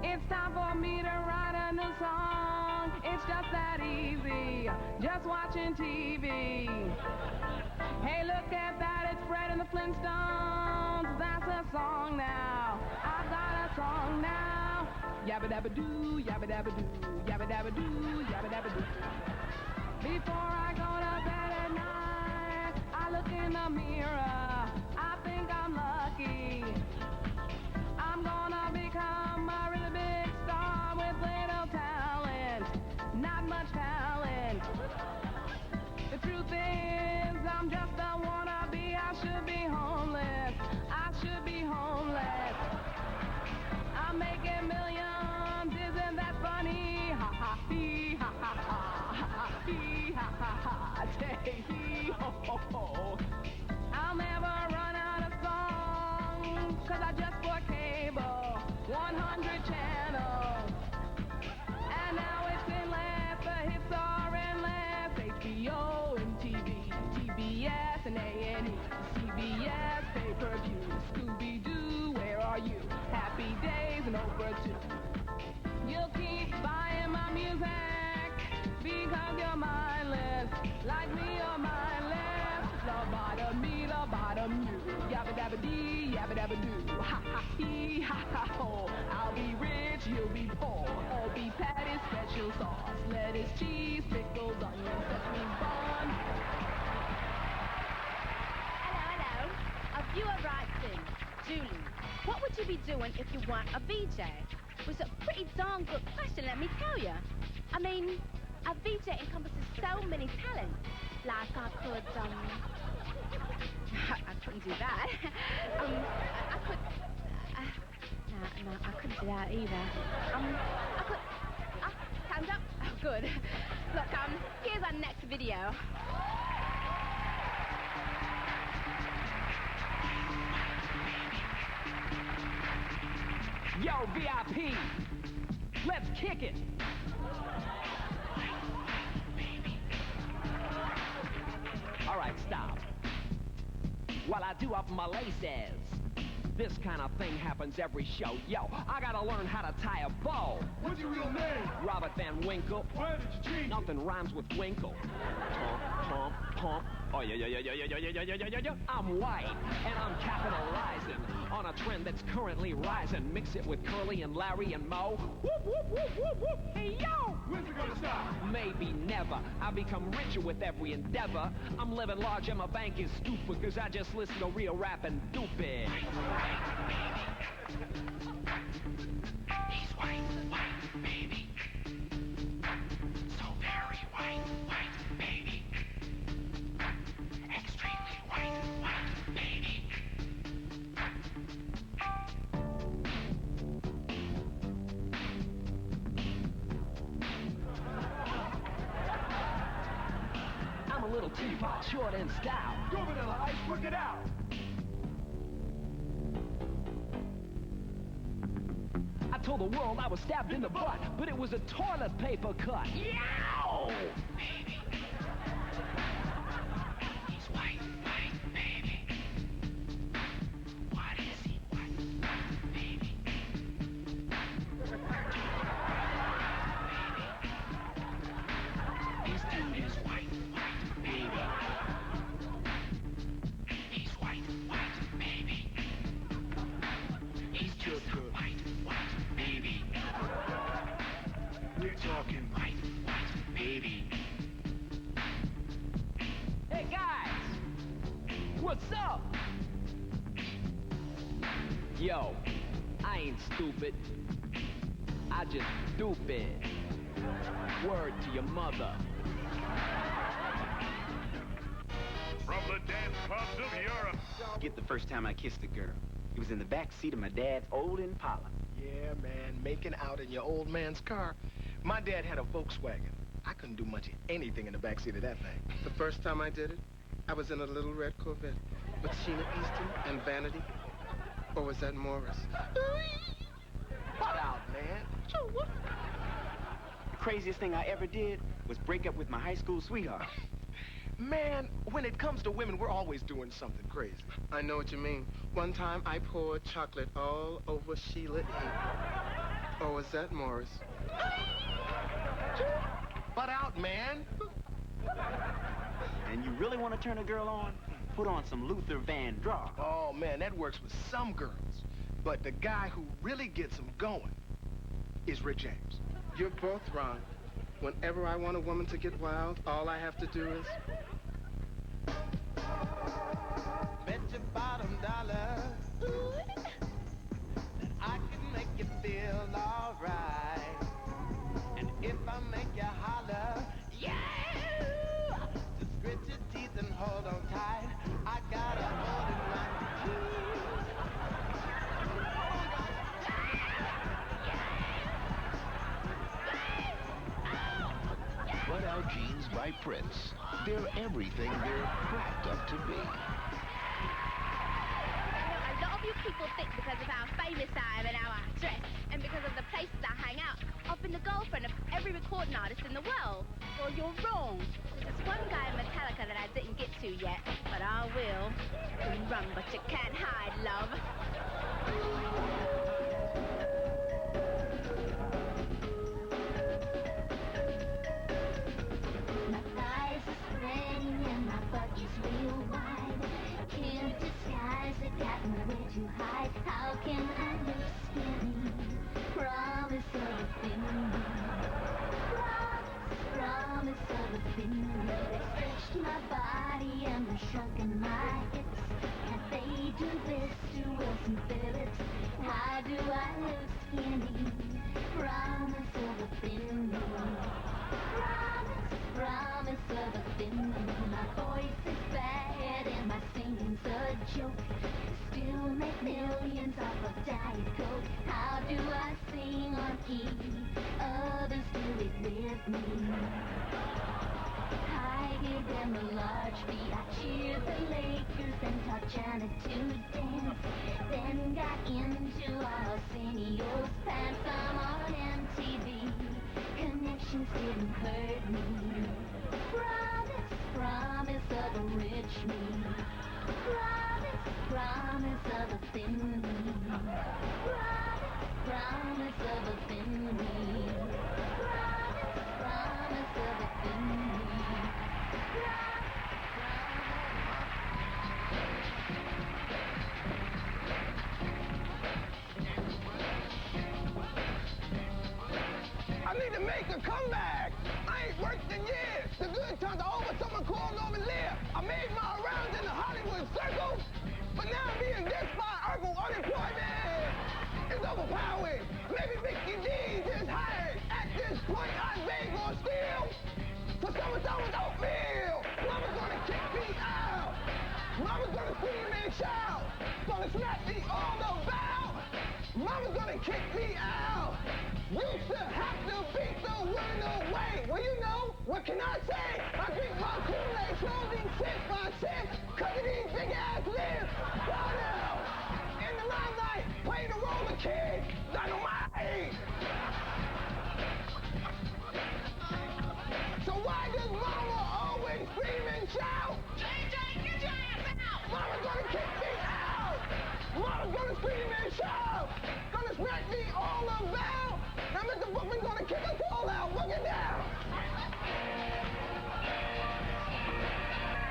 It's time for me to write a new song. song. It's just that easy, just watching TV. Hey, look at that, it's Fred and the Flintstones. That's a song now. I've got a song now. Yabba dabba doo, yabba dabba doo, yabba dabba doo, yabba dabba doo. Before I go to bed at night, I look in the mirror. I think I'm lucky. I'm gonna become a really big star with little talent, not much talent. The truth is, I'm just a wannabe. I should be homeless. I should be homeless. I'm making millions. Isn't that funny? Ha ha hee ha ha ha ha hee ha ha ha. Say hee ho ho ho. I'll never run out of songs, 'cause I just bought cable, 100 channels. And now it's endless, the hits are endless. HBO and TV, TBS and A&E, CBS, pay-per-view, Scooby-Doo, where are you? Happy Days and Oprah too. You'll keep buying my music because you're mindless. Like me, you're mindless. Lobotomy, you. Yabba dabba dee, yabba dabba doo. Ha ha hee, ha ha ho. I'll be rich, you'll be poor. All beef patties, special sauce, lettuce, cheese, pickles, onions, sesame bun. Hello. A viewer writes in. Julie, what would you be doing if you weren't a VJ? It was a pretty darn good question, let me tell you. I mean, a VJ encompasses so many talents. Like I could, I couldn't do that. I could, no, I couldn't do that either. I could, time's up? Oh, good. Look, here's our next video. Yo, VIP, let's kick it. All right, stop. While I do up my laces, this kind of thing happens every show. Yo, I gotta learn how to tie a bow. What's your real name? Robert Van Winkle. Where did you change? Nothing rhymes with Winkle. Pump, pump, pump. Oh, yeah. I'm white, and I'm capitalizing on a trend that's currently rising. Mix it with Curly and Larry and Moe. Whoop, whoop, whoop, whoop, whoop. Hey, yo! When's it gonna stop? Maybe never. I become richer with every endeavor. I'm living large and my bank is stupid, 'cause I just listen to real rap and stupid. He's white, baby. So very white, baby. Extremely white, baby. I'm a little teapot, short and stout. Go Vanilla Ice, work it out. I told the world I was stabbed in the butt, but it was a toilet paper cut. Yow! Baby. He's white, baby. What is he? White, baby. This dude is white, baby. He's white, baby. He's just white, baby. We're talking white, baby. Hey, guys! What's up? Yo, I ain't stupid. I just stupid. Word to your mother. From the dance clubs of Europe. Get the first time I kissed a girl. It was in the back seat of my dad's old Impala. Yeah, man, making out in your old man's car. My dad had a Volkswagen. I couldn't do much of anything in the backseat of that thing. The first time I did it, I was in a little red Corvette with Sheena Easton and Vanity. Or was that Morris? What out, man? So what? The craziest thing I ever did was break up with my high school sweetheart. Man, when it comes to women, we're always doing something crazy. I know what you mean. One time I poured chocolate all over Sheila E. Or was that Morris? Butt out, man. And you really want to turn a girl on? Put on some Luther Vandross. Oh, man, that works with some girls. But the guy who really gets them going is Rick James. You're both wrong. Whenever I want a woman to get wild, all I have to do is... Bet your bottom dollar that I can make you feel alright. And if I make you holler, yeah! Just grit your teeth and hold on tight. I got a hold in my Butt Out jeans by Prince. They're everything they're cracked up to be. A lot of you people think because of how famous I am and how I dress, and because of the places I hang out, I've been the girlfriend of every recording artist in the world. Well, you're wrong. There's one guy in Metallica that I didn't get to yet, but I will. You can run, but you can't hide, love. My thighs are spreading and my butt is real wide. Can't disguise it, got nowhere to hide. How can I look skinny? Promise of a thin promise of a thin they stretched my body and were shrunken my hips. Can't they do this to Wilson Phillips? Why do I look skinny? Promise of a thin promise of a thin my voice is bad and my singing's a joke. Still make millions off of Diet Coke. How do I sing on key? Others do it with me. I give them a large fee. I cheer the Lakers and taught China to dance. Then got into Arsenio's pants. I'm on MTV. Connections didn't hurt me. Promise of a rich me. Promise of a thin me. Promise of a thin me. Promise of a thin me. I need to make a comeback. I ain't worked in years. The good times are over. Someone called over there. I made my rounds in the Hollywood circle, but now I'm being dissed by urban unemployment. It's overpowering. Maybe Mickey D's is hired. At this point, I beg or steal for someone's oatmeal. Mama's gonna kick me out. Mama's gonna scream and shout. Gonna smack me all about. Mama's gonna kick me out. Used to have to beat the wind away. Well, you know, what can I say? I drink my Kool-Aid slowly, sip by sip, cause of these big-ass lips. Wow, now, in the limelight, play the role of Kid Dynamite. So why does Mama always scream and shout? JJ, get your ass out! Mama's gonna kick me out! Mama's gonna scream and shout! Gonna smack me all about! Now Mr. Bookman's gonna kick us all out! Look it down!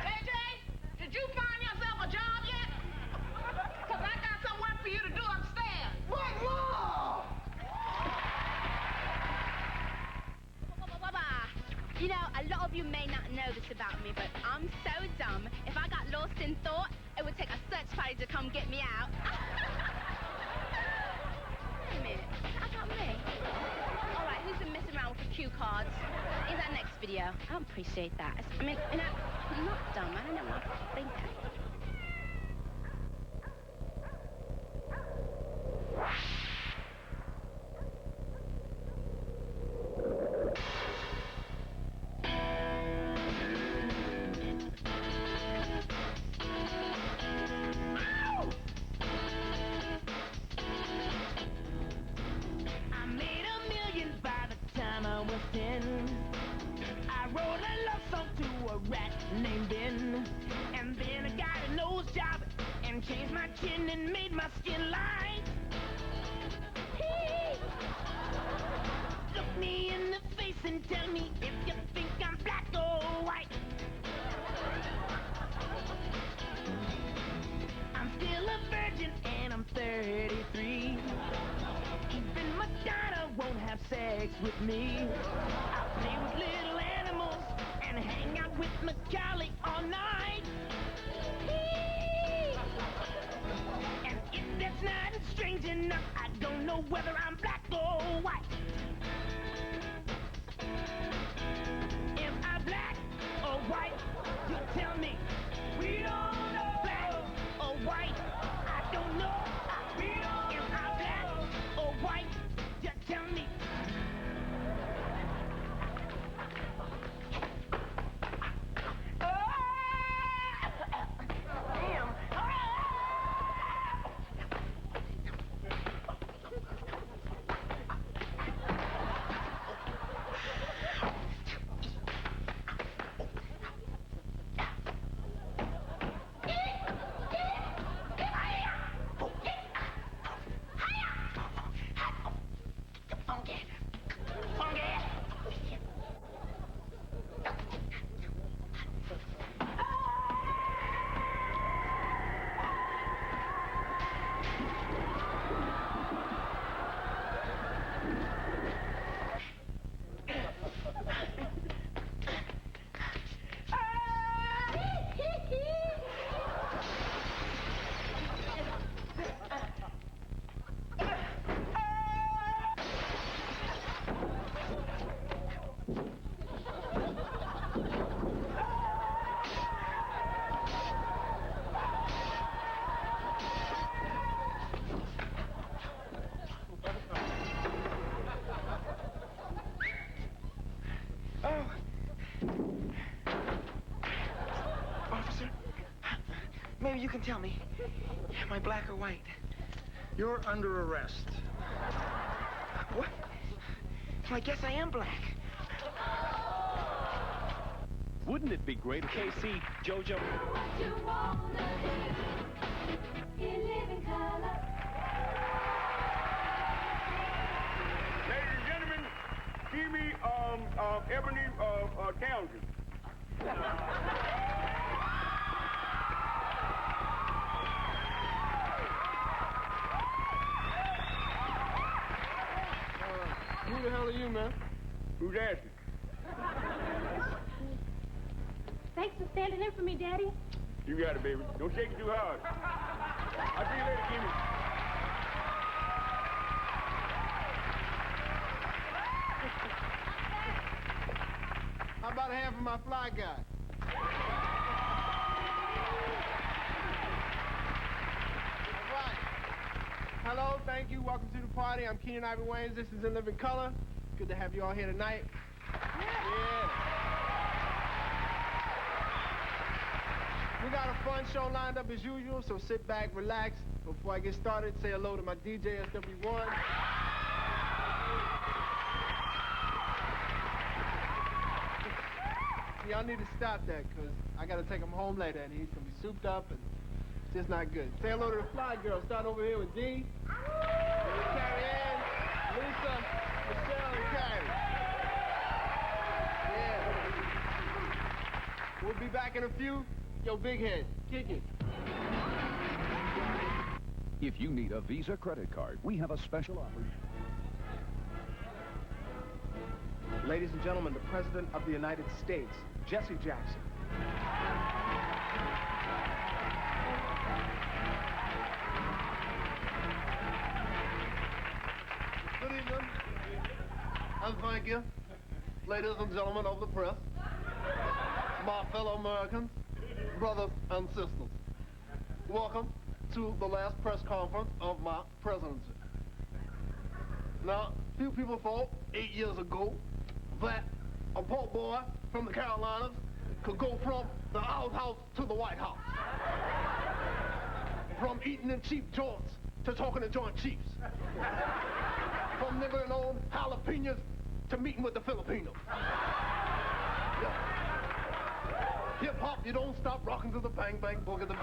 JJ, did you find yourself a job yet? Cause I got some work for you to do upstairs. What more? You know, a lot of you may not know this about me, but I'm so dumb. If I got lost in thought, it would take a search party to come get me out. Wait a minute, I got me. All right, who's been messing around with the cue cards? In that next video. I don't appreciate that. I mean, you know, I'm not dumb. I don't know what to think. I made $1 million by the time I was 10. I wrote a love song to a rat named Ben. And then I got a nose job and changed my chin and made my skin light. Look me in the face face and tell me if you think I'm black or white. I'm still a virgin and I'm 33. Even Madonna won't have sex with me. I'll play with little animals and hang out with Macaulay all night. And if that's not strange enough, I don't know whether I'm black or white. Am I black or white? You tell me. We don't know. Black or white? I don't know. We don't. Am I black or white? Just tell me. Damn. Officer, maybe you can tell me, am I black or white? You're under arrest. What? Well, I guess I am black. Wouldn't it be great if KC, JoJo... Ladies and gentlemen, give me Ebony Townsend. Who the hell are you, man? Who's asking? Thanks for standing in for me, Daddy. You got it, baby. Don't shake it too hard. I'll see you later, Kimmy. How about a hand for my fly guy? All right. Hello, thank you. Welcome to the party. I'm Keenan Ivory Wayans. This is In Living Color. Good to have you all here tonight. Yeah. We got a fun show lined up as usual, so sit back, relax. Before I get started, say hello to my DJ, SW1. Y'all need to stop that, because I got to take him home later, and he's going to be souped up, and it's just not good. Say hello to the fly girl. Start over here with Dee, Carrie Ann, Lisa, Michelle, and Carrie. Yeah. We'll be back in a few. Yo, Big Head, kick it. If you need a Visa credit card, we have a special offer. Ladies and gentlemen, the President of the United States, Jesse Jackson. Good evening, and thank you, ladies and gentlemen of the press, my fellow Americans, brothers and sisters. Welcome to the last press conference of my presidency. Now, few people thought 8 years ago that a poor boy from the Carolinas could go from the outhouse to the White House. From eating in cheap joints to talking to Joint Chiefs. From nibbling on jalapenos to meeting with the Filipinos. Yeah. Hip-hop, you don't stop rocking to the bang bang boogie the beat.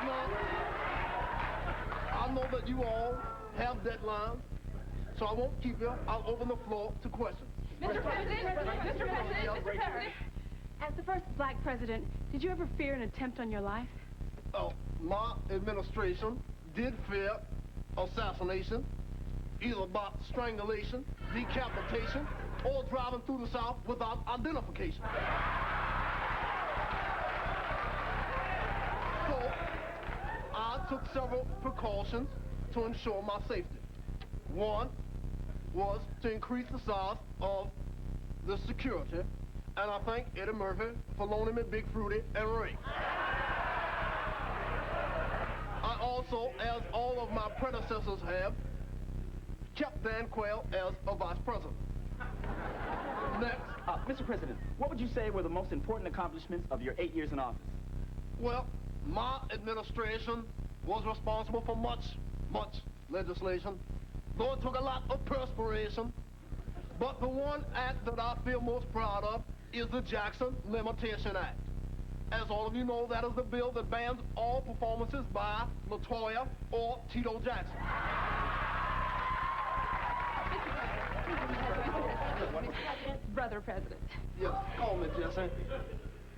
No, I know that you all have deadlines, so I won't keep you. I'll open the floor to questions. Mr. President, as the first black president, did you ever fear an attempt on your life? My administration did fear assassination, either by strangulation, decapitation, or driving through the South without identification. So, I took several precautions to ensure my safety. One was to increase the size of the security, and I thank Eddie Murphy for loaning me Big Fruity and Ray. I also, as all of my predecessors have, kept Dan Quayle as a vice president. Next. Mr. President, what would you say were the most important accomplishments of your 8 years in office? Well, my administration was responsible for much legislation, though it took a lot of perspiration. But the one act that I feel most proud of is the Jackson Limitation Act. As all of you know, that is the bill that bans all performances by LaToya or Tito Jackson. Brother President. Yes, call me, Jesse.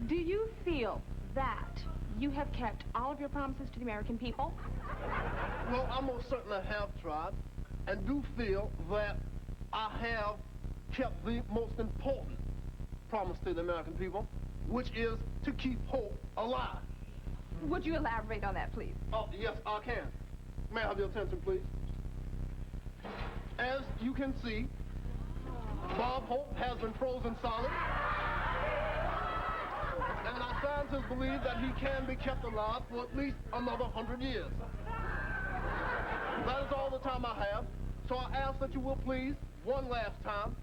Do you feel that you have kept all of your promises to the American people? Well, I most certainly have tried, and do feel that I have kept the most important promise to the American people, which is to keep hope alive. Would you elaborate on that, please? Oh, yes, I can. May I have your attention, please? As you can see, Bob Hope has been frozen solid, and our scientists believe that he can be kept alive for at least another 100 years. That is all the time I have, so I ask that you will please, one last time,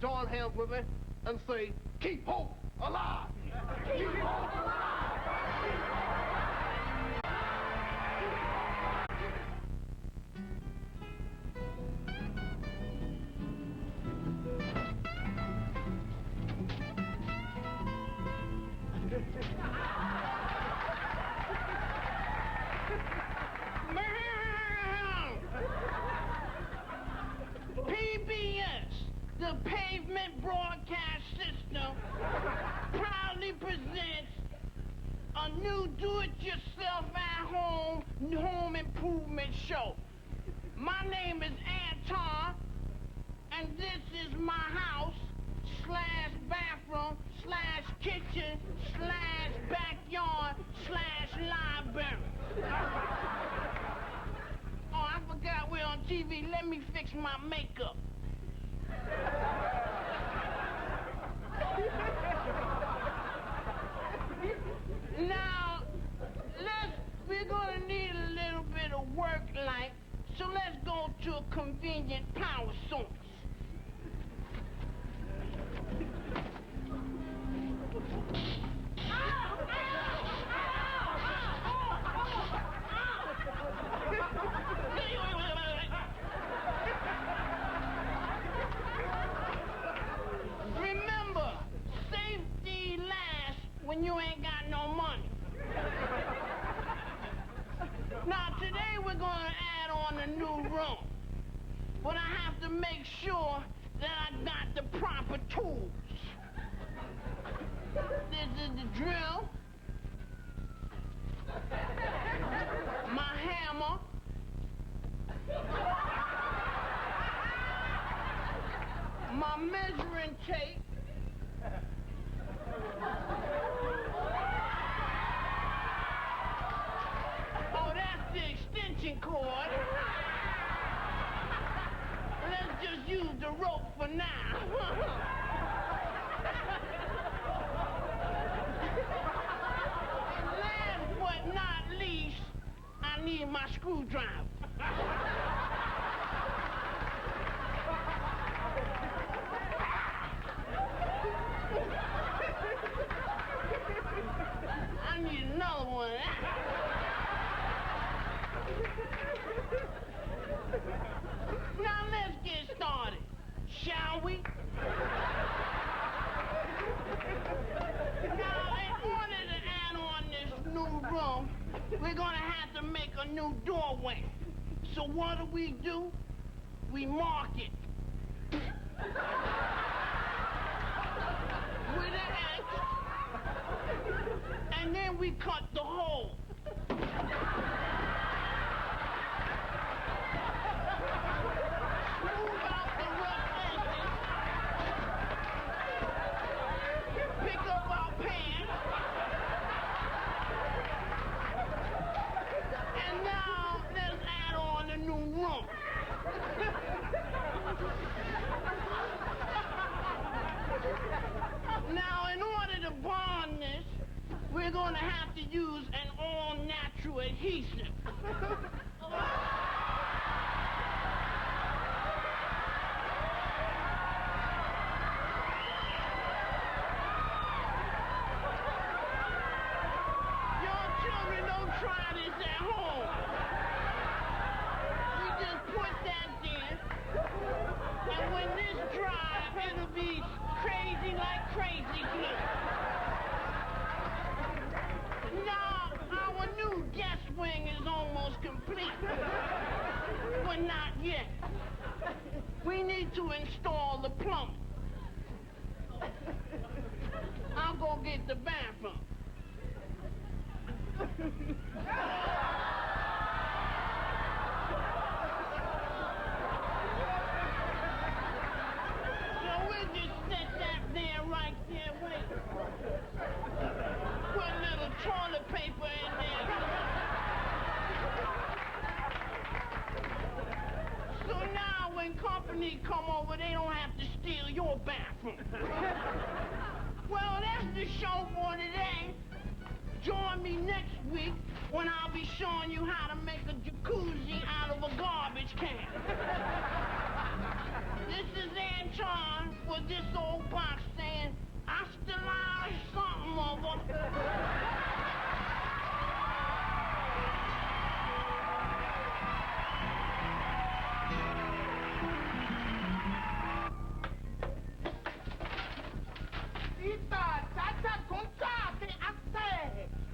join hands with me and say, keep hope alive! Keep hope alive! PBS, the Pavement Broadcast System, proudly presents a new do-it-yourself-at-home home improvement show. My name is Anton, and this is my house / bathroom / kitchen / backyard / library. Oh, I forgot we're on TV. Let me fix my makeup. Now, we're gonna need a little bit of work light, so let's go to a convenient power source. Remember, safety lasts when you ain't got no money. Now, today we're gonna add on a new room, but I have to make sure that I got the proper tools. This is the drill, my hammer, my measuring tape, oh, that's the extension cord. Let's just use the rope for now. Last but not least, I need my screwdriver. I need another one. Now let's get started, shall we? Now, in order to add on this new room, we're gonna have to make a new doorway. So what do? we mark it with an X, and then we cut the hole. Smooth out the rough edges. Pick up our pan. And now let's add on the new rump. Now, in order to bond this, we're going to have to use an all-natural adhesive. Your children don't try this at home. We just put that there, and when this dries, it'll be crazy like crazy glue. Now, our new guest wing is almost complete, but not yet. We need to install the plumbing. I'll go get the bathroom. So we'll just set that there, right there, wait. Put a little toilet paper in there. So now when company come over, they don't have to steal your bathroom. Well, that's the show for today. Join me next week when I'll be showing you how to make a jacuzzi out of a garbage can. This is Anton with this old box saying, hasta la something over.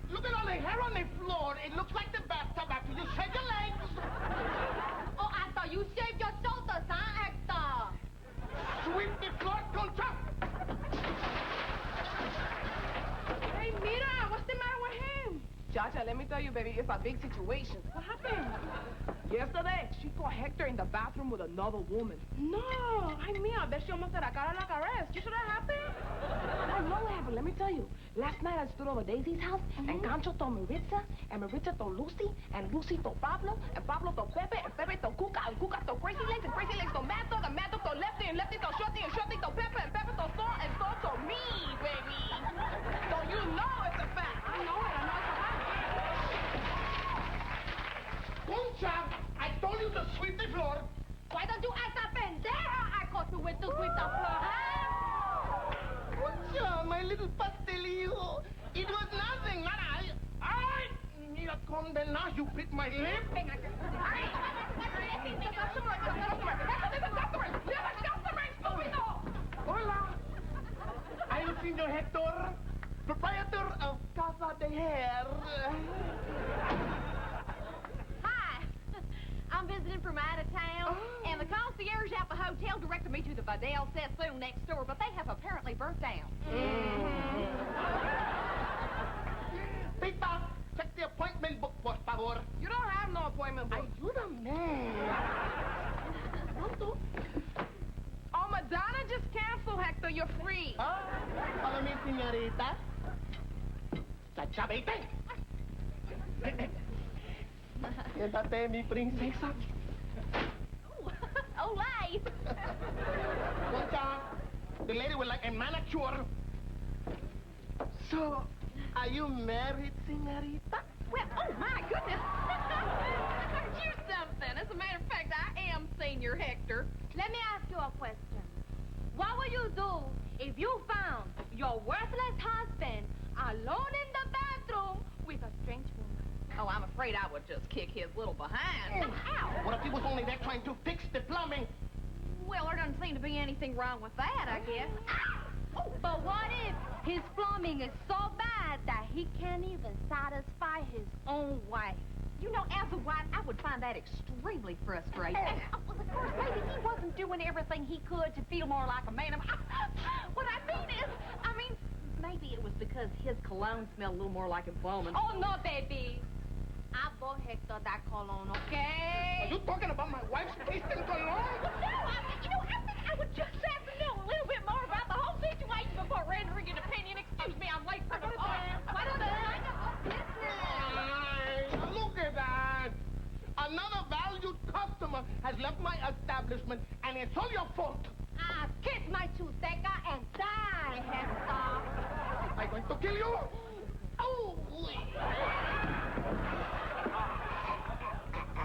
Look at all the hair on the floor. It looks like the bathtub after you shave your legs. Oh, I thought you shaved your shoulders, huh, Hector? Sweep the floor, Concha. Hey, mira, what's the matter with him? Chacha, let me tell you, baby, it's a big situation. What happened? Yesterday, she saw Hector in the bathroom with another woman. No, ay, mía, I bet she almost had a cara like arrest. You sure that happened? I know what happened, let me tell you. Last night I stood over Daisy's house, and Gancho told Maritza, and Maritza told Lucy, and Lucy told Pablo, and Pablo told Pepe, and Pepe told Cuca, and Cuca told Crazy Legs, and Crazy Legs told Mad Dog, and Mad Dog told Lefty, and Lefty told Shorty, and Shorty told Pepe, and Pepe told Saul, and Saul told me, baby. So you know it's a fact. I know it's a fact. Concha, I told you to sweep the floor. Why don't you ask that pendeja I caught you with to sweep the floor, huh? Concha, my little pastelillo. It was nothing, not I. Mira, condena, you bit my lip. Hola. I'm Senor Hector, proprietor of Casa de Hair. Hi. I'm visiting from out of town, and the concierge at the hotel directed me to the Vidal Sassoon next door, but they have apparently burnt down. Tita, check the appointment book, por favor. You don't have no appointment book. Ayúdame. Oh, Madonna just canceled, Hector. You're free. Follow me, señorita. Chachabete. Quédate, mi princesa. Olay. Concha, the lady would like a manicure. So, are you married, señorita? Well, oh my goodness. Aren't you something? As a matter of fact, I am Senior Hector. Let me ask you a question. What would you do if you found your worthless husband alone in the bathroom with a strange woman? Oh, I'm afraid I would just kick his little behind. Ow! What if he was only there trying to fix the plumbing? Well, there doesn't seem to be anything wrong with that, I guess. Oh, but what if his plumbing is so bad that he can't even satisfy his own wife? You know, as a wife, I would find that extremely frustrating. And, well, of course, maybe he wasn't doing everything he could to feel more like a man. What I mean is, maybe it was because his cologne smelled a little more like embalming. Oh, no, baby. I bought Hector that cologne, okay? Are you talking about my wife's tasting cologne? Well, no, I think I would just have to know a little bit more about the whole situation before rendering an opinion. Excuse me, I'm late for the phone. What is it? Look at that. Another valued customer has left my establishment, and it's all your fault. Kiss my Chuteca and die, Hector. Am I going to kill you? Oh!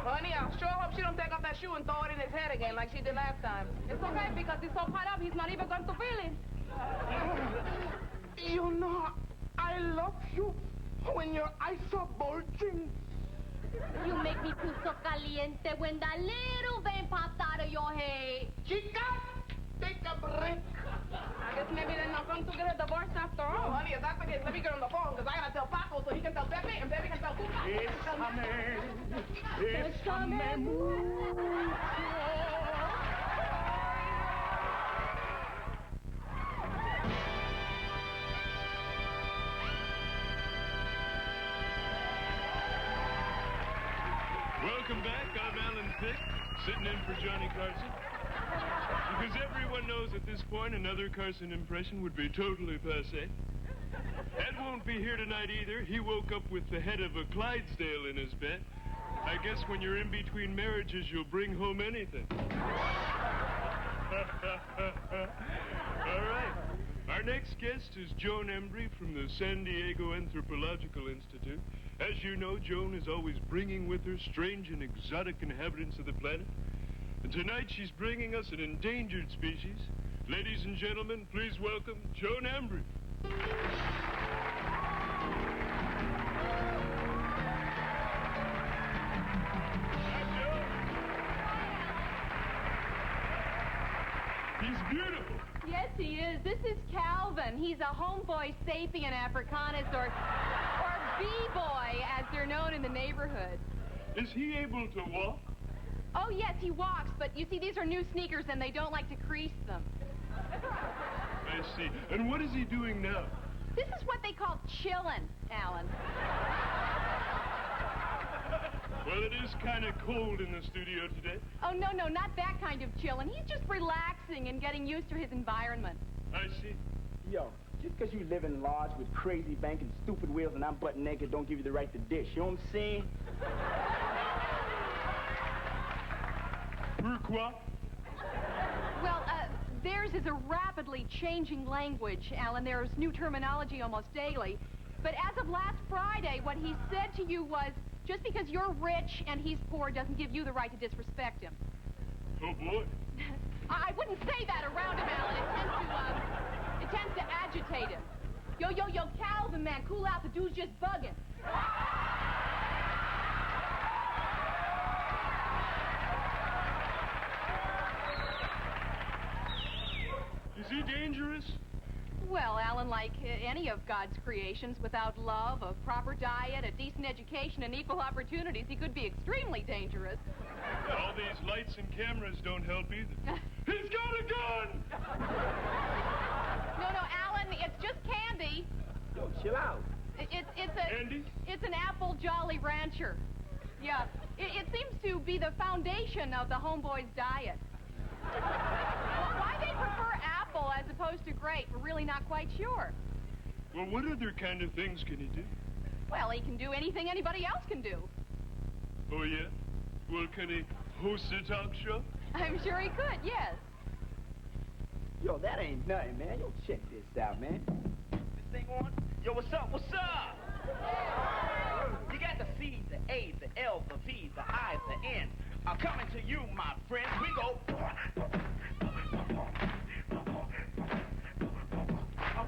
Honey, I sure hope she don't take off that shoe and throw it in his head again like she did last time. It's okay, because he's so caught up, he's not even going to feel it. You know, I love you when your eyes are bulging. You make me feel so caliente when that little vein pops out of your head. Chica, take a break. I guess maybe they're not going to get a divorce after all. Oh, honey, if that's the case, let me get on the phone, because I got to tell Paco so he can tell Pepe, and Pepe can tell Pupa. Welcome back. I'm Alan Thicke, sitting in for Johnny Carson. Because everyone knows at this point another Carson impression would be totally passé. Ed won't be here tonight either. He woke up with the head of a Clydesdale in his bed. I guess when you're in between marriages, you'll bring home anything. All right. Our next guest is Joan Embry from the San Diego Anthropological Institute. As you know, Joan is always bringing with her strange and exotic inhabitants of the planet. And tonight she's bringing us an endangered species. Ladies and gentlemen, please welcome Joan Embry. He's beautiful. Yes, he is. This is Calvin. He's a homeboy sapien africanus, or B-boy, as they're known in the neighborhood. Is he able to walk? Oh, yes, he walks, but you see, these are new sneakers, and they don't like to crease them. I see. And what is he doing now? This is what they call chillin', Alan. Well, it is kind of cold in the studio today. Oh, no, not that kind of chillin'. He's just relaxing and getting used to his environment. I see. Yo, just because you live in lodge with crazy bank and stupid wheels and I'm butt naked don't give you the right to dish. You know what I'm saying? Pourquoi? Well, theirs is a rapidly changing language, Alan. There's new terminology almost daily. But as of last Friday, what he said to you was, just because you're rich and he's poor doesn't give you the right to disrespect him. Oh, boy. I wouldn't say that around him, Alan. It tends to agitate him. Yo, Calvin, man, cool out. The dude's just bugging. Is he dangerous? Well, Alan, like any of God's creations, without love, a proper diet, a decent education, and equal opportunities, he could be extremely dangerous. All these lights and cameras don't help either. He's got a gun! No, Alan, it's just candy. Yo, chill out. It's an apple Jolly Rancher. Yeah, it seems to be the foundation of the homeboy's diet. Why they prefer apple as opposed to grape, we're really not quite sure. Well, what other kind of things can he do? Well, he can do anything anybody else can do. Oh, yeah? Well, can he host a talk show? I'm sure he could, yes. Yo, that ain't nothing, man. Yo, check this out, man. This thing on? Yo, what's up? What's up? You got the C, the A, the L, the V, the I, the N. I'm coming to you, my friends. We go.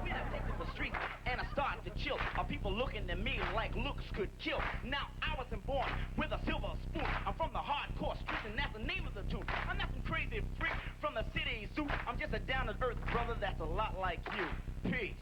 We done take to the streets and I start to chill. People looking at me like looks could kill. Now I wasn't born with a silver spoon. I'm from the hardcore streets and that's the name of the tune. I'm not some crazy freak from the city zoo. I'm just a down-to-earth brother that's a lot like you. Peace.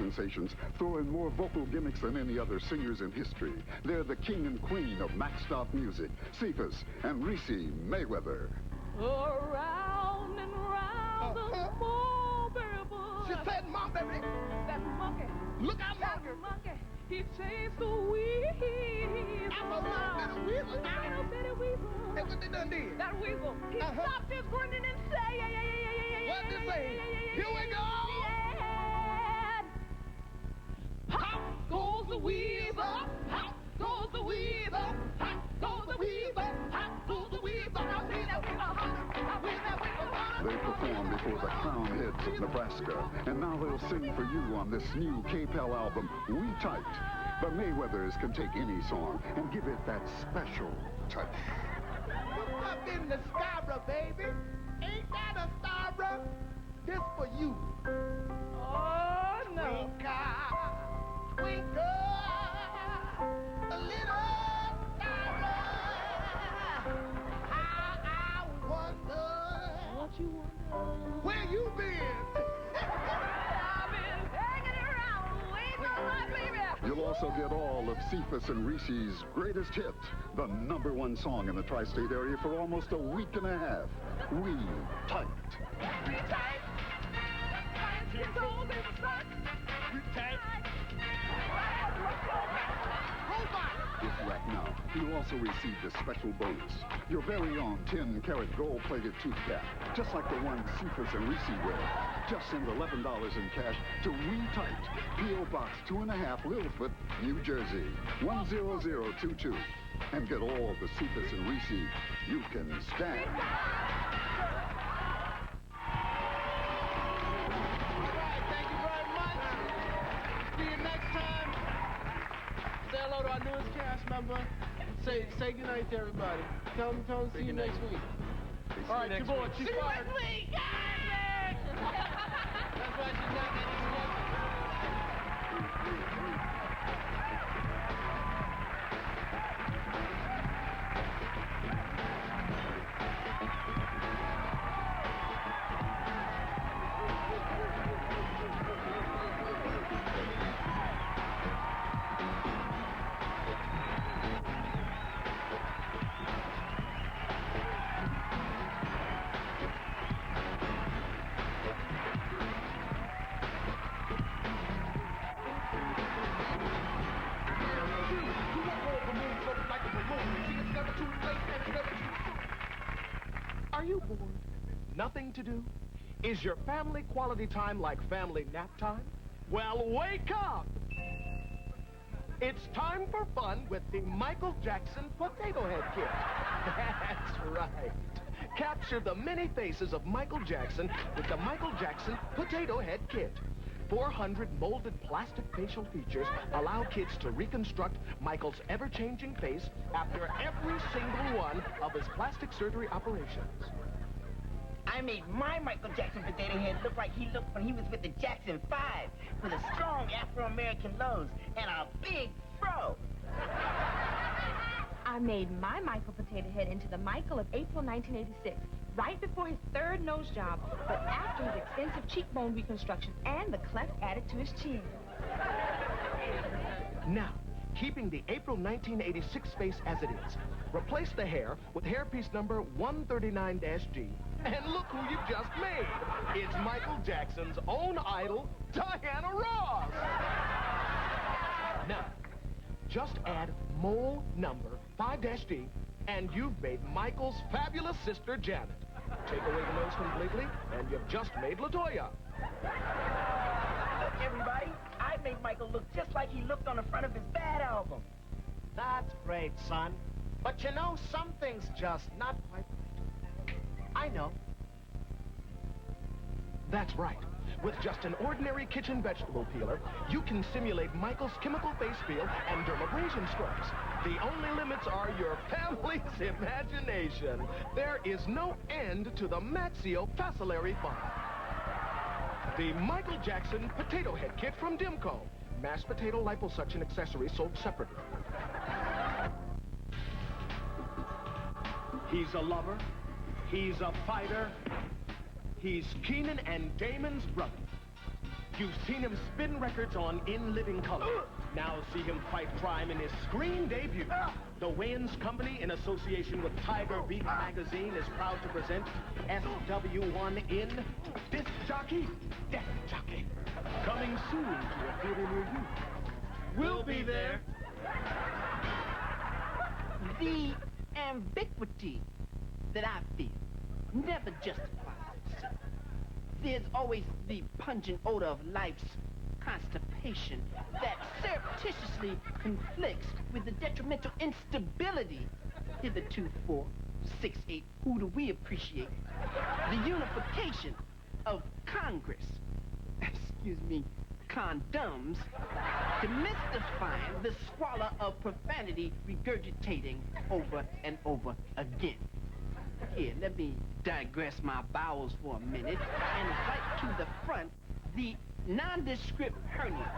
sensations throw in more vocal gimmicks than any other singers in history. They're the king and queen of maxed out music, Cephas and Reese Mayweather. Around and round the mulberry. She said, Mom, baby. That monkey. Look out, that monkey. He chased the weasel. I'm a little bitty weasel. Little bitty weasel. Hey, what they done did? That weasel. He stopped his grinning and said, what did they say? Here we go. Hop goes the weasel. Hop goes the weasel. Hop goes the weasel. Hop goes the weasel. I see that weasel. I see that weasel. They perform before the crown heads of Nebraska, and now they'll sing for you on this new K-Pel album, We Tight. The Mayweathers can take any song and give it that special touch. Look up in the sky, bro, baby. Ain't that a star, bro? This for you. Oh, no. Twinkle, a little star. How I wonder. What you wonder? Where you been? I've been hanging around, waiting on my baby. You'll also get all of Cephas and Reese's greatest hit, the #1 song in the tri-state area for almost a week and a half. We Tight. We tight. We tight. If you act now, you'll also receive this special bonus. Your very own 10-karat gold-plated tooth cap, just like the one Cephas and Reese wear. Just send $11 in cash to We Tight, P.O. Box 2.5, Littlefoot, New Jersey, 10022. And get all the Cephas and Reese you can stand. Hello to our newest cast member. Say goodnight to everybody. Tell them see you next week. All right, your boy, she's fired. Next week. That's why she's not Are you bored? Nothing to do? Is your family quality time like family nap time? Well, wake up! It's time for fun with the Michael Jackson Potato Head Kit. That's right. Capture the many faces of Michael Jackson with the Michael Jackson Potato Head Kit. 400 molded plastic facial features allow kids to reconstruct Michael's ever-changing face after every single one of his plastic surgery operations. I made my Michael Jackson potato head look like he looked when he was with the Jackson 5, with a strong Afro-American nose and a big fro. I made my Michael Potato Head into the Michael of April 1986, right before his third nose job, but after his extensive cheekbone reconstruction and the cleft added to his chin. Now, keeping the April 1986 face as it is, replace the hair with hairpiece number 139-G, and look who you've just made. It's Michael Jackson's own idol, Diana Ross. Now, just add mole number 5-D, and you've made Michael's fabulous sister, Janet. Take away the nose completely, and you've just made LaToya. Look, everybody, I made Michael look just like he looked on the front of his Bad album. That's great, son. But you know, something's just not quite right. I know. That's right. With just an ordinary kitchen vegetable peeler, you can simulate Michael's chemical face peel and dermabrasion strokes. The only limits are your family's imagination. There is no end to the Mazzio Facilary fun. The Michael Jackson Potato Head Kit from Dimco. Mashed potato liposuction accessories sold separately. He's a lover. He's a fighter. He's Keenan and Damon's brother. You've seen him spin records on In Living Color. Now see him fight crime in his screen debut. The Wayans Company, in association with Tiger Beat magazine, is proud to present SW1 in Disc Jockey, Death Jockey. Coming soon to a theater near you. We'll be there. The ambiguity that I feel never justifies itself. There's always the pungent odor of life's constipation that surreptitiously conflicts with the detrimental instability hitherto for 6-8. Who do we appreciate? The unification of Congress, excuse me, condoms, demystifying the squalor of profanity regurgitating over and over again. Here, let me digress my bowels for a minute and right to the front. The nondescript hernia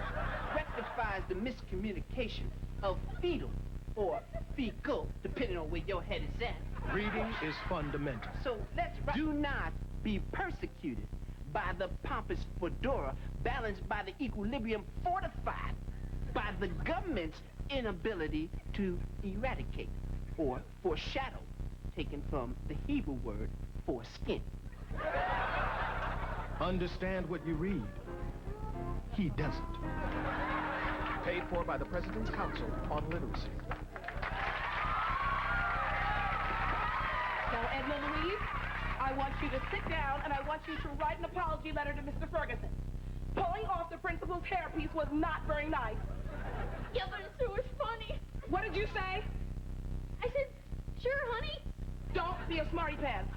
rectifies the miscommunication of fetal or fecal, depending on where your head is at. Reading is fundamental. So let's do not be persecuted by the pompous fedora, balanced by the equilibrium fortified by the government's inability to eradicate or foreshadow, taken from the Hebrew word for skin. Understand what you read. He doesn't. Paid for by the President's Council on Literacy. Now, Edna Louise, I want you to sit down and I want you to write an apology letter to Mr. Ferguson. Pulling off the principal's hairpiece was not very nice. Yeah, but it sure was funny. What did you say? I said, sure, honey. Don't be a smarty pants.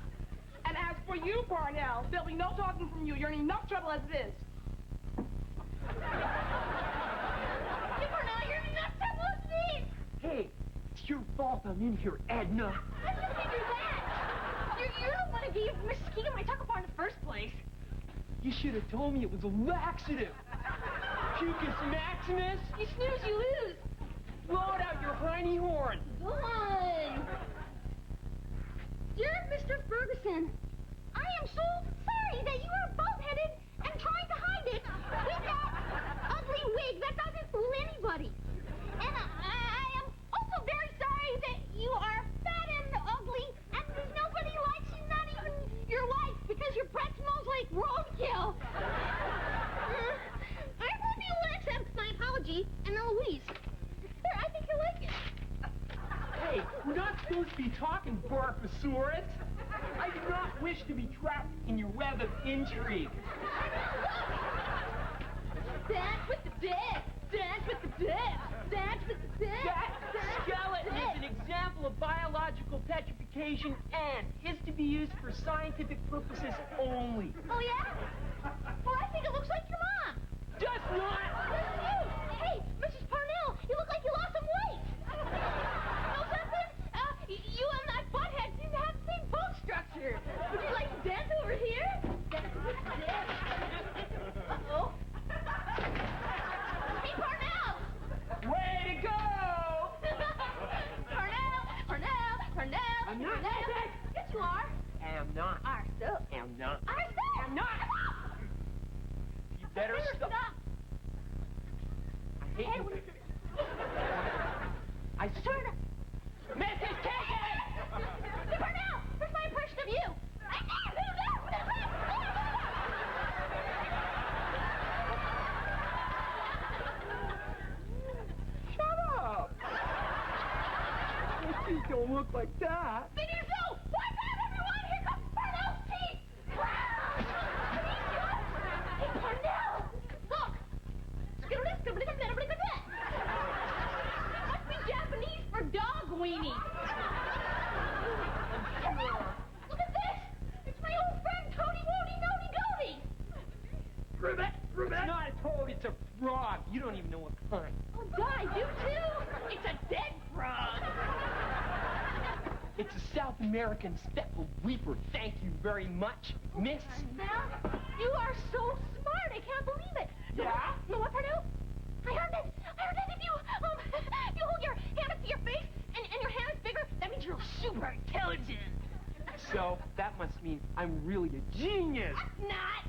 And as for you, Parnell, there'll be no talking from you. You're in enough trouble as it is. Yeah, Parnell, you're in enough trouble as it is. Hey, it's your fault I'm in here, Edna. I just figured that. You don't want to be a mosquito when I talk about in the first place. You should have told me it was a laxative. Pucus maximus. You snooze, you lose. Blow it out your hiney horn. Go on. Dear Mr. Ferguson, I am so sorry that you are bald-headed and trying to hide it with that ugly wig that doesn't fool anybody. And I am also very sorry that you are fat and ugly and nobody likes you, not even your wife, because your breath smells like roadkill. I hope you will accept my apology, and Louise. Sir, I think you'll like it. Hey, we're not supposed to be talking, Barfosaurus. I do not wish to be trapped in your web of intrigue. Dance with the dead! Dance with the dead! Dance with the dead! That skeleton is an example of biological petrification and is to be used for scientific purposes only. Oh, yeah? Well, I think it looks like your mom. Does not! Yes, you! Hey, Mrs. Parnell, you look like you lost some weight. Know something? You and that butthead seem to have the same bone structure. Would you like to dance over here? Uh-oh. Hey, Parnell! Way to go! Parnell! I'm not. Yes, you are. Am not. Are so. Am not. Are so. Am not. You better stop. I hate you. I swear to... Mrs. Kagan! Parnell! Where's my impression of you? Shut up! Your teeth don't look like that. Then you do! Watch out, everyone! Here comes Parnell's teeth! Hey, Parnell! Look! Must be Japanese for dog weenie. Look at this! It's my old friend Toady Woody Nody Doody! Ribbit! It's not a toad, it's a frog. You don't even know what kind. Oh, God, I do too! It's a dead frog! It's a South American steppe weeper. Thank you very much, miss. Now, you are so smart, I can't believe it. Yeah? You know what, Parnell? I heard that if you hold your hand up to your face and your hand is bigger, that means you're super intelligent. So, that must mean I'm really a genius. Not.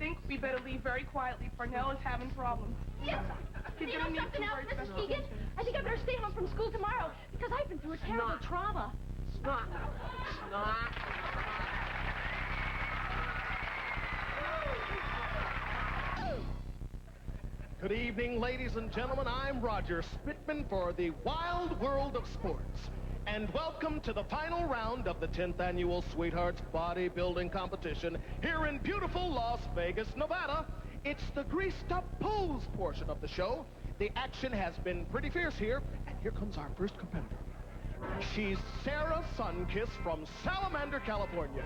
think we better leave very quietly. Parnell is having problems. Yes. He's You gonna know need something some else, very Mrs. special Keegan? attention. I think I better stay home from school tomorrow because I've been through a terrible trauma. Snot. Snot. Good evening, ladies and gentlemen. I'm Roger Spitman for the Wild World of Sports. And welcome to the final round of the 10th Annual Sweethearts Bodybuilding Competition here in beautiful Las Vegas, Nevada. It's the greased-up pose portion of the show. The action has been pretty fierce here, and here comes our first competitor. She's Sarah Sunkiss from Salamander, California.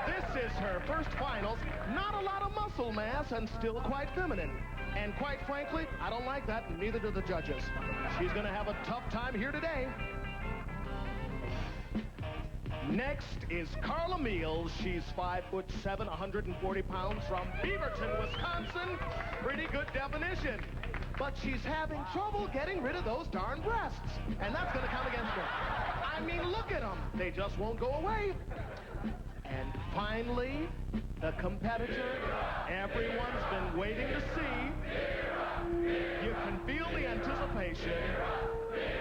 This is her first finals. Not a lot of muscle mass and still quite feminine. And quite frankly, I don't like that, and neither do the judges. She's gonna have a tough time here today. Next is Carla Meals. She's 5'7", 140 pounds from Beaverton, Wisconsin. Pretty good definition. But she's having trouble getting rid of those darn breasts. And that's gonna come against her. I mean, look at them. They just won't go away. And finally, the competitor everyone's been waiting to see. You can feel the anticipation.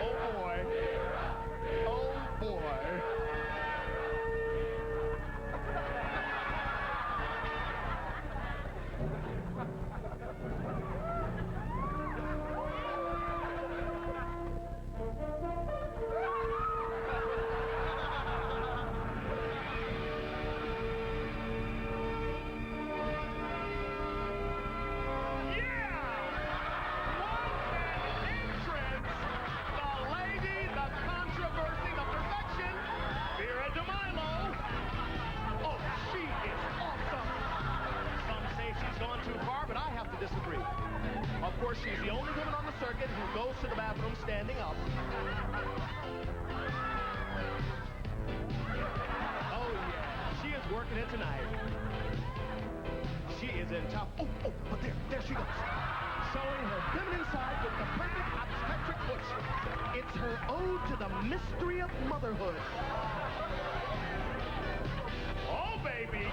Oh boy. Oh boy. Disagree. Of course, she's the only woman on the circuit who goes to the bathroom standing up. Oh, yeah. She is working it tonight. She is in top. Oh, but there she goes. Showing her feminine side with the perfect obstetric push. It's her ode to the mystery of motherhood. Oh, baby.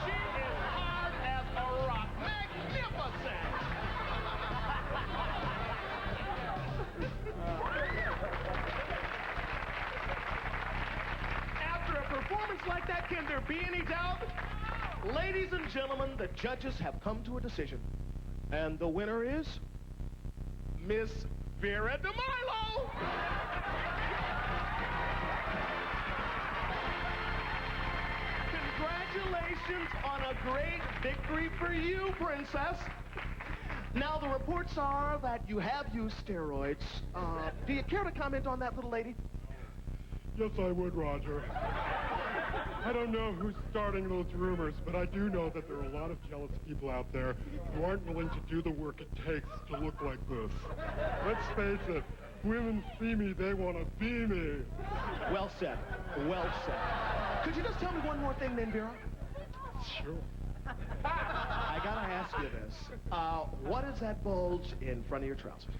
She is hard as a rock. Magnificent. After a performance like that, can there be any doubt? Ladies and gentlemen, the judges have come to a decision. And the winner is Miss Vera DeMilo. Congratulations on a great victory for you, Princess. Now, the reports are that you have used steroids. Do you care to comment on that, little lady? Yes, I would, Roger. I don't know who's starting those rumors, but I do know that there are a lot of jealous people out there who aren't willing to do the work it takes to look like this. Let's face it, women see me, they want to be me. Well said. Well said. Could you just tell me one more thing then, Vera? Sure. I gotta ask you this. What is that bulge in front of your trousers?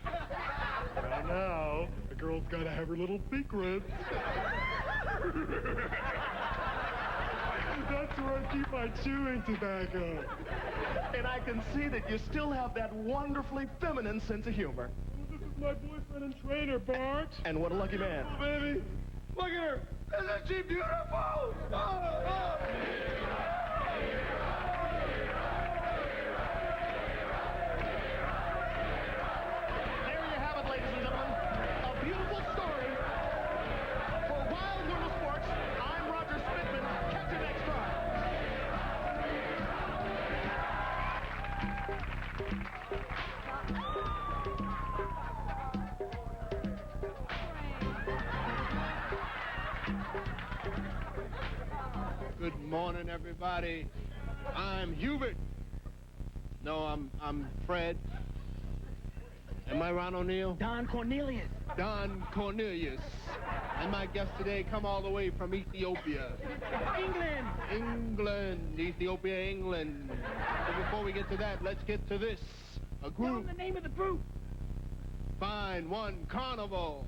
Well, now, a girl's gotta have her little secrets. That's where I keep my chewing tobacco. And I can see that you still have that wonderfully feminine sense of humor. Well, this is my boyfriend and trainer, Bart. And what a lucky man. Oh, baby. Look at her. Isn't she beautiful? Oh. Good morning, everybody. I'm Hubert. No, I'm Fred. Am I Ron O'Neill? Don Cornelius. Don Cornelius. And my guest today come all the way from Ethiopia. England. England. Ethiopia, England. But before we get to that, let's get to this. A group. Tell them the name of the group. Fine. One, Carnival.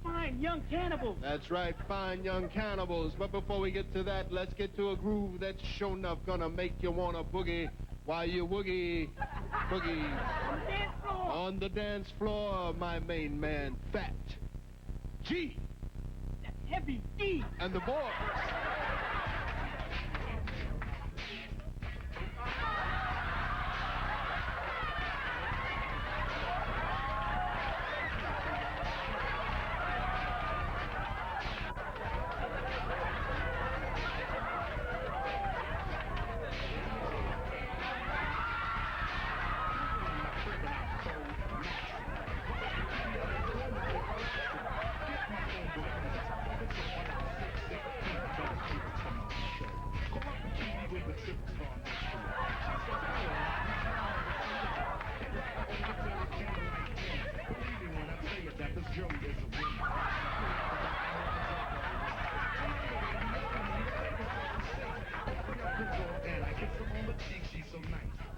fine young cannibals. That's right, fine young cannibals. But before we get to that, let's get to a groove that's sure enough gonna make you wanna boogie while you woogie, boogie. On the dance floor, my main man, Fat G. That heavy D. And the boys.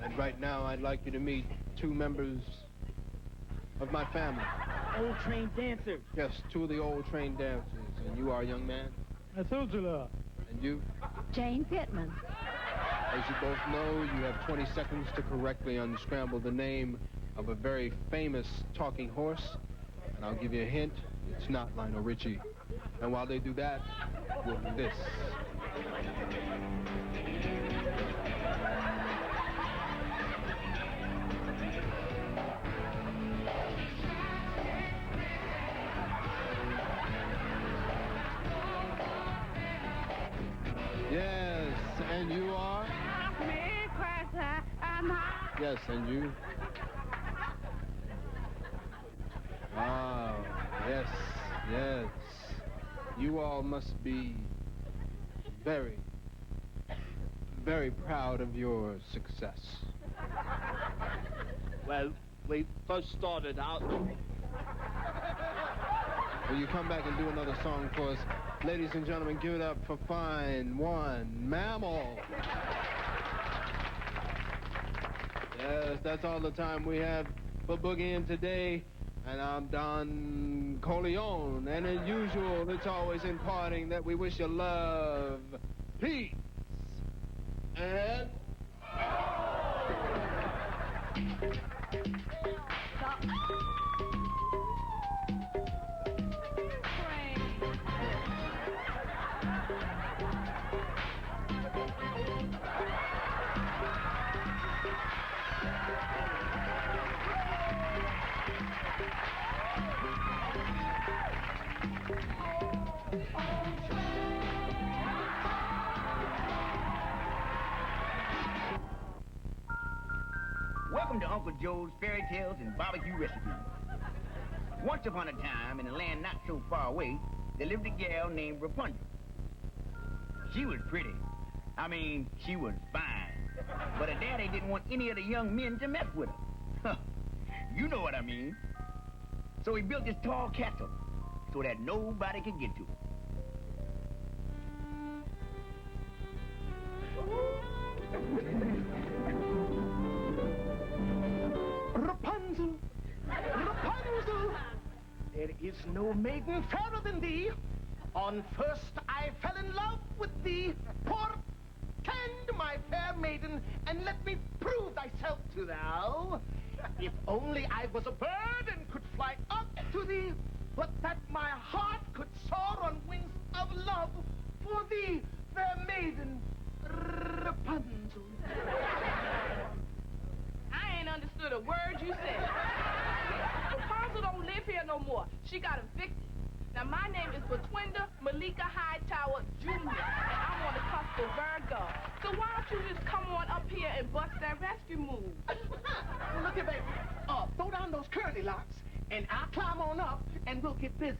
And right now, I'd like you to meet two members of my family. Old trained dancers. Yes, two of the old trained dancers. And you are a young man? Methuselah. And you? Jane Pittman. As you both know, you have 20 seconds to correctly unscramble the name of a very famous talking horse. And I'll give you a hint, it's not Lionel Richie. And while they do that, we'll do this. Yes, and you are? Yes, and you? Ah, yes, yes. You all must be very, very proud of your success. Well, we first started out. Will you come back and do another song for us? Ladies and gentlemen, give it up for Fine One Mammal. Yes, that's all the time we have for Boogieing today. And I'm Don Corleone. And as usual, it's always in parting that we wish you love, peace, and... Welcome to Uncle Joe's Fairy Tales and Barbecue Recipes. Once upon a time, in a land not so far away, there lived a gal named Rapunzel. She was pretty. I mean, she was fine. But her daddy didn't want any of the young men to mess with her. You know what I mean. So he built this tall castle so that nobody could get to it. Rapunzel, Rapunzel, there is no maiden fairer than thee. On first I fell in love with thee. Portend, my fair maiden, and let me prove thyself to thou. If only I was a bird and could fly up to thee, but that my heart could soar on wings of love for thee, fair maiden, Rapunzel. I ain't understood a word you said. Rapunzel don't live here no more. She got evicted. Now, my name is Batwinda Malika Hightower Jr., and I'm on the cusp of Virgo. So why don't you just come on up here and bust that rescue move? Look at baby. Throw down those curly locks, and I'll climb on up, and we'll get busy.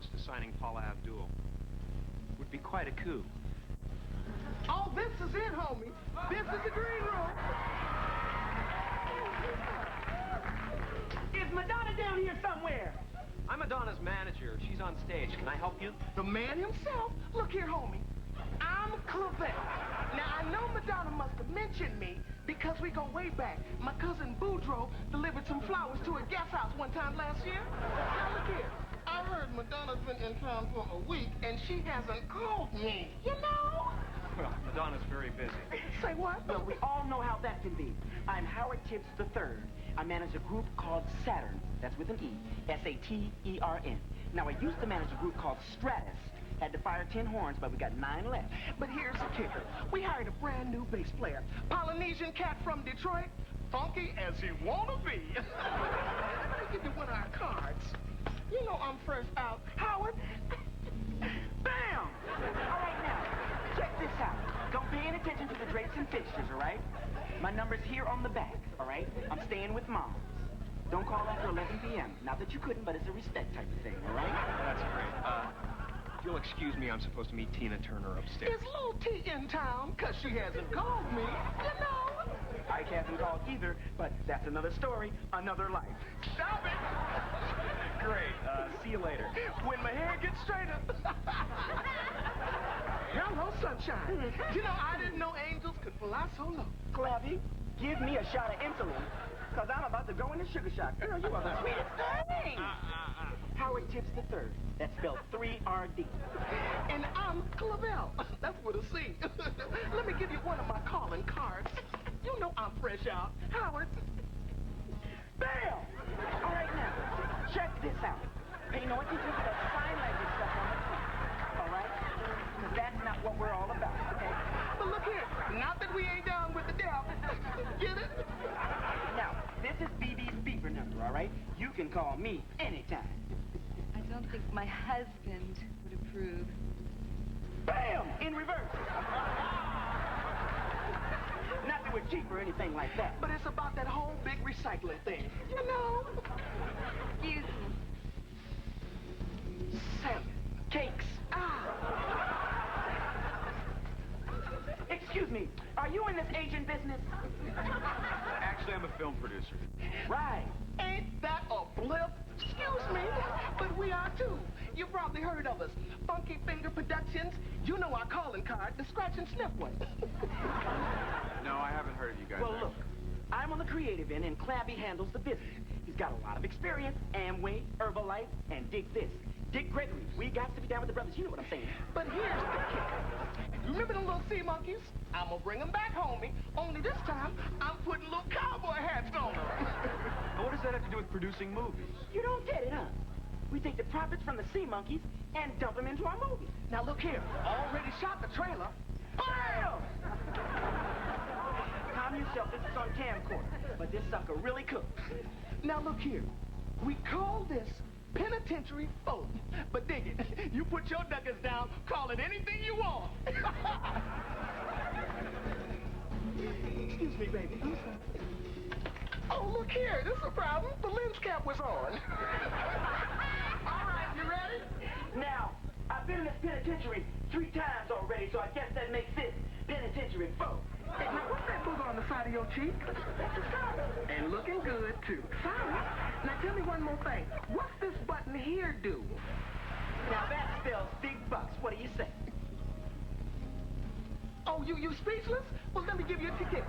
To signing Paula Abdul. Would Be quite a coup. Oh, this is it, homie. This is the green room. Is Madonna down here somewhere? I'm Madonna's manager. She's on stage. Can I help you? The man himself. Look here, homie. I'm Clavel. Now, I know Madonna must have mentioned me because we go way back. My cousin Boudreaux delivered some flowers to a guest house one time last year. Now, look here. I heard Madonna's been in town for a week, and she hasn't called me. You know? Well, Madonna's very busy. Say what? Well, we all know how that can be. I'm Howard Tibbs III. I manage a group called Saturn. That's with an E. S-A-T-E-R-N. Now, I used to manage a group called Stratus. Had to fire 10 horns, but we got 9 left. But here's the kicker. We hired a brand new bass player. Polynesian cat from Detroit. Funky as he wanna be. Let me give you one of our cards. You know I'm first out. Howard. Bam! All right, now, check this out. Don't pay any attention to the drapes and fixtures, all right? My number's here on the back, all right? I'm staying with Mom. Don't call after 11 p.m. Not that you couldn't, but it's a respect type of thing, all right? That's great. If you'll excuse me, I'm supposed to meet Tina Turner upstairs. Is Lil T in town? Because she hasn't called me. You know? I haven't called either, but that's another story, another life. Stop it! Great. See you later. When my hair gets straighter. Hello, sunshine. You know, I didn't know angels could fly so low. Clappy, give me a shot of insulin, because I'm about to go into sugar shock. Girl, you are the sweetest thing. Howard Tibbs III. That's spelled 3-R-D. And I'm Clavel. That's with a C. Let me give you one of my calling cards. You know I'm fresh out. Howard. Bam! All right, now, check this out. Pay no attention to that sign language stuff on the top, all right? Because that's not what we're all about, okay? But look here, not that we ain't down with the devil. Get it? Now, this is BB's beeper number, all right? You can call me anytime. I don't think my husband would approve. Bam! In reverse. Not that we're cheap or anything like that. But it's about that whole big recycling thing. You know? Excuse me. Salmon. Cakes. Excuse me, are you in this agent business? Actually, I'm a film producer. Right. Ain't that a blip? Excuse me, but we are too. You probably heard of us. Funky Finger Productions. You know our calling card, the Scratch and Sniff one. No, I haven't heard of you guys. Well, look, I'm on the creative end, and Clappy handles the business. He's got a lot of experience, Amway, Herbalife, and dig this, Dick Gregory. We got to be down with the brothers. You know what I'm saying. But here's the kicker. You remember them little sea monkeys? I'm gonna bring them back, homie. Only this time, I'm putting little cowboy hats on them. What does that have to do with producing movies? You don't get it, huh? We take the profits from the sea monkeys and dump them into our movie. Now look here. Already shot the trailer. Bam! Calm yourself. This is on camcorder. But this sucker really cooks. Now look here. We call this penitentiary folk. But dig it. You put your duckers down, call it anything you want. Excuse me, baby. I'm sorry. Oh, look here. This is a problem. The lens cap was on. All right, you ready? Now, I've been in this penitentiary 3 times already, so I guess that makes this penitentiary folk. Hey, now, what's that booger on the side of your cheek? That's a scar. And looking good, too. Sorry. Now, tell me one more thing. What's this button here do? Now, that spells big bucks. What do you say? Oh, you speechless? Well, let me give you a ticket.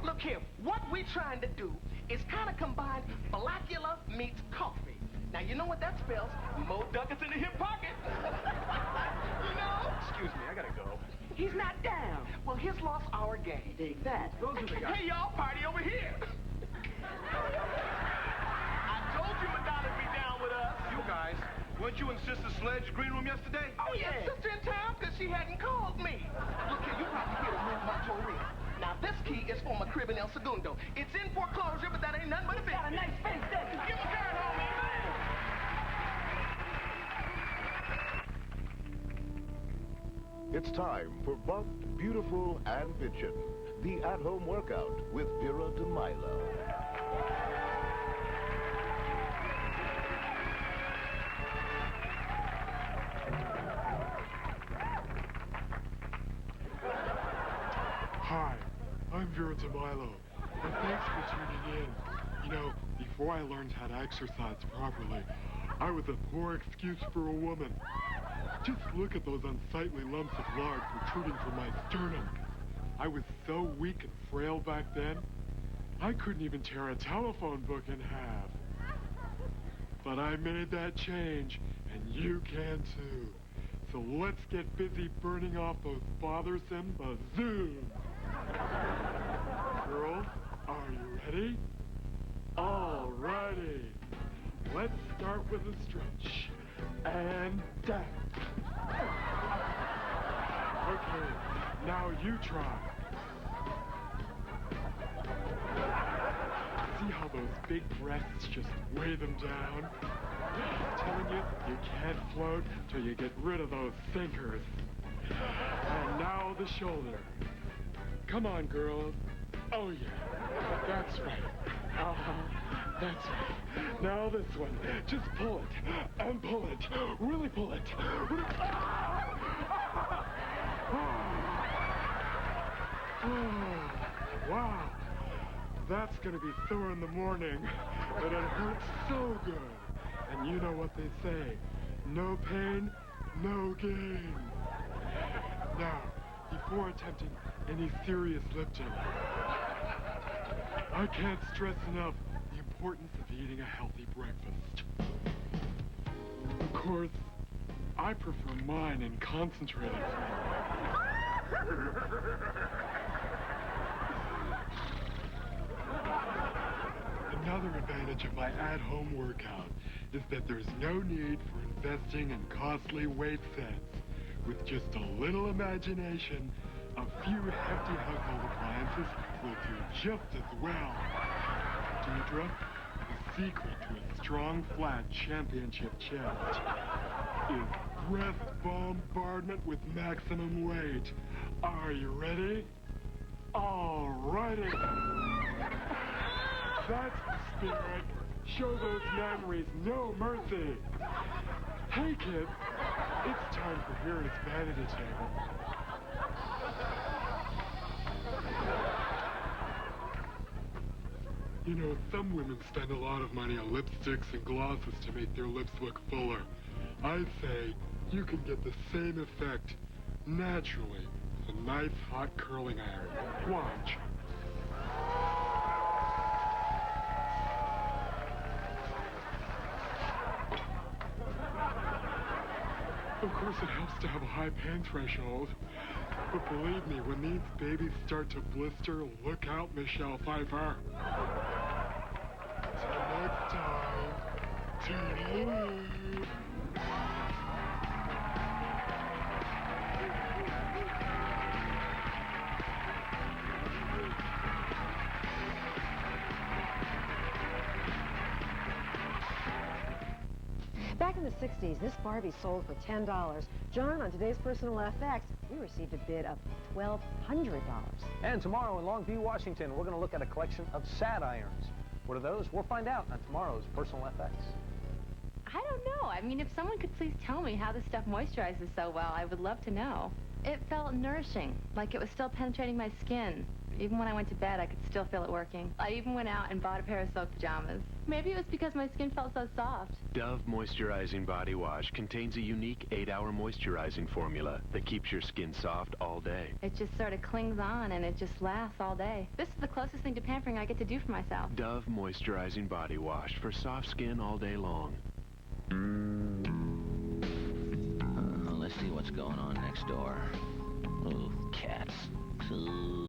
Look here. What we're trying to do is kind of combine Blackula meets coffee. Now, you know what that spells? More ducats in the hip pocket. You know? Excuse me, I gotta go. He's not down. Well, his lost our game. Dig that. Those are the guys. Hey, y'all, party over here. I told you Madonna'd be down with us. You guys, weren't you in Sister Sledge's green room yesterday? Oh, yeah. Sister in town because she hadn't called me. Look here, you probably hear the move my in. Now, this key is for my crib in El Segundo. It's in foreclosure, but that ain't nothing but a bit. Got a nice fence there. Give him a card, homie. It's time for Buff, Beautiful, and Bitchin', the at-home workout with Vera DeMilo. Vera DeMilo, and thanks for tuning in. You know, before I learned how to exercise properly, I was a poor excuse for a woman. Just look at those unsightly lumps of lard protruding from my sternum. I was so weak and frail back then, I couldn't even tear a telephone book in half. But I made that change, and you can too. So let's get busy burning off those bothersome bazooms. Girls, are you ready? All righty. Let's start with a stretch. And down. Okay, now you try. See how those big breaths just weigh them down? I'm telling you, you can't float till you get rid of those sinkers. And now the shoulder. Come on, girls. Oh, yeah. That's right. That's right. Now this one. Just pull it. And pull it. Really pull it. Wow. That's gonna be sore in the morning, but it hurts so good. And you know what they say. No pain, no gain. Now, before attempting any serious lifting, I can't stress enough the importance of eating a healthy breakfast. Of course, I prefer mine in concentrated form. Another advantage of my at-home workout is that there's no need for investing in costly weight sets. With just a little imagination, a few hefty household appliances will do just as well. Deidre, the secret to a strong, flat championship chest is breath bombardment with maximum weight. Are you ready? All righty. That's the spirit. Show those memories no mercy. Hey, kids, it's time for Vera's vanity table. You know, some women spend a lot of money on lipsticks and glosses to make their lips look fuller. I say you can get the same effect naturally with a nice hot curling iron. Watch. Of course, it helps to have a high pain threshold. But believe me, when these babies start to blister, look out, Michelle Pfeiffer. Till next time, toodaloo. Back in the 60s, this Barbie sold for $10. John, on today's Personal FX, we received a bid of $1,200. And tomorrow in Longview, Washington, we're going to look at a collection of sad irons. What are those? We'll find out on tomorrow's Personal FX. I don't know. I mean, if someone could please tell me how this stuff moisturizes so well, I would love to know. It felt nourishing, like it was still penetrating my skin. Even when I went to bed, I could still feel it working. I even went out and bought a pair of silk pajamas. Maybe it was because my skin felt so soft. Dove Moisturizing Body Wash contains a unique 8-hour moisturizing formula that keeps your skin soft all day. It just sort of clings on and it just lasts all day. This is the closest thing to pampering I get to do for myself. Dove Moisturizing Body Wash for soft skin all day long. Let's see what's going on next door. Oh, cats. Ooh.